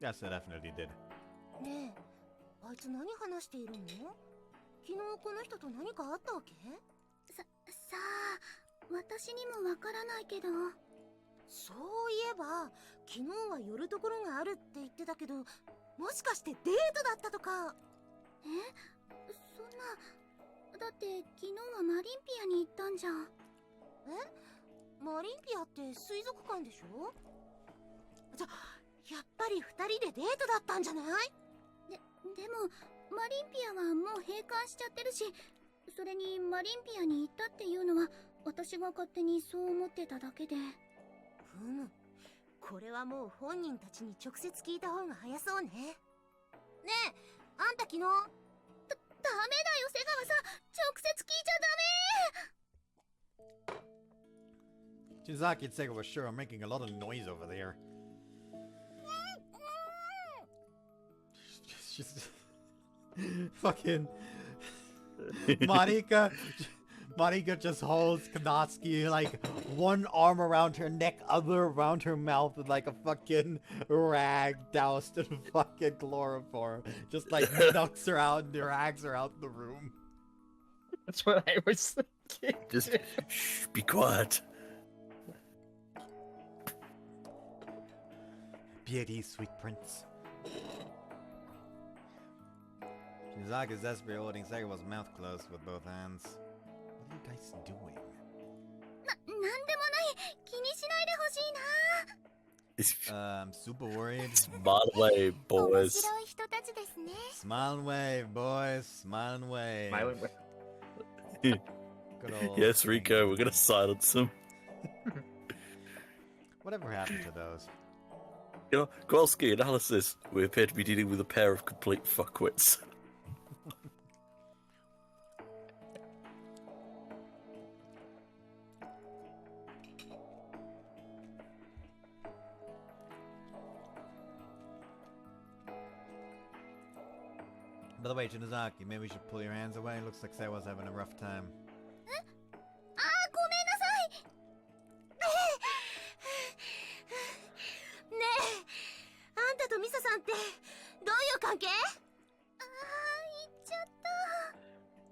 Yes, I definitely did. ねえ、あいつ何話しているの？昨日この人と何かあったわけ？さあ、私にもわからないけど。そういえば、昨日は寄るところがあるって言ってたけど、もしかしてデートだったとか？え？そんな、だって昨日はマリンピアに行ったんじゃん。え？マリンピアって水族館でしょ？やっぱり二人でデートだったんじゃない？でも、マリンピアはもう閉館しちゃってるし、それにマリンピアに行ったっていうのは、私が勝手にそう思ってただけで。ふむ。これはもう本人たちに直接聞いた方が早そうね。ねえ、あんた昨日。ダメだよ、瀬川さん。直接聞いちゃダメ。 Chizaki and Sega were sure I'm making a lot of noise over there. Just fucking Monika just holds Kanatsuki like one arm around her neck, other around her mouth with like a fucking rag doused in fucking chloroform. Just like knocks her out and drags her out the room. That's what I was thinking. Just shh, be quiet. Be at ease, sweet prince. Shizaki's desperately holding Sagawa's mouth closed with both hands. What are you guys doing? なんでもない。気にしないでほしいな。 I'm super worried. Smile away, 面 boys. 白い人たちですね。 Smile and wave, boys. Smile and wave. Smiling with Good old Yes, Rico, we're gonna silence them. Whatever happened to those? You know, Kowalski analysis. We appear to be dealing with a pair of complete fuckwits. By the way, Shinozaki, maybe we should pull your hands away. Looks like Seiwa's having a rough time. あー、ごめんなさい。ねえ、あんたとミサさんってどういう関係？あー、言っちゃった。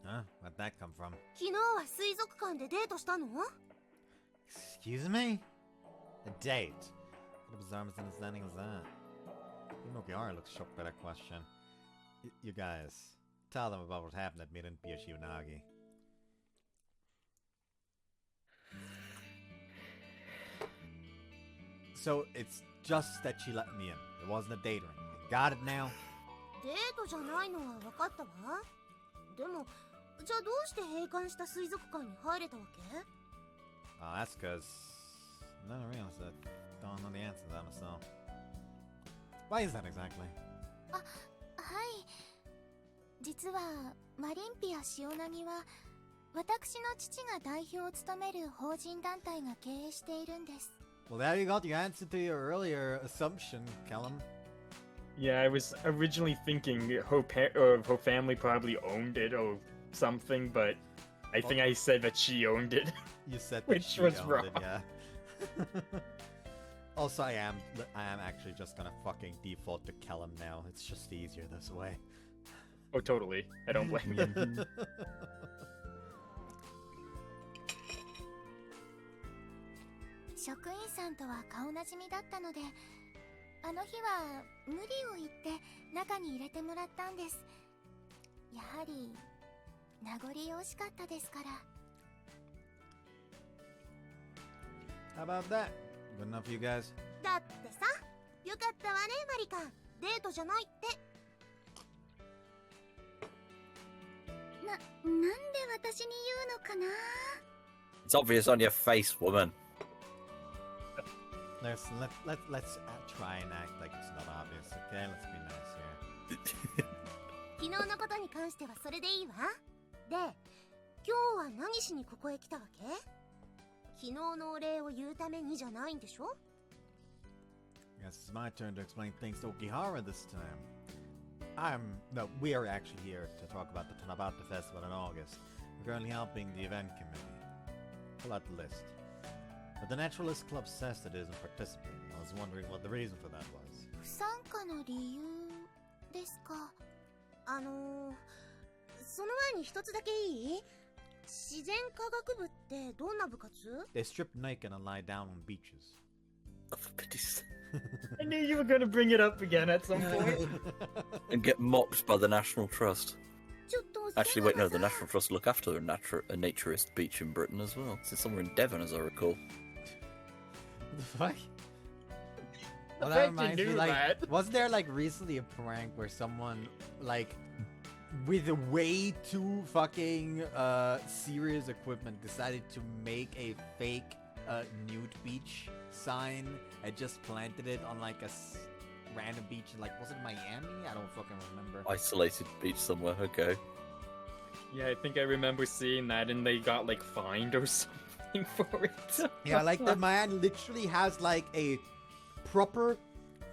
Huh? Where'd that come from? 昨日は水族館でデートしたの？ Excuse me? A date? What a bizarre misunderstanding was that? Even Okiara looks shocked by that question. You guys, tell them about what happened at Mirin Shionagi. So, it's just that she let me in. It wasn't a date or anything. Got it now? デートじゃないのは分かったわ。でも、じゃあどうして閉館した水族館に入れたわけ？ Oh, that's cause... No, I realize that. Don't know the answer to that myself. Why is that exactly? はい。実はマリンピアシオナギは私の父が代表を務める法人団体が経営しているんです。 Well, there you got the answer to your earlier assumption, Callum. Yeah, I was originally thinking her family probably owned it or something, but I think I said that she owned it. You said that Which she was owned wrong. it, yeah. Also, I am actually just gonna fucking default to Callum now. It's just easier this way. Oh, totally. I don't blame you. 職員さんとは顔なじみだったので、あの日は無理を言って中に入れてもらったんです。やはり名残惜しかったですから。 How about that? Good enough for you guys? だってさ、よかったわねマリカ。デートじゃないって。なんで私に言うのかな。 It's obvious on your face, woman. Let's try and act like it's not obvious, okay? Let's be nice here. 昨日のことに関してはそれでいいわ。で、今日は何しにここへ来たわけ？昨日のお礼を言うためにじゃないんでしょ？ Guess it's my turn to explain things to Okihara this time. No, we are actually here to talk about the Tanabata Festival in August. We're currently helping the event committee. Pull out the list. But the Naturalist Club says that it isn't participating. I was wondering what the reason for that was. 不参加の理由ですか。その前に一つだけいい？自然科学部ってどんな部活？ They strip naked and lie down on beaches. Oh, for pity's I knew you were going to bring it up again at some point. and get mocked by the National Trust. ちょっと Actually, wait, no, the National Trust look after a naturist beach in Britain as well. It's somewhere in Devon, as I recall. What the fuck? The Well, fact you reminds me, knew like, that. wasn't there like recently a prank where someone like with way too fucking serious equipment decided to make a fake nude beach sign and just planted it on like a random beach in, like, was it Miami? I don't fucking remember. Isolated beach somewhere, okay. Yeah, I think I remember seeing that, and they got like fined or something for it. Yeah, like the man literally has like a proper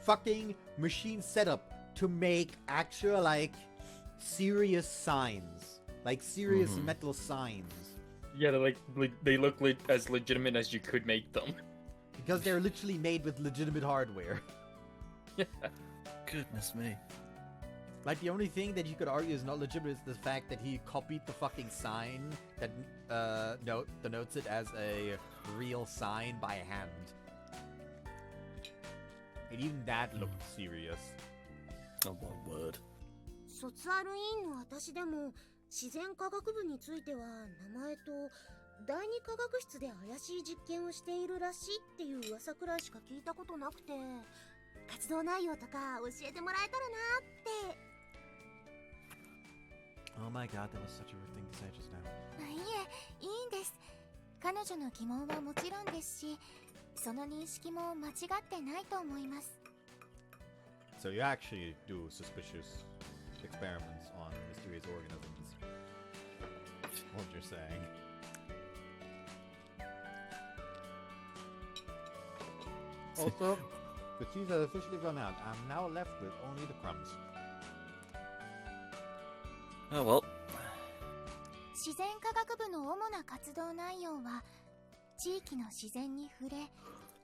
fucking machine setup to make actual like serious signs, like serious metal signs, Yeah, they look as legitimate as you could make them. because they're literally made with legitimate hardware. Yeah. Goodness me. Like, the only thing that you could argue is not legitimate is the fact that he copied the fucking sign that denotes it as a real sign by hand. And even that looked serious. Oh my word. 卒アル委員の私でも自然科学部については名前と第二科学室で怪しい実験をしているらしいっていう噂くらいしか聞いたことなくて、活動内容とか教えてもらえたらなって。 Oh my god, that was such a rude thing to say just now. いえ、いいんです。彼女の疑問はもちろんですし、その認識も間違ってないと思います。 So you actually do suspicious experiments on mysterious organisms. What you're saying. Also, the cheese has officially run out. I'm now left with only the crumbs. Oh well. 自然科学部の主な活動内容は、地域の自然に触れ、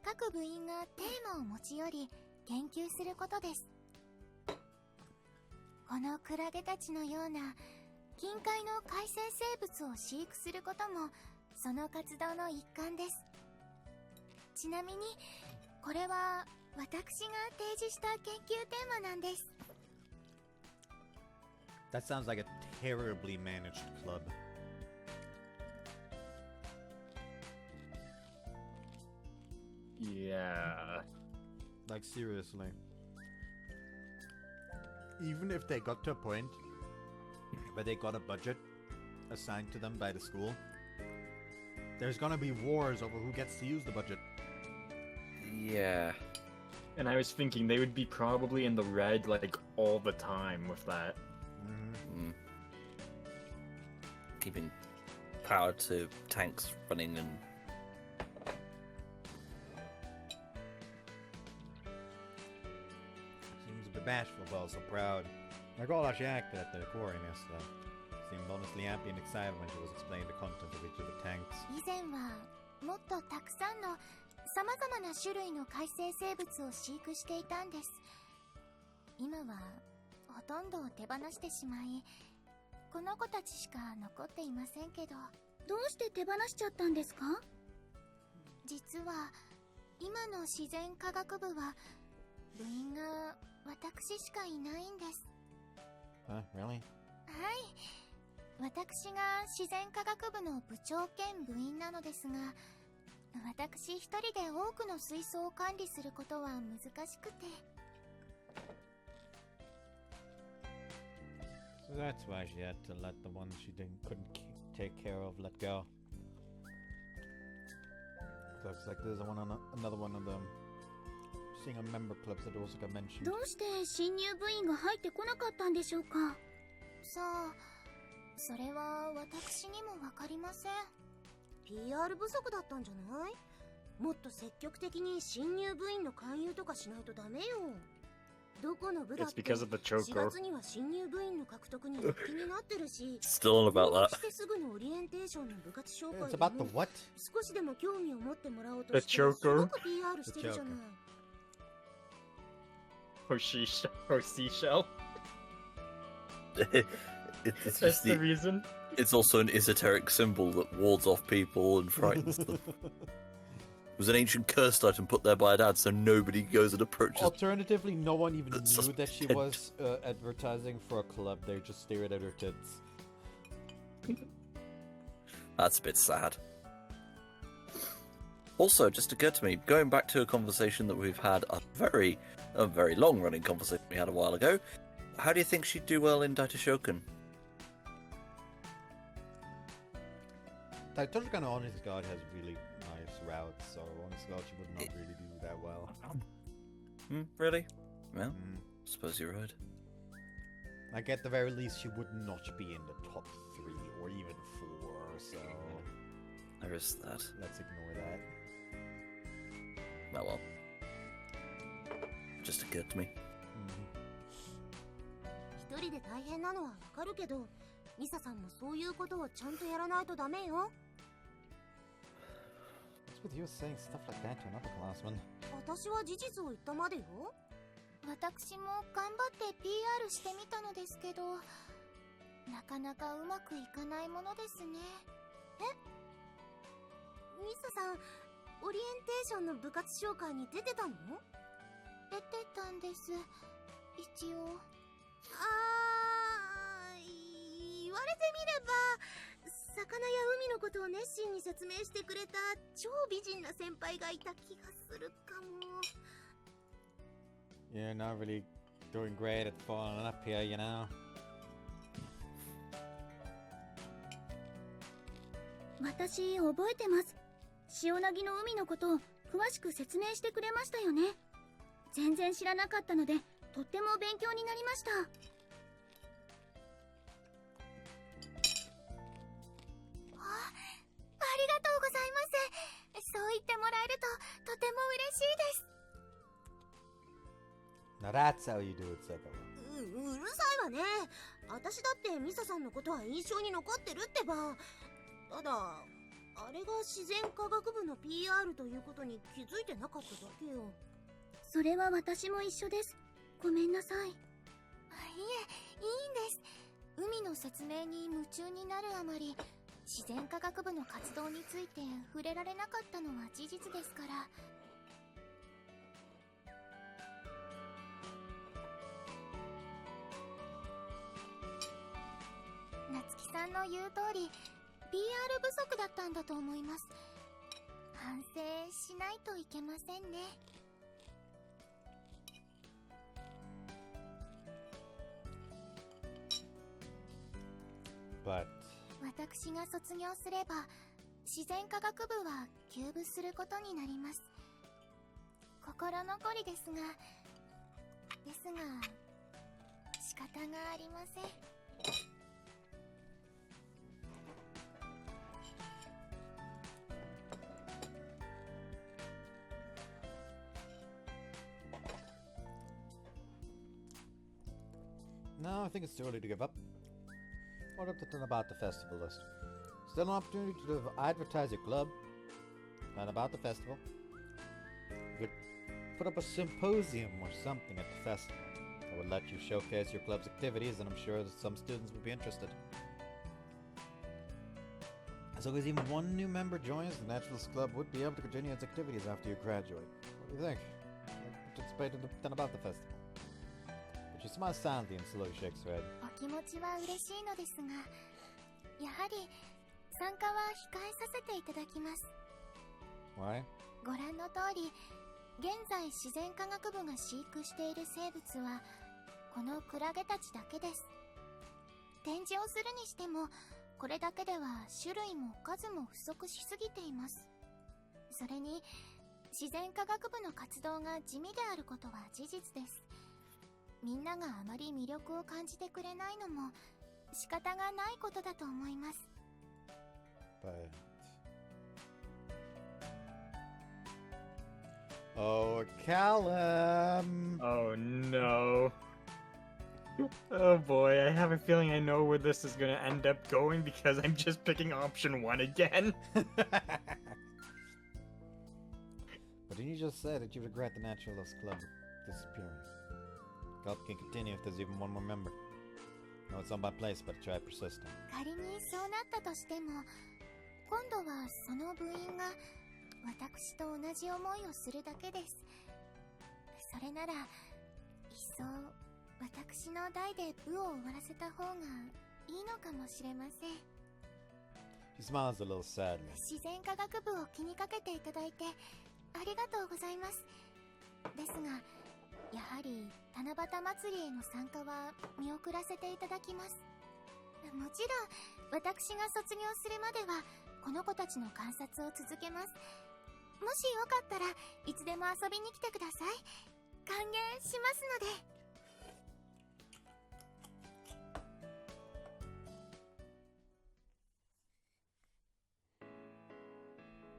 各部員がテーマを持ち寄り研究することです。このクラゲたちのような近海の海生生物を飼育することもその活動の一環です。ちなみにこれは私が提示した研究テーマなんです。 That sounds like a terribly managed club. Yeah. Like, seriously. Even if they got to a point where they got a budget assigned to them by the school, there's gonna be wars over who gets to use the budget. Yeah. And I was thinking they would be probably in the red like all the time with that. Mm-hmm. Keeping power to tanks running and... Seems a bit bashful, but also proud. Like all she acted at the aquarium yesterday. Seemed honestly happy and excited when she was explaining the content of each of the tanks. 以前はもっとたくさんの様々な種類の海生生物を飼育していたんです。今はほとんど手放してしまい、この子たちしか残っていませんけど。どうして手放しちゃったんですか？実は今の自然科学部は部員が私しかいないんです。Really? はい。私が自然科学部の部長兼部員なのですが、私一人で多くの水槽を管理することは難しくて。So that's why she had to let the one she couldn't take care of let go. Looks like there's another one of them. Seeing a member clubs that also got mentioned. どうして新入部員が入ってこなかったんでしょうか？さあ、それは私にもわかりません。PR 不足だったんじゃない？もっと積極的に新入部員の勧誘とかしないとダメよ。どこの部だって4月には新入部員の獲得に躍起になってるし、 Still on about that. してすぐのオリエンテーションの部活紹介 It's で about the も what? 少しでも興味を持ってもらおうとしてす The choker? ごく PR してるじゃない。 Hoshi Shell. It's That's just the the, reason. it's also an esoteric symbol that wards off people and frightens them. It was an ancient cursed item put there by a dad so nobody goes and approaches. Alternatively, no one even That's knew that she suspect. was advertising for a club. They just stared at her tits. That's a bit sad. Also, just occurred to me, going back to a conversation that we've had, a very long-running conversation we had a while ago, how do you think she'd do well in Daitoshoken? Totally kind of honest God has really nice routes, so honest God she would not really do that well. Really? Well, suppose you're right. Like at the very least she would not be in the top 3 or even 4, so There is that. let's ignore that. Oh well. Just occurred to me. 一人で大変なのはわかるけど、ミサさんもそういうことをちゃんとやらないとダメよ。 What's with you saying stuff like that to another classman? 私は事実を言ったまでよ。私も頑張って PR してみたのですけど、なかなかうまくいかないものですね。ミサさん、オリエンテーションの部活紹介に出てたの？出てたんです、一応。言われてみれば、魚や海のことを熱心に説明してくれた超美人な先輩がいた気がするかも。 You're not really doing great at following up here, you know. 私覚えてます。潮なぎの海のことを詳しく説明してくれましたよね。全然知らなかったのでとっても勉強になりました。ありがとうございます。そう言ってもらえるととても嬉しいです。 Now that's how you do it, Seko. うるさいわね。私だってミサさんのことは印象に残ってるってば。ただあれが自然科学部の PR ということに気づいてなかっただけよ。それは私も一緒です。ごめんなさい。いえ、いいんです。海の説明に夢中になるあまり、自然科学部の活動について触れられなかったのは事実ですから。夏希さんの言う通り、PR 不足だったんだと思います。反省しないといけませんね。But 私が卒業すれば、自然科学部は休部することになります。心残りですが仕方がありません。No, I think it's too early to give up. What up to about the festival list? Still an opportunity to advertise your club and about the festival. You could put up a symposium or something at the festival that would let you showcase your club's activities, and I'm sure that some students would be interested. As long as even one new member joins, the Naturalist Club would be able to continue its activities after you graduate. What do you think? Participate in about the festival. But she smiles sadly and slowly shakes her head. お気持ちは嬉しいのですが、やはり参加は控えさせていただきます。 Why? ご覧の通り、現在自然科学部が飼育している生物はこのクラゲたちだけです。展示をするにしても、これだけでは種類も数も不足しすぎています。それに自然科学部の活動が地味であることは事実です。みんながあまり魅力を感じてくれないのも仕方がないことだと思います。 But... Oh, Callum! Oh no. Oh boy, I have a feeling I know where this is gonna end up going because I'm just picking option 1 again. But didn't you just say that you regret the Naturalist Club disappearing? Club can continue if there's even one more member. No, it's not my place, but try persisting. 仮にそうなったとしても、今度はその部員が私と同じ思いをするだけです。それなら、いっそ私の代で部を終わらせた方がいいのかもしれません。She smiles a little sadly. 自然科学部を気にかけていただいてありがとうございます。ですが、やはり七夕祭りへの参加は見送らせていただきます。もちろん私が卒業するまではこの子たちの観察を続けます。もしよかったらいつでも遊びに来てください。歓迎しますので。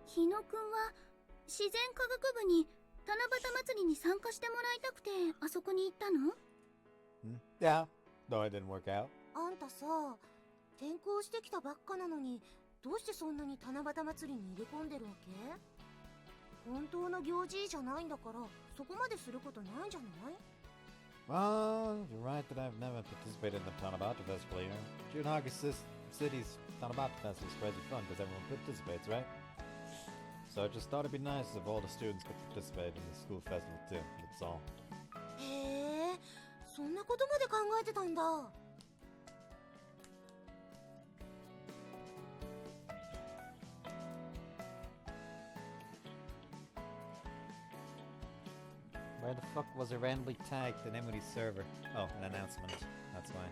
日野くんは自然科学部に七夕祭りに参加してもらいたくてあそこに行ったの？ Yeah, though it didn't work out. あんたさ、転校してきたばっかなのにどうしてそんなに七夕祭りに入れ込んでるわけ？本当の行事じゃないんだからそこまですることないんじゃない？ Well, you're right that I've never participated in the Tanabata Festival here. Junagi City's Tanabata Festival is crazy fun because everyone participates, right? So I just thought it'd be nice if all the students could participate in the school festival too, that's all. へえ、そんなことまで考えてたんだ。Where the fuck was it randomly tagged in Emily's server? Oh, an announcement. That's why.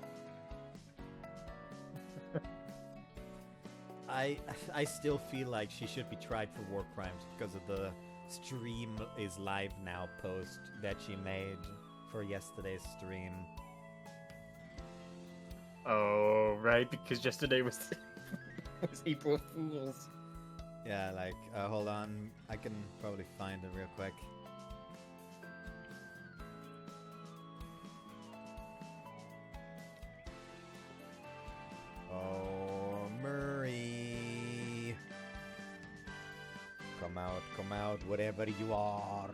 I still feel like she should be tried for war crimes because of the stream is live now post that she made for yesterday's stream. Oh, right, because yesterday was was April Fool's. Yeah, like, hold on, I can probably find it real quick. Oh, Murray. Come out, whatever you are.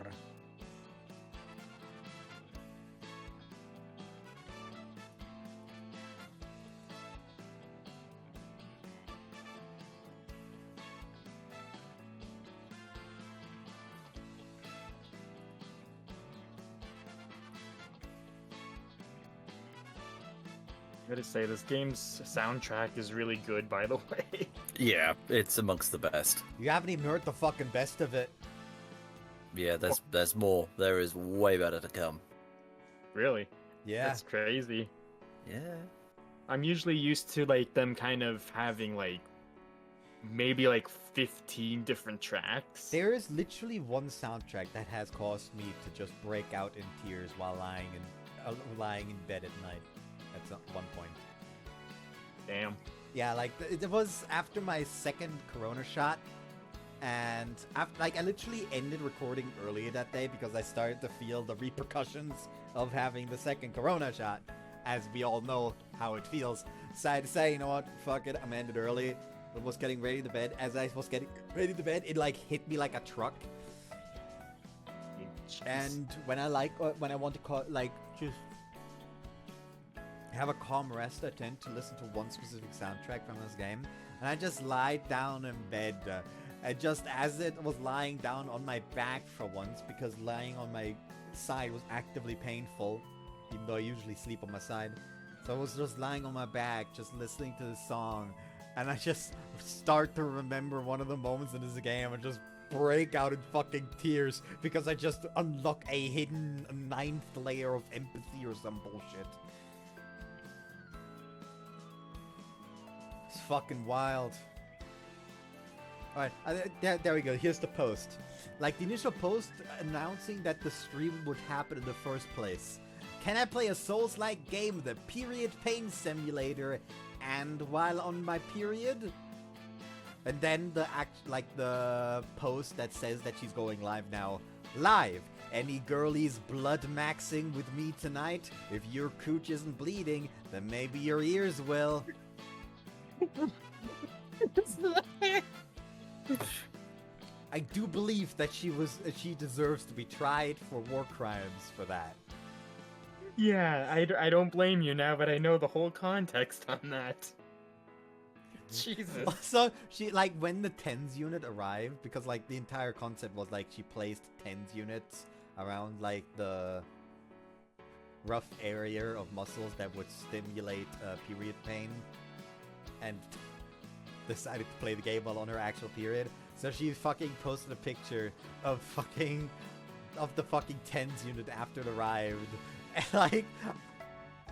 I gotta say, this game's soundtrack is really good, by the way. Yeah, it's amongst the best. You haven't even heard the fucking best of it. Yeah, there's more. There is way better to come. Really? Yeah. That's crazy. Yeah. I'm usually used to, like, them kind of having, like, maybe, like, 15 different tracks. There is literally one soundtrack that has caused me to just break out in tears while lying in bed at night. At one point. Damn. Yeah, like it was after my second Corona shot, and after, like, I literally ended recording earlier that day because I started to feel the repercussions of having the second Corona shot. as we all know how it feels. Decided to say, you know what, fuck it, I'm ended early. I was getting ready to bed. As I was getting ready to bed, it like hit me like a truck. And when I want to just have a calm rest, I tend to listen to one specific soundtrack from this game, and I just lie down in bed. And just as it was lying down on my back for once, because lying on my side was actively painful, even though I usually sleep on my side. So I was just lying on my back, just listening to the song, and I just start to remember one of the moments in this game and just break out in fucking tears because I just unlock a hidden 9th layer of empathy or some bullshit. It's fucking wild. Alright, there we go. Here's the post. Like the initial post announcing that the stream would happen in the first place. Can I play a Souls-like game, the period pain simulator, and while on my period? And then the post that says that she's going live now. Live! Any girlies blood maxing with me tonight? If your cooch isn't bleeding, then maybe your ears will. I do believe that she deserves to be tried for war crimes for that. Yeah, I don't blame you now, but I know the whole context on that. Jesus. So she when the TENS unit arrived, because like the entire concept was like she placed TENS units around like the rough area of muscles that would stimulate period pain, and decided to play the game while on her actual period. So she fucking posted a picture of the fucking TENS unit after it arrived, and like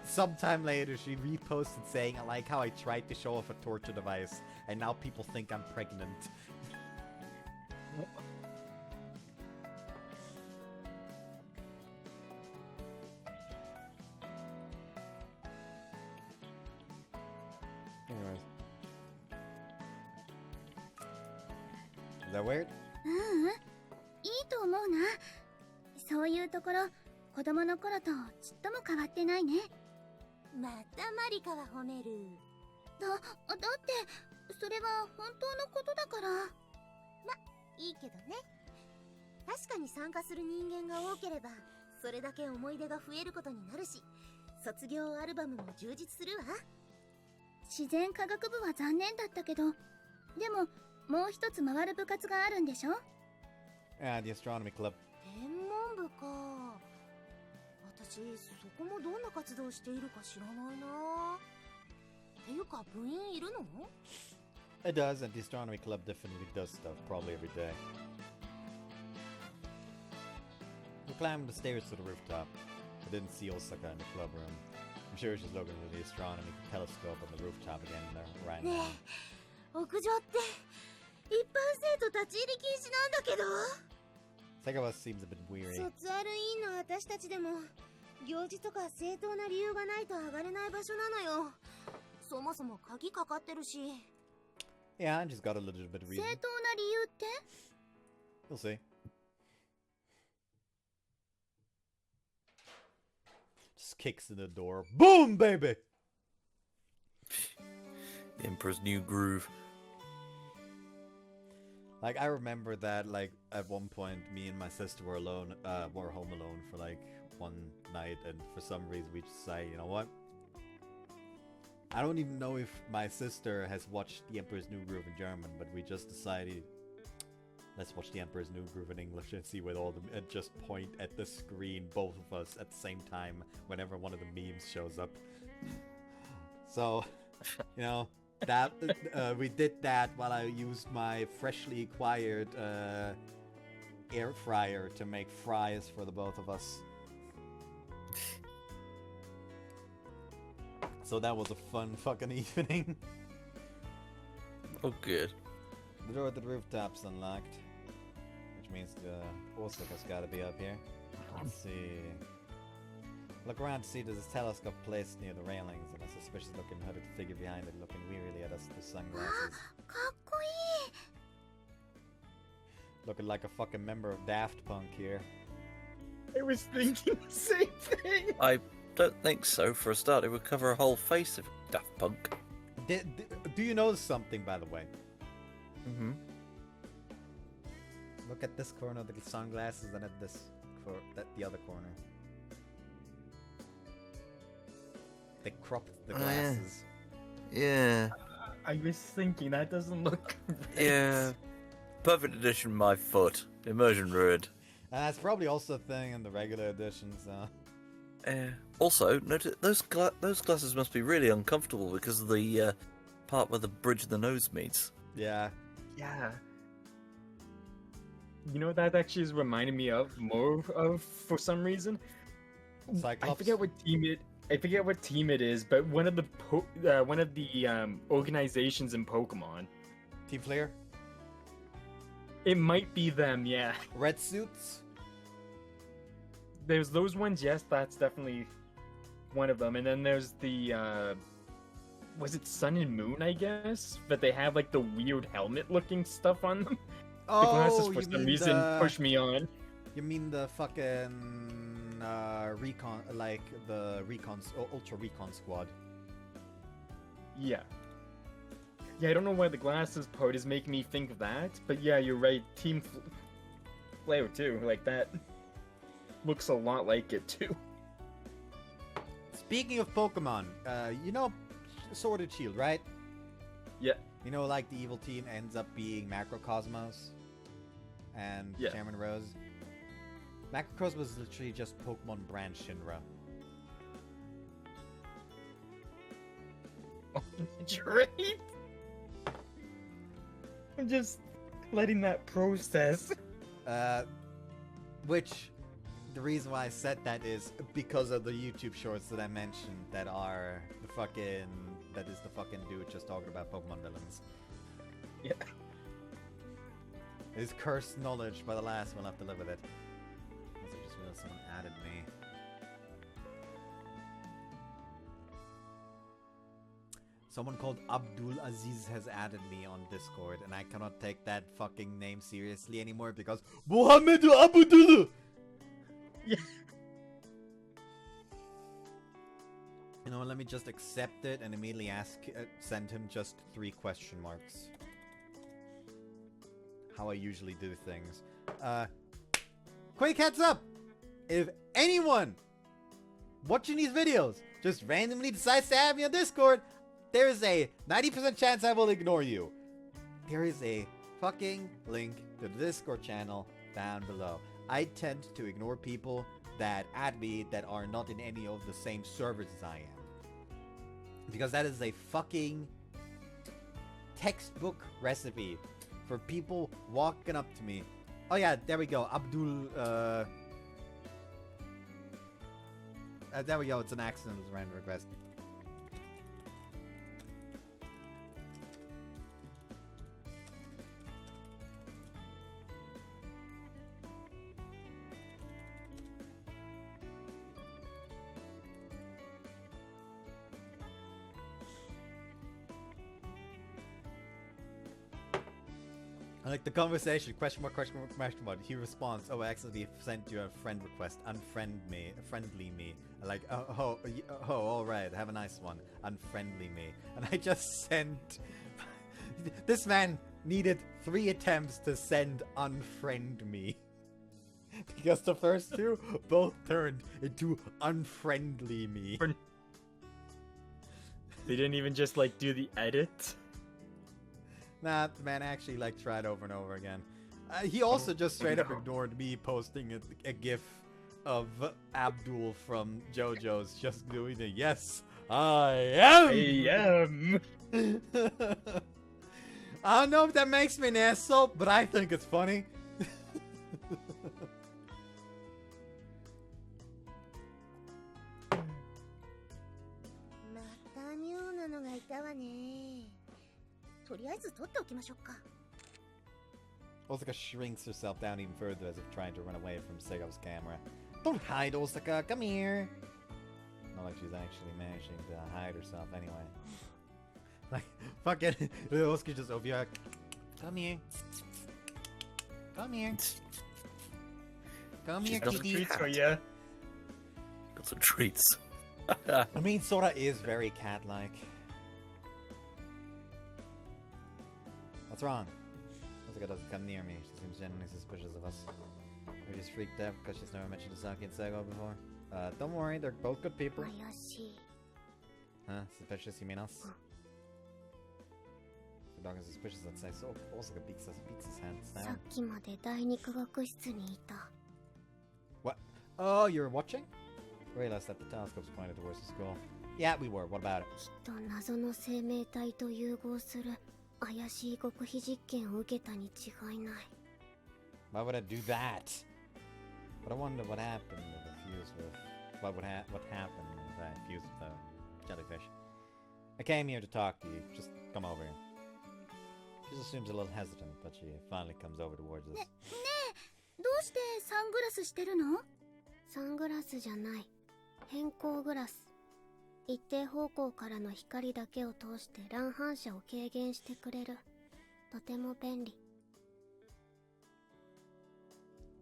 sometime later she reposted saying, I like how I tried to show off a torture device and now people think I'm pregnant. Anyways. Is that weird? いいと思うな。そういうところ、子供の頃とちっとも変わってないね。またマリカは褒める。だってそれは本当のことだから。ま、いいけどね。確かに参加する人間が多ければそれだけ思い出が増えることになるし、卒業アルバムも充実するわ。自然科学部は残念だったけど、でももう一つ回る部活があるんでしょ？ The Astronomy Club. 天文部か。私そこもどんな活動しているか知らないな。っていうか部員いるの？ It does, and the Astronomy Club definitely does stuff, probably every day. We climbed the stairs to the rooftop. I didn't see Osaka in the club room. I'm sure she's looking at the astronomy telescope on the rooftop again right now. ねえ、屋上って一般生徒立ち入り禁止なんだけど。Sakawa seems a bit weary. 卒アル委員の私たちでも行事とか正当な理由がないと上がれない場所なのよ。そもそも鍵かかってるし。Yeah, and she's got a little bit of reason. 正当な理由って？ We'll see. Just kicks in the door. Boom, baby! The Emperor's New Groove. Like, I remember that, like, at one point, me and my sister were home alone for, like, one night, and for some reason we decided, you know what? I don't even know if my sister has watched The Emperor's New Groove in German, but we just decided, let's watch The Emperor's New Groove in English and see what all the, and just point at the screen, both of us, at the same time, whenever one of the memes shows up. So, you know, that we did that while I used my freshly acquired air fryer to make fries for the both of us. So that was a fun fucking evening. Oh, good. The door at the rooftop's unlocked, which means the Osaka's gotta be up here. Let's see. Look around to see there's a telescope placed near the railings and a suspicious looking hooded figure behind it looking wearily at us through sunglasses. かっこいい。 Looking like a fucking member of Daft Punk here. I was thinking the same thing. Don't think so. For a start, it would cover a whole face of Daft Punk. Do you notice something, by the way? Mm-hmm. Look at this corner of the sunglasses and at this the other corner. They cropped the glasses. Yeah. I was thinking that doesn't look right. Yeah. Perfect edition, my foot. Immersion ruined. And that's probably also a thing in the regular editions. Also, notice those glasses must be really uncomfortable because of the part where the bridge of the nose meets. Yeah. Yeah. You know what that actually is reminding me of more of for some reason? Cyclops. I forget what team it is, but one of the organizations in Pokemon. Team Flare. It might be them, yeah. Red suits. There's those ones, yes, that's definitely one of them. And then there's the was it Sun and Moon, I guess? But they have like the weird helmet-looking stuff on them. The glasses for some reason push me on. You mean the fucking recon, like the ultra recon squad? Yeah. Yeah, I don't know why the glasses part is making me think of that, but yeah, you're right. Team Flare too, like that looks a lot like it too. Speaking of Pokemon, you know Sword and Shield, right? Yeah. You know, like the evil team ends up being Macrocosmos and Yeah. Chairman Rose. Macrocosmos was literally just Pokemon brand Shinra. Right? I'm just letting that process. Which, the reason why I said that is because of the YouTube shorts that I mentioned that are that is the fucking dude just talking about Pokemon villains. Yeah. His cursed knowledge by the last one, I'll have to live with it. Also, just realized someone added me. Someone called Abdul Aziz has added me on Discord, and I cannot take that fucking name seriously anymore because Muhammad Abdul. Yeah. You know, let me just accept it and immediately send him just 3 question marks. How I usually do things. Quick heads up! If anyone watching these videos just randomly decides to add me on Discord, there is a 90% chance I will ignore you. There is a fucking link to the Discord channel down below. I tend to ignore people that add me that are not in any of the same servers as I am. Because that is a fucking textbook recipe for people walking up to me. Oh yeah, there we go. Abdul, there we go. It's an accidental random request. I like the conversation. Question mark, question mark, question mark. He responds, oh, I accidentally sent you a friend request. Friendly me. I like, oh, alright, have a nice one. Unfriendly me. And I just sent... This man needed 3 attempts to send unfriend me. Because the first 2 both turned into unfriendly me. They didn't even just like do the edit. Nah, the man actually like tried over and over again. He also just straight up ignored me posting a gif of Abdul from JoJo's just doing the yes, I am. I don't know if that makes me an asshole, but I think it's funny. また妙なのがいたわね。とりあえず取っておきましょうか。 Osaka shrinks herself down even further as if trying to run away from Sego's camera. Don't hide, Osaka, come here! Not like she's actually managing to hide herself anyway. Like, fuck it. Osaka just over here. Come here. Come here. Come here, Got some kitty. treats for ya. Got some treats. I mean, Sora is very cat-like. What's wrong? Ozaka doesn't come near me. She seems genuinely suspicious of us. We're just freaked out because she's never mentioned Saki and Sego before. Don't worry, they're both good people. 怪しい Huh? Suspicious, you mean us? The dog is suspicious, I'd say. So Osaka beats his hands さ down. っきまで第二科学室にいた What? Oh, you were watching? Realized that the telescope's pointed towards the school. Yeah, we were. What about it? きっと謎の生命体と融合する怪しい極秘実験を受けたに違いない Why would I do that? But I wonder what happened with the fuse with... What happened if I fused with the jellyfish? I came here to talk to you. Just come over here. She just seems a little hesitant, but she finally comes over towards us. ねえどうしてサングラスしてるの？サングラスじゃない変光グラス一定方向からの光だけを通して乱反射を軽減してくれるとても便利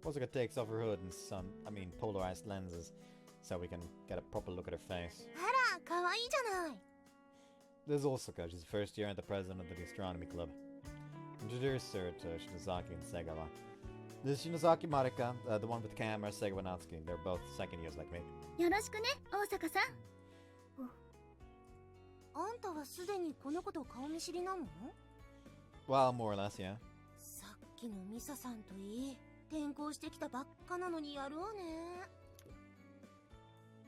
Osaka takes off her hood and polarized lenses, so we can get a proper look at her face. あらかわいいじゃない This is Osaka. She's first year and the president of the astronomy club. Introduce her to Shinozaki and Segawa. This is Shinozaki Marika, the one with the camera, Segawa Natsuki. They're both second years like me. よろしくね大坂さん。あんたはすでにこの子と顔見知りなの Well, more or less, yeah. さっきのミサさんといい転校してきたばっかなのにやるわね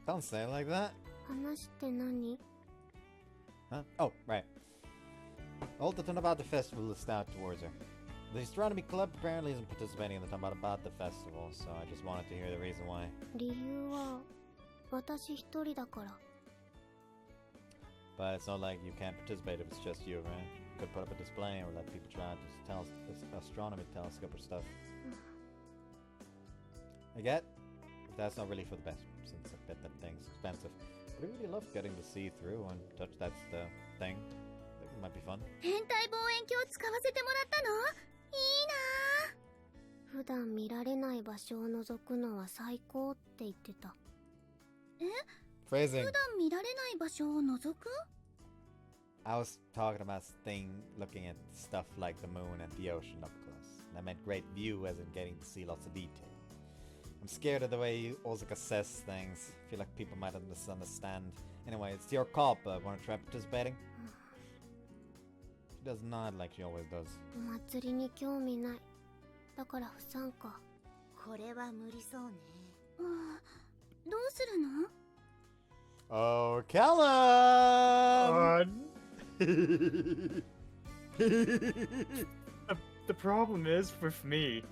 Don't say it like that. 話って何 Huh? Oh, right. All the about the festival is out towards her. The astronomy club apparently isn't participating in the about the festival, so I just wanted to hear the reason why. 理由は私一人だから But it's not like you can't participate if it's just you, right? You could put up a display or let people try out this astronomy telescope or stuff. I get that's not really for the best, since I bet that thing's expensive. But I really love getting to see through and touch that's the thing. It might be fun. 変態望遠鏡使わせてもらったの？いいな普段見られない場所を覗くのは最高って言ってた Phrasing. 普段見られない場所を覗く？ I was talking about looking at stuff like the moon and the ocean up close. And I meant great view as in getting to see lots of detail. I'm scared of the way Osaka says things. I feel like people might misunderstand. Anyway, it's your call, but wanna try participating? She does nod like she always does. お祭りに興味ないだから不参加これは無理そうね。どうするの？ Oh, Callum! The problem is with me,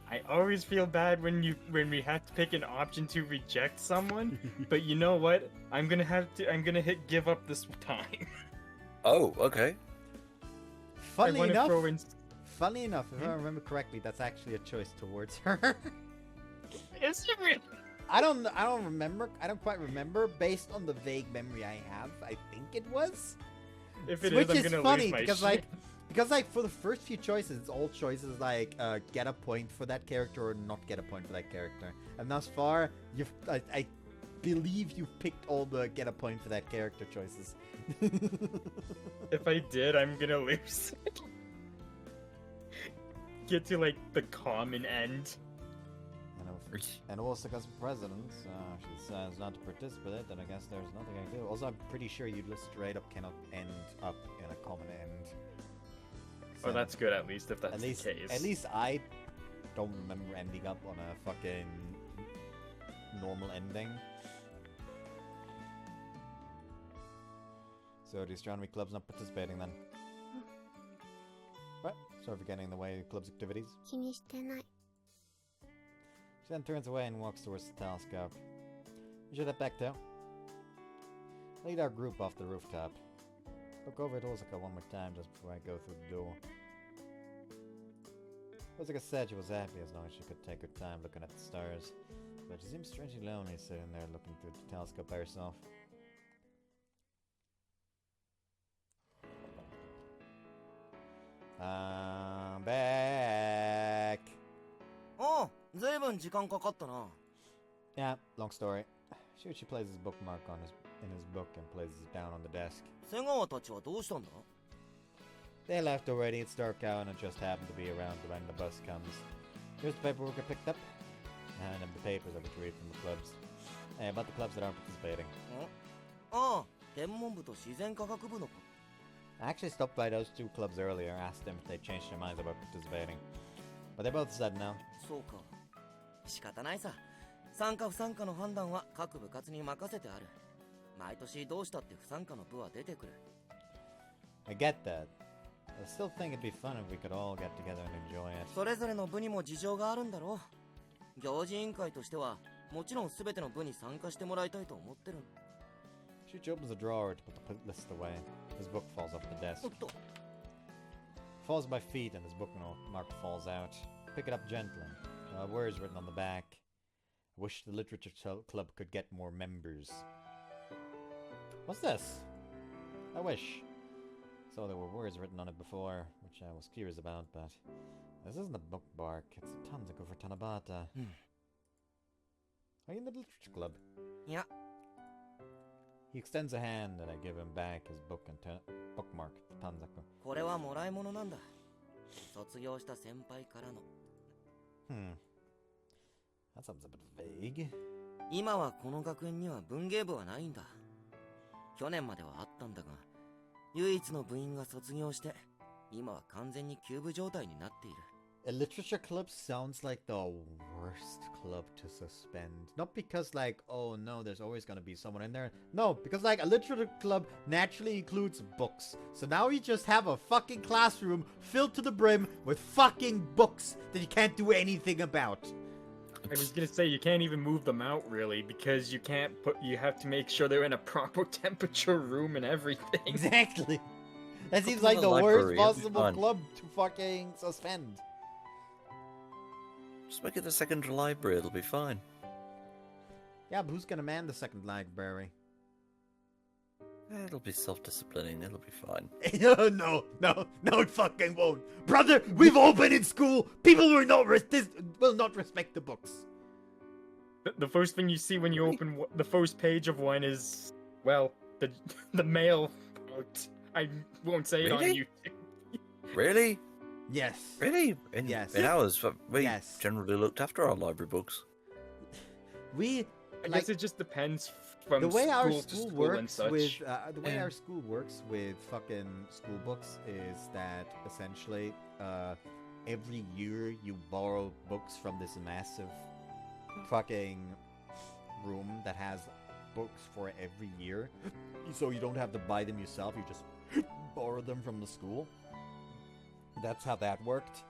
I always feel bad when we have to pick an option to reject someone. But you know what? I'm gonna hit give up this time. Oh, okay. Funnily enough, if Hmm? I remember correctly, that's actually a choice towards her. Is it really? I don't remember. I don't quite remember. Based on the vague memory I have, I think it was. If it Which is, I'm is gonna funny lose my because shit. like for the first few choices, it's all choices like get a point for that character or not get a point for that character. And thus far, I believe you've picked all the get a point for that character choices. If I did, I'm gonna lose. Get to like the common end. And also because president, she says not to participate, then I guess there's nothing I can do. Also, I'm pretty sure you just straight up cannot end up in a common end. Oh, that's good at least if that's the case. At least I don't remember ending up on a fucking normal ending. So the astronomy club's not participating then. Right, sorry for getting in the way of the club's activities. 気にしてない She then turns away and walks towards the telescope. We should head back too. Lead our group off the rooftop. Look over at Osaka one more time just before I go through the door. Osaka said she was happy as long as she could take her time looking at the stars. But she seems strangely lonely sitting there looking through the telescope by herself. I'm back! おう、ずいぶん時間かかったな。 Yeah, long story. Shuichi plays his bookmark in his book and places it down on the desk. 瀬川たちはどうしたんだ They left already. It's dark out and it just happened to be around when the bus comes. Here's the paperwork I picked up. And the papers I retrieved from the clubs. About the clubs that aren't participating. ああ、天文部と自然科学部の子 I actually stopped by those two clubs earlier, asked them if they changed their minds about participating. But they both said no. そうか仕方ないさ参加不参加の判断は各部活に任せてある毎年どうしたって不参加の部は出てくる I get that. I still think it'd be fun if we could all get together and enjoy it. それぞれの部にも事情があるんだろう行事委員会としてはもちろん全ての部に参加してもらいたいと思ってる Shuichi opens a drawer to put the list away. His book falls off the desk. おっと Falls at my feet and his bookmark falls out. Pick it up gently. Words written on the back. I wish the literature club could get more members. What's this? I wish. So there were words written on it before, which I was curious about, but this isn't a bookmark. It's a Tanzaku for Tanabata. Are you in the literature club? いや He extends a hand and I give him back his book and bookmark, Tanzaku. これはもらい物なんだ卒業した先輩からの That sounds a bit vague. 今はこの学園には文芸部はないんだ去年まではあったんだが唯一の部員が卒業して今は完全に休部状態になっている A literature club sounds like the worst club to suspend. Not because like, oh no, there's always gonna be someone in there. No, because like a literature club naturally includes books. So now you just have a fucking classroom filled to the brim with fucking books that you can't do anything about. I was gonna say you can't even move them out really because you can't you have to make sure they're in a proper temperature room and everything. Exactly. That seems to like the the worst library, it'll be possible fine. club to fucking suspend. Just make it the second library, it'll be fine. Yeah, but who's gonna man the second library? It'll be self-disciplining, it'll be fine. No, it fucking won't. Brother, we've all been in school. People will not respect the books. The first thing you see when you open the first page of one is, well, the mail part. I won't say it on Really? YouTube. Really? Yes. Really? Yes. In ours, we Yes. generally looked after our library books. We I like guess it just depends from the way our school to school school and works such. with the way Yeah. our school works with fucking school books is that essentially every year you borrow books from this massive fucking room that has books for every year, so you don't have to buy them yourself. You just borrow them from the school. That's how that worked.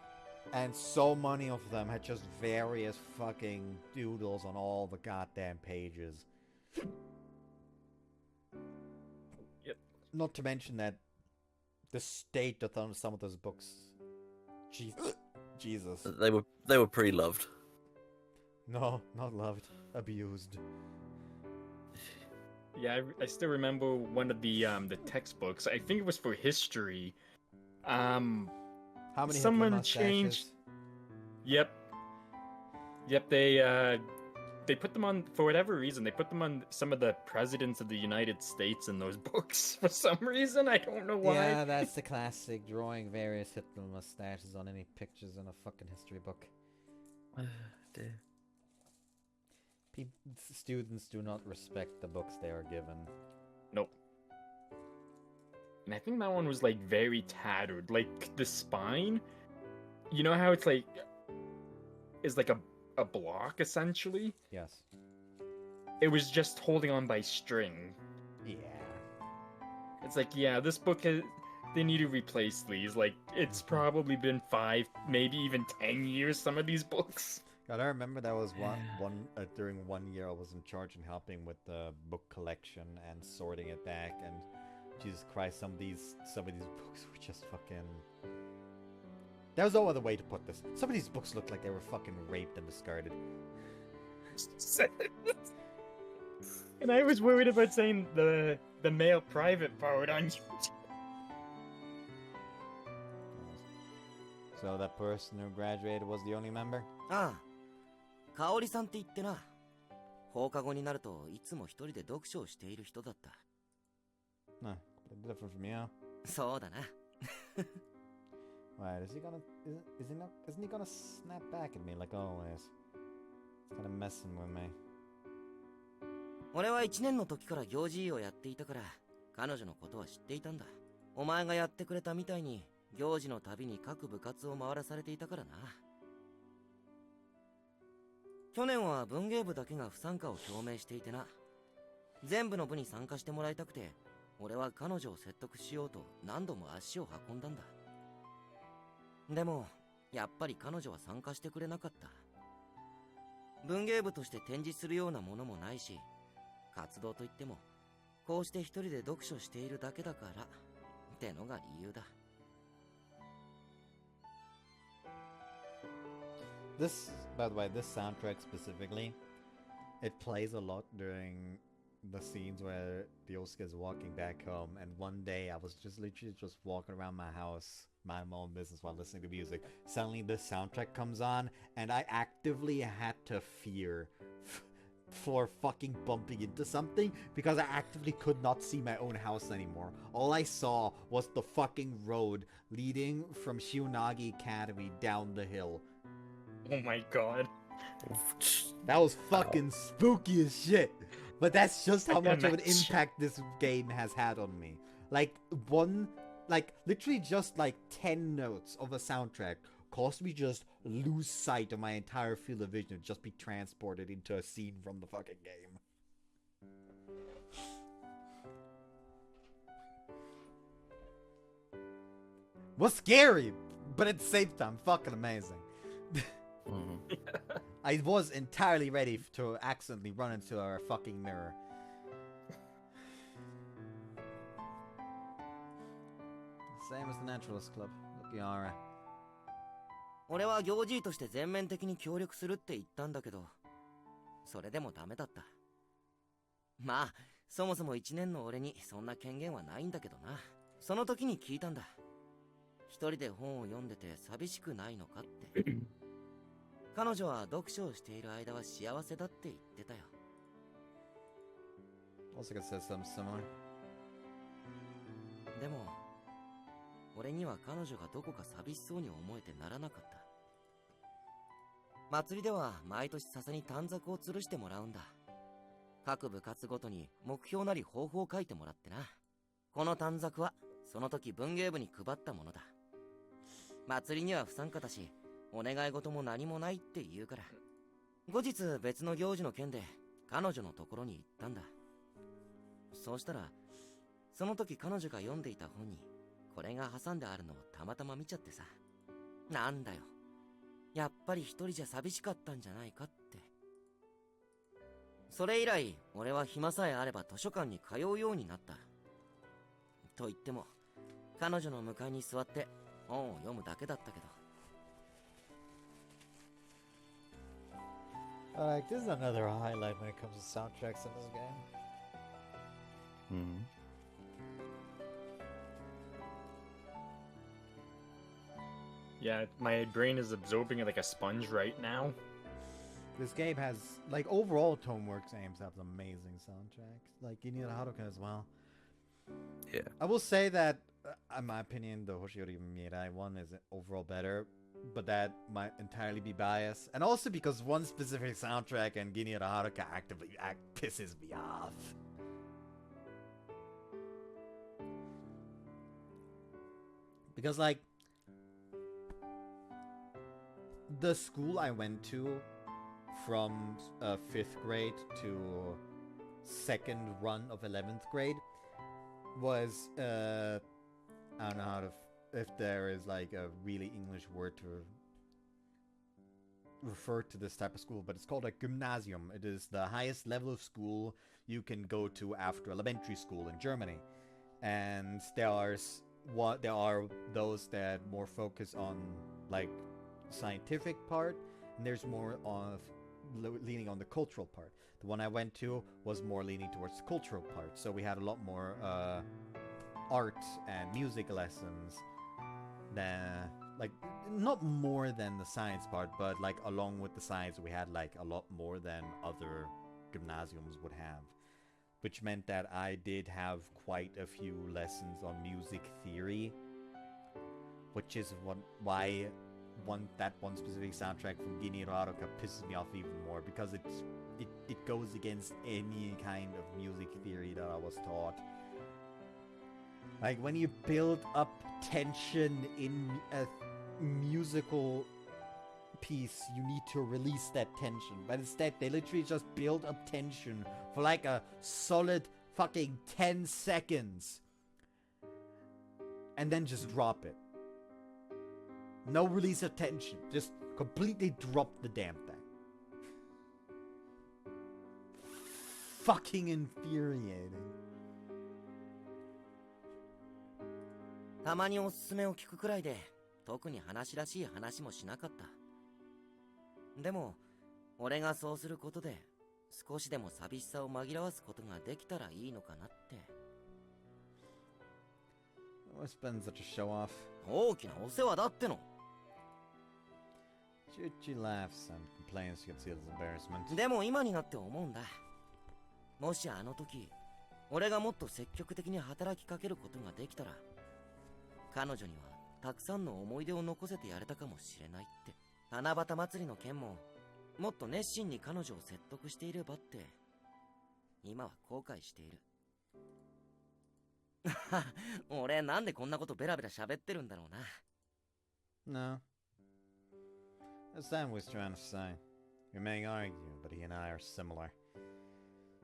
And so many of them had just various fucking doodles on all the goddamn pages. Yep. Not to mention that the state of some of those books. Jesus. They were pre-loved. No, not loved. Abused. Yeah, I still remember one of the textbooks. I think it was for history. How many Someone Hitler mustaches? changed. Yep. They put them on for whatever reason. They put them on some of the presidents of the United States in those books for some reason. I don't know why. Yeah, that's the classic, drawing various Hitler mustaches on any pictures in a fucking history book. Dear. Students do not respect the books they are given. Nope. And I think that one was like very tattered. Like the spine, you know how it's like is like a block essentially. Yes. It was just holding on by string. Yeah. It's like, yeah, this book has, they need to replace these. Like it's probably been 5, maybe even 10 years. Some of these books. God, I remember that was during 1 year I was in charge and helping with the book collection and sorting it back, and Jesus Christ, some of these books were just fucking. There's no other way to put this. Some of these books look like they were fucking raped and discarded. And I was worried about saying the male private part on YouTube. So that person who graduated was the only member? ああ香織さんって言ってな放課後になるといつも一人で読書をしている人だった。No, different from you. そうだな。Wait, isn't he gonna snap back at me like always? He's kind of messing with me. 俺は1年の時から行事をやっていたから、彼女のことは知っていたんだ。お前がやってくれたみたいに、行事のたびに各部活を回らされていたからな。去年は文芸部だけが不参加を表明していてな。全部の部に参加してもらいたくて、俺は彼女を説得しようと何度も足を運んだんだ。でもやっぱり彼女は参加してくれなかった。文芸部として展示するようなものもないし、活動といってもこうして一人で読書しているだけだからってのが理由だ。This, by the way, this soundtrack specifically, it plays a lot during the scenes where Ryosuke is walking back home, and one day I was just literally just walking around my house, minding my own business while listening to music. Suddenly this soundtrack comes on, and I actively had to fear for fucking bumping into something because I actively could not see my own house anymore. All I saw was the fucking road leading from Shionagi Academy down the hill. Oh my god. That was fucking spooky as shit. But that's just how much of an impact this game has had on me. Like, literally just like 10 notes of a soundtrack caused me just lose sight of my entire field of vision and just be transported into a scene from the fucking game. Was scary, but at the same time, fucking amazing. I was entirely ready to accidentally run into our fucking mirror. Same as the Naturalist Club. Look, Yara. 俺は行事として全面的に協力するって言ったんだけど、それでもダメだった。まあ、そもそも1年の俺にそんな権限はないんだけどな。その時に聞いたんだ。一人で本を読んでて寂しくないのかって。彼女は読書をしている間は幸せだって言ってたよ。Also could say something similar. でも、俺には彼女がどこか寂しそうに思えてならなかった。祭りでは毎年笹に短冊を吊るしてもらうんだ。各部活ごとに目標なり抱負を書いてもらってな。この短冊はその時文芸部に配ったものだ。祭りには不参加だし、お願い事も何もないって言うから、後日別の行事の件で彼女のところに行ったんだ。そうしたら、その時彼女が読んでいた本にこれが挟んであるのをたまたま見ちゃってさ。なんだよ、やっぱり一人じゃ寂しかったんじゃないかって。それ以来俺は暇さえあれば図書館に通うようになった。と言っても彼女の向かいに座って本を読むだけだったけど。Like, this is another highlight when it comes to soundtracks in this game. Mm-hmm. Yeah, my brain is absorbing it like a sponge right now. This game has, like, overall Toneworks Aims have amazing soundtracks. Like, Ginyu Haruka as well. Yeah. I will say that, in my opinion, the Hoshi Ori Yume Mirai one is overall better, but that might entirely be biased. And also because one specific soundtrack in Ginyu Haruka actively pisses me off. Because, like, the school I went to from 5th grade to second run of 11th grade was, I don't know how to, if there is like a really English word to refer to this type of school, but it's called a gymnasium. It is the highest level of school you can go to after elementary school in Germany. And there are those that more focus on like scientific part, and there's more of leaning on the cultural part. The one I went to was more leaning towards the cultural part, so we had a lot more art and music lessons than, like, not more than the science part, but like along with the science we had like a lot more than other gymnasiums would have. Which meant that I did have quite a few lessons on music theory. Which is why that one specific soundtrack from Gini Raruka pisses me off even more. Because it goes against any kind of music theory that I was taught. Like, when you build up tension in a musical piece, you need to release that tension. But instead, they literally just build up tension for like a solid fucking 10 seconds. And then just drop it. No release of tension. Just completely drop the damn thing. Fucking infuriating. たまにおすすめを聞くくらいで特に話らしい話もしなかった。でも俺がそうすることで少しでも寂しさを紛らわすことができたらいいのかなって。What's been such a show off? 大きなお世話だっての。She laughs and complains she conceals embarrassment. でも今になって思うんだ。もしあの時俺がもっと積極的に働きかけることができたら、彼女にはたくさんの思い出を残せてやれたかもしれないって。七夕祭りの件ももっと熱心に彼女を説得していればって今は後悔している。俺なんでこんなことベラベラ喋ってるんだろうな。 No. As Sam was trying to say, we may argue, but he and I are similar.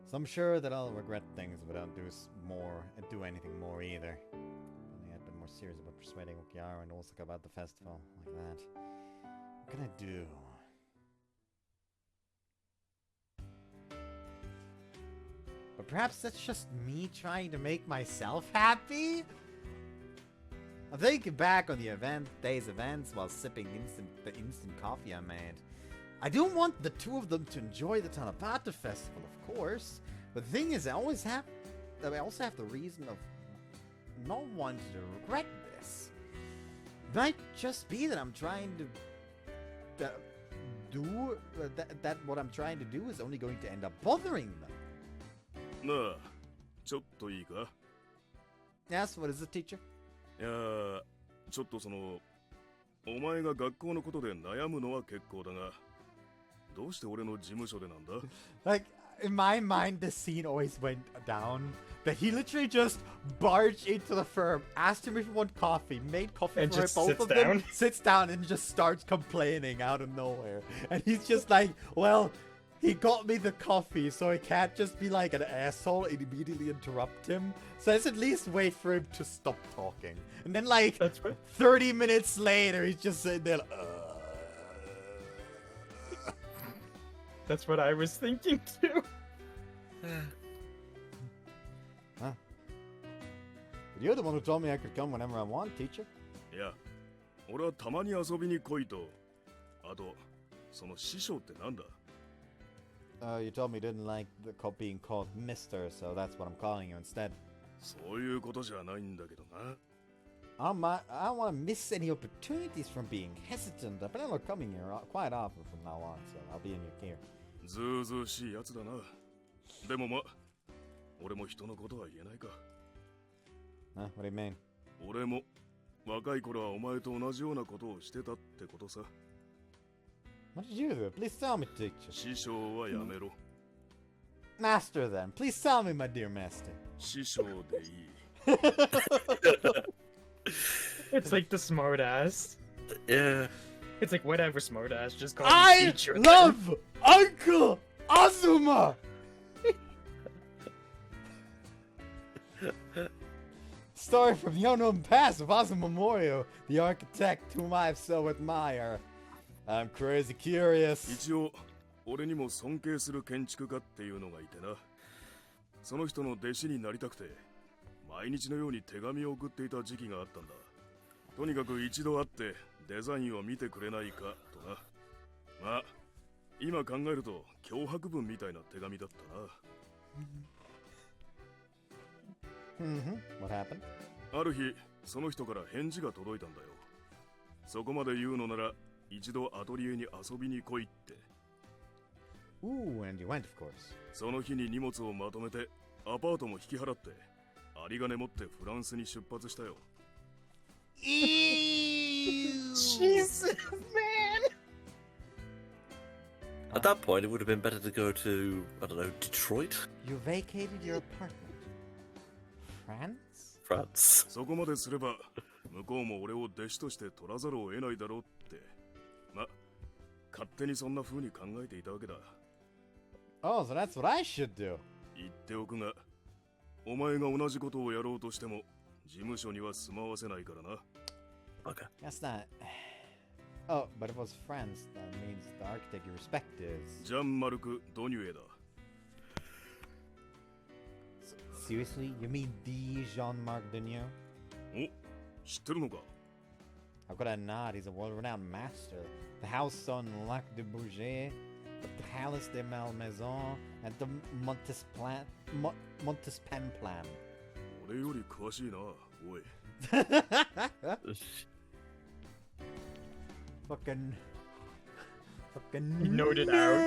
So I'm sure that I'll regret things if I don't do anything more either. If I had been more serious about persuading Okiara and Osaka about the festival like that. What can I do? But perhaps that's just me trying to make myself happy? I'm thinking back on the day's events while sipping the instant coffee I made. I do want the two of them to enjoy the Tanabata festival, of course. But the thing is, I also have the reason of not wanting to regret this. It might just be that I'm trying to that what I'm trying to do is only going to end up bothering them. なあ、ちょっといいか? Yes, what is it, teacher? いや、ちょっとその、お前が学校のことで悩むのは結構だが、どうして俺の事務所でなんだ? Like, in my mind, this scene always went down. That he literally just barged into the firm, asked him if he wanted coffee, made coffee and for just both sits of down. them, sits down and just starts complaining out of nowhere. And he's just like, well, he got me the coffee, so I can't just be like an asshole and immediately interrupt him. So let's at least wait for him to stop talking. And then like, That's right. 30 minutes later, he's just sitting there like, That's what I was thinking too. Huh? But you're the one who told me I could come whenever I want, teacher. いや、俺はたまに遊びに来いと。あと、その師匠ってなんだ? You told me you didn't like being called Mister, so that's what I'm calling you instead. そういうことじゃないんだけどな。I don't want to miss any opportunities from being hesitant. I plan on coming here quite often from now on, so I'll be in your care. ずうずうしいやつだな。でもま、俺も人のことは言えないか。Huh? What do you mean? 俺も若い頃はお前と同じようなことをしてたってことさ。What did you do? Please tell me, teacher. 師匠はやめろ。Master, then. Please tell me, my dear master. 師匠でいい。It's like the smart ass. Yeah. It's like whatever smart ass, just call I me teacher. love Uncle Azuma! Story from the unknown past of Azuma Morio, the architect whom I so admire. I'm crazy curious. 一応俺にも尊敬する建築家っていうのがいてな。その人の弟子になりたくて毎日のように手紙を送っていた時期があったんだ。とにかく一度会ってデザインを見てくれないかとな。まあ今考えると脅迫文みたいな手紙だったな。What happened? ある日その人から返事が届いたんだよ。そこまで言うのなら一度アトリエに遊びに来いって。Ooh, and you went, of course. その日に荷物をまとめてアパートも引き払って有り金持ってフランスに出発したよ。 Jesus, man! At that point, it would have been better to go to, I don't know, Detroit? You vacated your apartment. France? France. そこまですれば向こうも俺を弟子として取らざるを得ないだろうって。ま、勝手にそんな風に考えていたわけだ。 Oh, so that's what I should do. 言っておくが、お前が同じことをやろうとしても事務所には住まわせないからな。 Okay. That's not... Oh, but if it was France, that means the architect you respect is... ジャン・マルク・ドニュエだ。 Seriously? You mean the Jean-Marc Denier? お、知ってるのか？ How could I not? He's a world-renowned master. The house on Lac de Bourget, the Palace de Malmaison, and the Montespan plan. 俺より詳しいな、おい。 Fucking You noted out.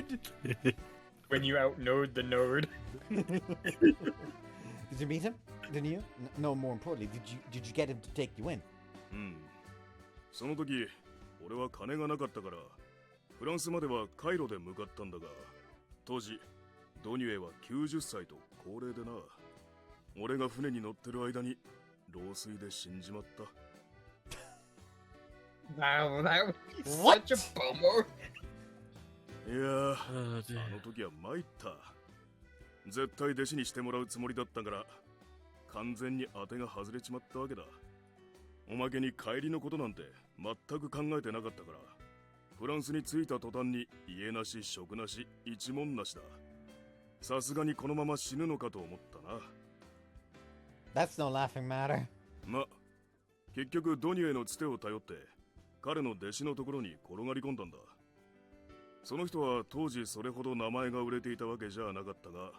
nerd! When you outnode the node. Did you meet him? Didn't you? No, more importantly, did you get him to take you in? うん。その時、俺は金がなかったから、フランスまではカイロで向かったんだが、当時、ドニュエは90歳と高齢でな。俺が船に乗ってる間に老衰で死んじまった。 Wow, that would be What? such a bummer. いやー、あの時は参った。絶対弟子にしてもらうつもりだったから、完全に当てが外れちまったわけだ。おまけに帰りのことなんて全く考えてなかったから、フランスに着いた途端に家なし食なし一文なしだ。さすがにこのまま死ぬのかと思ったな。 That's no laughing matter. ま、結局ドニュエのつてを頼って彼の弟子のところに転がり込んだんだ。その人は当時それほど名前が売れていたわけじゃなかったが、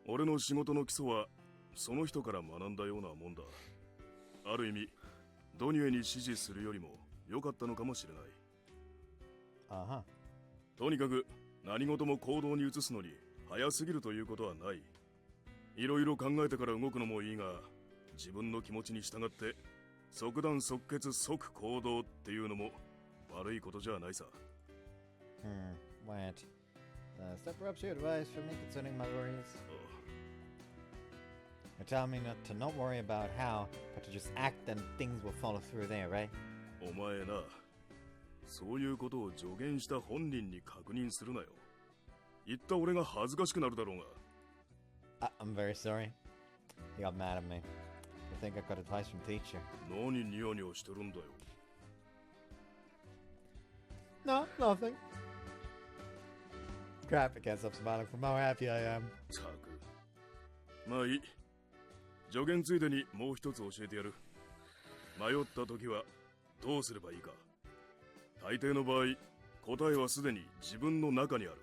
俺の仕事の基礎はその人から学んだようなもんだ。ある意味ドニュエに指示するよりも良かったのかもしれない。 Uh-huh. とにかく何事も行動に移すのに早すぎるということはない。いろいろ考えてから動くのもいいが、自分の気持ちに従って即断即決即行動っていうのも悪いことじゃないさ。 Wait. Step perhaps your advice for me concerning my worries? You're telling me not worry about how, but to just act and things will follow through there, right? お前な、そういうことを助言した本人に確認するなよ。言った俺が恥ずかしくなるだろうが。 I'm very sorry. He got mad at me. I think I got advice from teacher. 何ニヤニヤしてるんだよ。 No, nothing. Crap, I can't stop smiling from how happy I am. ったく。まあいい。助言ついでにもう一つ教えてやる。迷った時はどうすればいいか。大抵の場合、答えはすでに自分の中にある。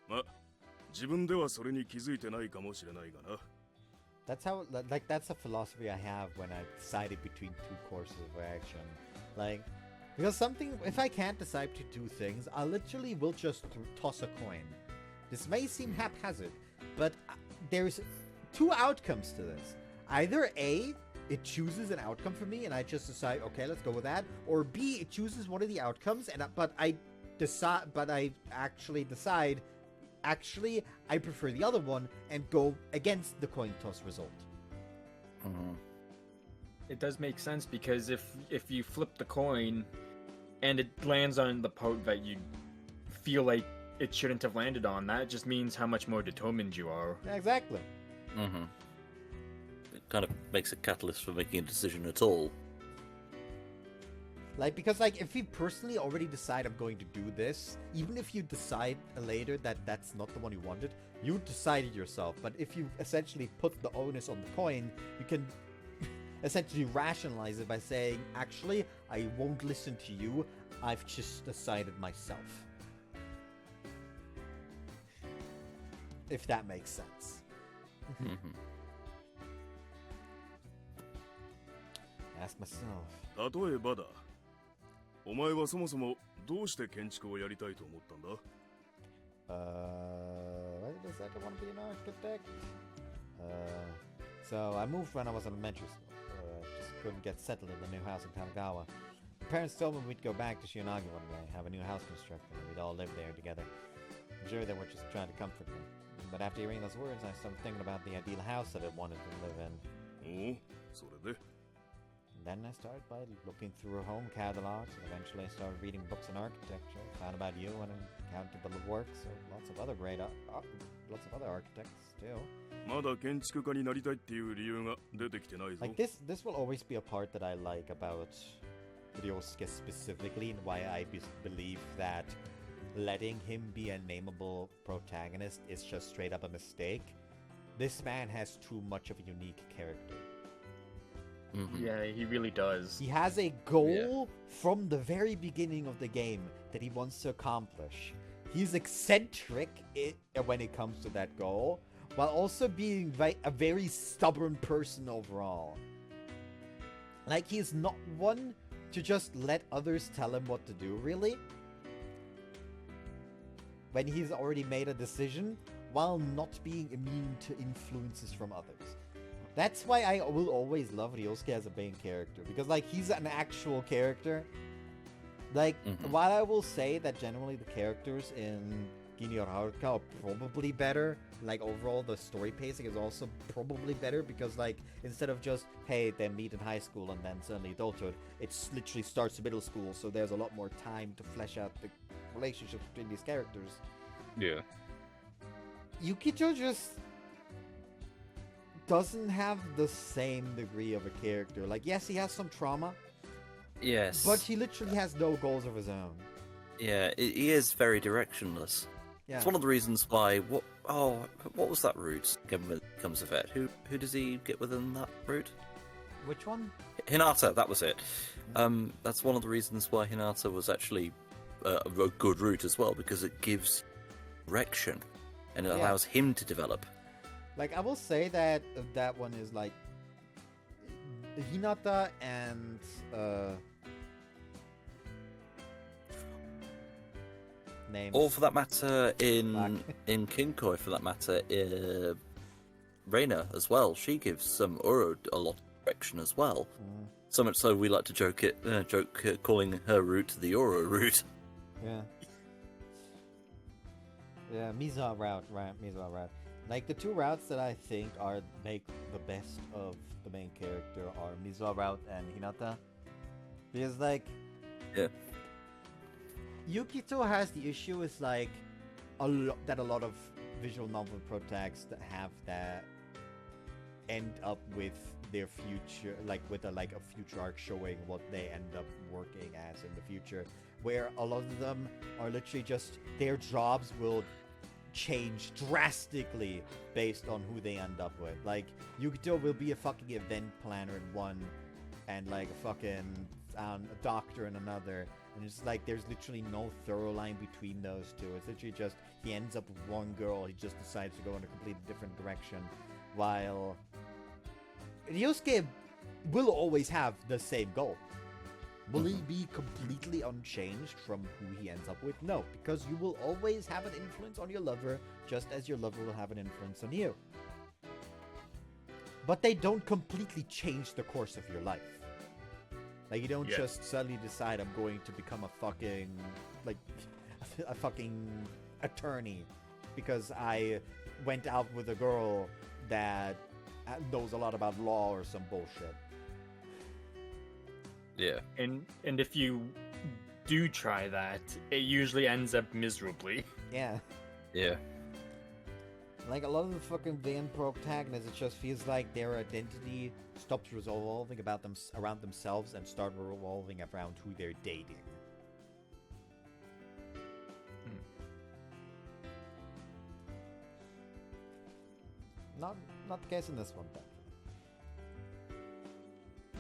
ま、自分ではそれに気づいてないかもしれないがな。 That's how, like, that's the philosophy I have when I decided between two courses of action. Like, because if I can't decide between two things, I literally will just toss a coin. This may seem haphazard, but there's two outcomes to this. Either A, it chooses an outcome for me and I just decide, okay, let's go with that. Or B, it chooses one of the outcomes but I actually decide, actually, I prefer the other one and go against the coin toss result. It does make sense because if you flip the coin and it lands on the part that you feel like it shouldn't have landed on, that just means how much more determined you are. Exactly. Mm-hmm. It kind of makes a catalyst for making a decision at all. Like, because, like, if you personally already decide I'm going to do this, even if you decide later that that's not the one you wanted, you decided yourself. But if you essentially put the onus on the coin, you can essentially rationalize it by saying, actually, I won't listen to you, I've just decided myself. If that makes sense. Mm-hmm. Ask myself. 例えばだ。お前はそもそもどうして建築をやりたいと思ったんだ？ Why did I decide I want to be an architect? So I moved when I was in elementary school. Just couldn't get settled in the new house in Kanagawa. My parents told me we'd go back to Shionagi one day, have a new house constructed, and we'd all live there together. I'm sure they were just trying to comfort me. But after hearing those words, I started thinking about the ideal house that I wanted to live in. おお、それで Then I started by looking through home catalogs, and eventually I started reading books on architecture. Found about you and uncountable works of lots of other lots of other architects too. まだ建築家になりたいっていう理由が出てきてないぞ。 Like this will always be a part that I like about Ryosuke specifically, and why I believe that letting him be a nameable protagonist is just straight up a mistake. This man has too much of a unique character. Yeah, he really does. He has a goal from the very beginning of the game that he wants to accomplish. He's eccentric when it comes to that goal, while also being a very stubborn person overall. Like, he's not one to just let others tell him what to do, really. When he's already made a decision, while not being immune to influences from others. That's why I will always love Ryosuke as a main character, because like he's an actual character. Like, while I will say that generally the characters in Ginyu Haruka are probably better, like overall the story pacing is also probably better, because like instead of just, hey, they meet in high school and then suddenly adulthood, it literally starts middle school, so there's a lot more time to flesh out the relationships between these characters. Yeah. Yukito just doesn't have the same degree of a character. Like, yes, he has some trauma. Yes. But he literally has no goals of his own. Yeah, he is very directionless. Yeah. It's one of the reasons why. What was that route? Comes of it. Who does he get within that route? Which one? Hinata. That was it. That's one of the reasons why Hinata was actually a good route as well, because it gives direction and it allows him to develop. Like, I will say that that one is like Hinata and names. Or for that matter, in Kinkoi, for that matter, Reina as well. She gives some Uro a lot of direction as well. So much so we like to joke calling her route the Uro route. Yeah. Yeah, Miza route, right? Miza route. Like, the two routes that I think make the best of the main character are Miza route and Hinata. Because, like... Yeah. Yukito has the issue is, like, that a lot of visual novel protagonists have that end up with their future, like, with a future arc showing what they end up working as in the future. Where a lot of them are literally just, their jobs will change drastically based on who they end up with. Like, Yukito will be a fucking event planner in one, and like a fucking a doctor in another, and it's like there's literally no thorough line between those two. It's literally just he ends up with one girl, he just decides to go in a completely different direction, while Ryosuke will always have the same goal. Will he be completely unchanged from who he ends up with? No, because you will always have an influence on your lover, just as your lover will have an influence on you. But they don't completely change the course of your life. Like, you don't just suddenly decide I'm going to become a fucking, like, a fucking attorney because I went out with a girl that knows a lot about law or some bullshit. Yeah. And if you do try that, it usually ends up miserably. Yeah. Yeah. Like, a lot of the fucking main protagonists, it just feels like their identity stops revolving around themselves and start revolving around who they're dating. Not the case in this one, then.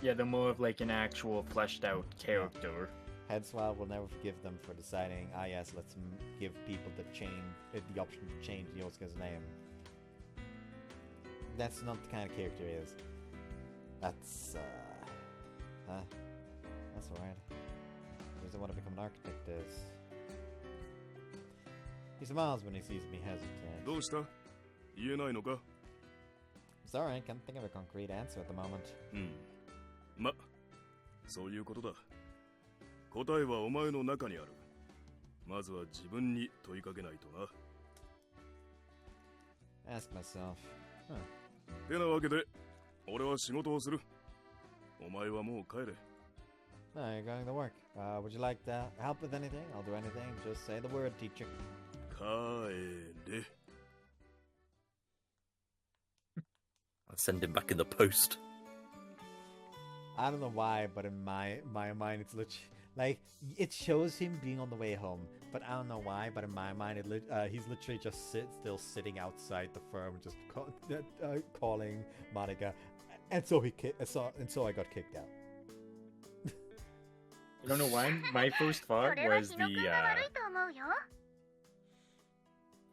Yeah, they're more of like an actual fleshed out character. Hence why I will never forgive them for deciding, yes, let's give people the option to change Yosuke's name. That's not the kind of character he is. That's alright. I want to become an architect is. He smiles when he sees me hesitate. どうした？言えないのか？ Sorry, I can't think of a concrete answer at the moment. ま、そういうことだ。答えはお前の中にある。まずは自分に問いかけないとな。 Ask myself. Huh. てなわけで、俺は仕事をする。お前はもう帰れ。 No, you're going to work. Would you like to help with anything? I'll do anything. Just say the word, teacher. 帰れ。 I'll send him back in the post. I don't know why, but in my mind, it's literally like it shows him being on the way home. But I don't know why, but in my mind, he's literally just still sitting outside the firm, just calling Monica, and so I got kicked out. I don't know why. My first thought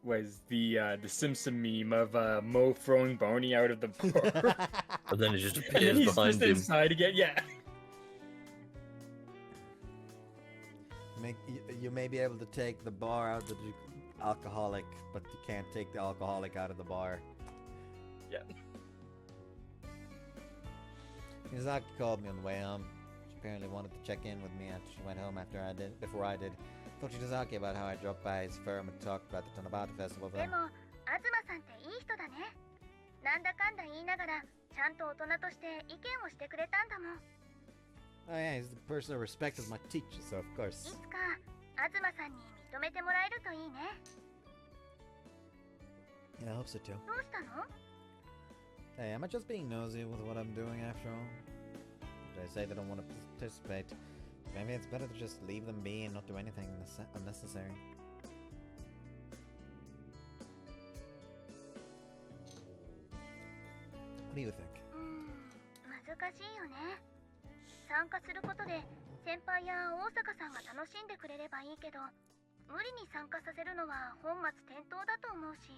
was the Simpson meme of Mo throwing Barney out of the bar. And then it just And then appears he's behind just him. inside again. Yeah. You may be able to take the bar out of the alcoholic, but you can't take the alcoholic out of the bar. Yeah. Miyazaki called me on the way home. She apparently wanted to check in with me after she went home before I did. Told Miyazaki about how I dropped by his firm and talked about the Tanabata festival with him. でも、東さんっていい人だね。なんだかんだ言いながら、ちゃんと大人として意見をしてくれたんだもん。 Oh yeah, he's the person who respected my teacher, so of い course. つか、東さんに認めてもらえるといいね。 Yeah, I hope so too. どうしたの？ Hey, am I just being nosy with what I'm doing after all? Did I say that I don't want to participate? Maybe it's better to just leave them be and not do anything unnecessary. What do you think? 難しいよね。参加することで先輩や大阪さんが楽しんでくれればいいけど、無理に参加させるのは本末転倒だと思うし。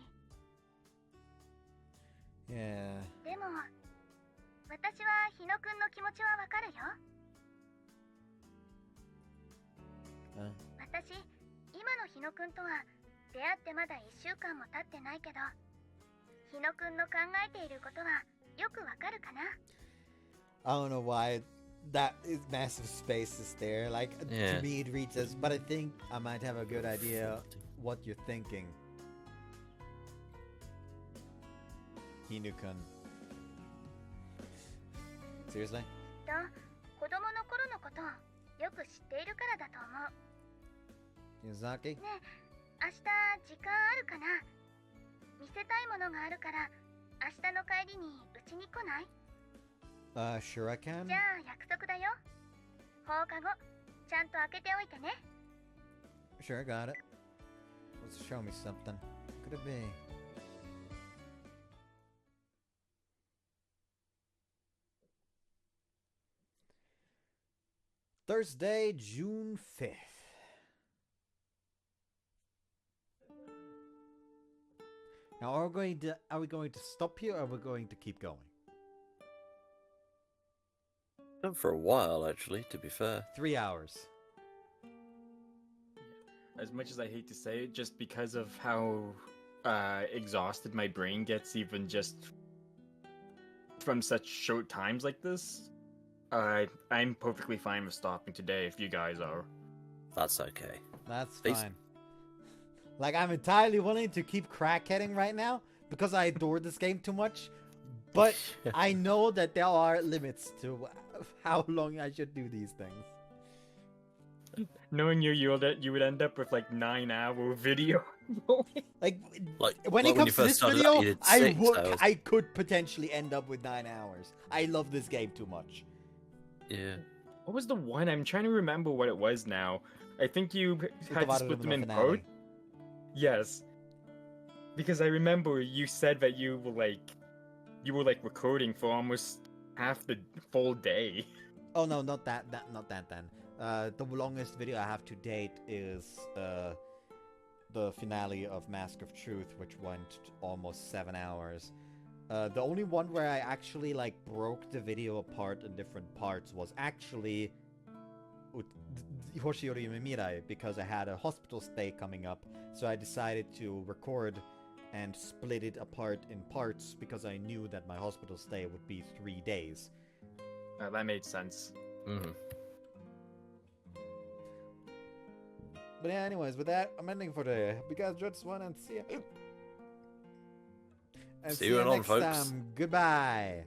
Yeah. でも、私は日野くんの気持ちはわかるよ。私、今の日野くんとは出会ってまだ1週間も経ってないけど、日野くんの考えていることはよくわかるかな。 I don't know why that is massive space is there. Like, Yeah. to me it reads as, but I think I might have a good idea what you're thinking. Hinu-kun. Seriously? と、子供の頃のことよく知っているからだと思う。 Miyazaki? ねえ、明日時間あるかな？見せたいものがあるから明日の帰りにうちに来ない？ Sure I can. じゃあ約束だよ。放課後ちゃんと開けておいてね。 Sure, I got it. Let's show me something. What could it be? Thursday, June 5th. Now, are we going to stop here or are we going to keep going? Done for a while, actually, to be fair. 3 hours. As much as I hate to say it, just because of how exhausted my brain gets, even just from such short times like this, I'm perfectly fine with stopping today if you guys are. That's okay. That's Basi- fine. Like, I'm entirely willing to keep crackheading right now because I adore this game too much. But I know that there are limits to how long I should do these things. Knowing you would end up with like 9-hour video. Like like when it when you comes to first this started video, out, you did 6 hours. I could potentially end up with 9 hours. I love this game too much. Yeah. What was the one? I'm trying to remember what it was now. I think you had to split them in parts. Yes. Because I remember you said that you were like recording for almost half the full day. Oh no, not that then. The longest video I have to date is the finale of Mask of Truth, which went almost 7 hours. The only one where I actually broke the video apart in different parts was actually Hoshi Ori Yume Mirai because I had a hospital stay coming up, so I decided to record and split it apart in parts because I knew that my hospital stay would be 3 days. That made sense. Mm-hmm. But yeah, anyways, with that, I'm ending for today. Hope you guys enjoyed this one, and see ya. And See you around, next folks. time. Goodbye.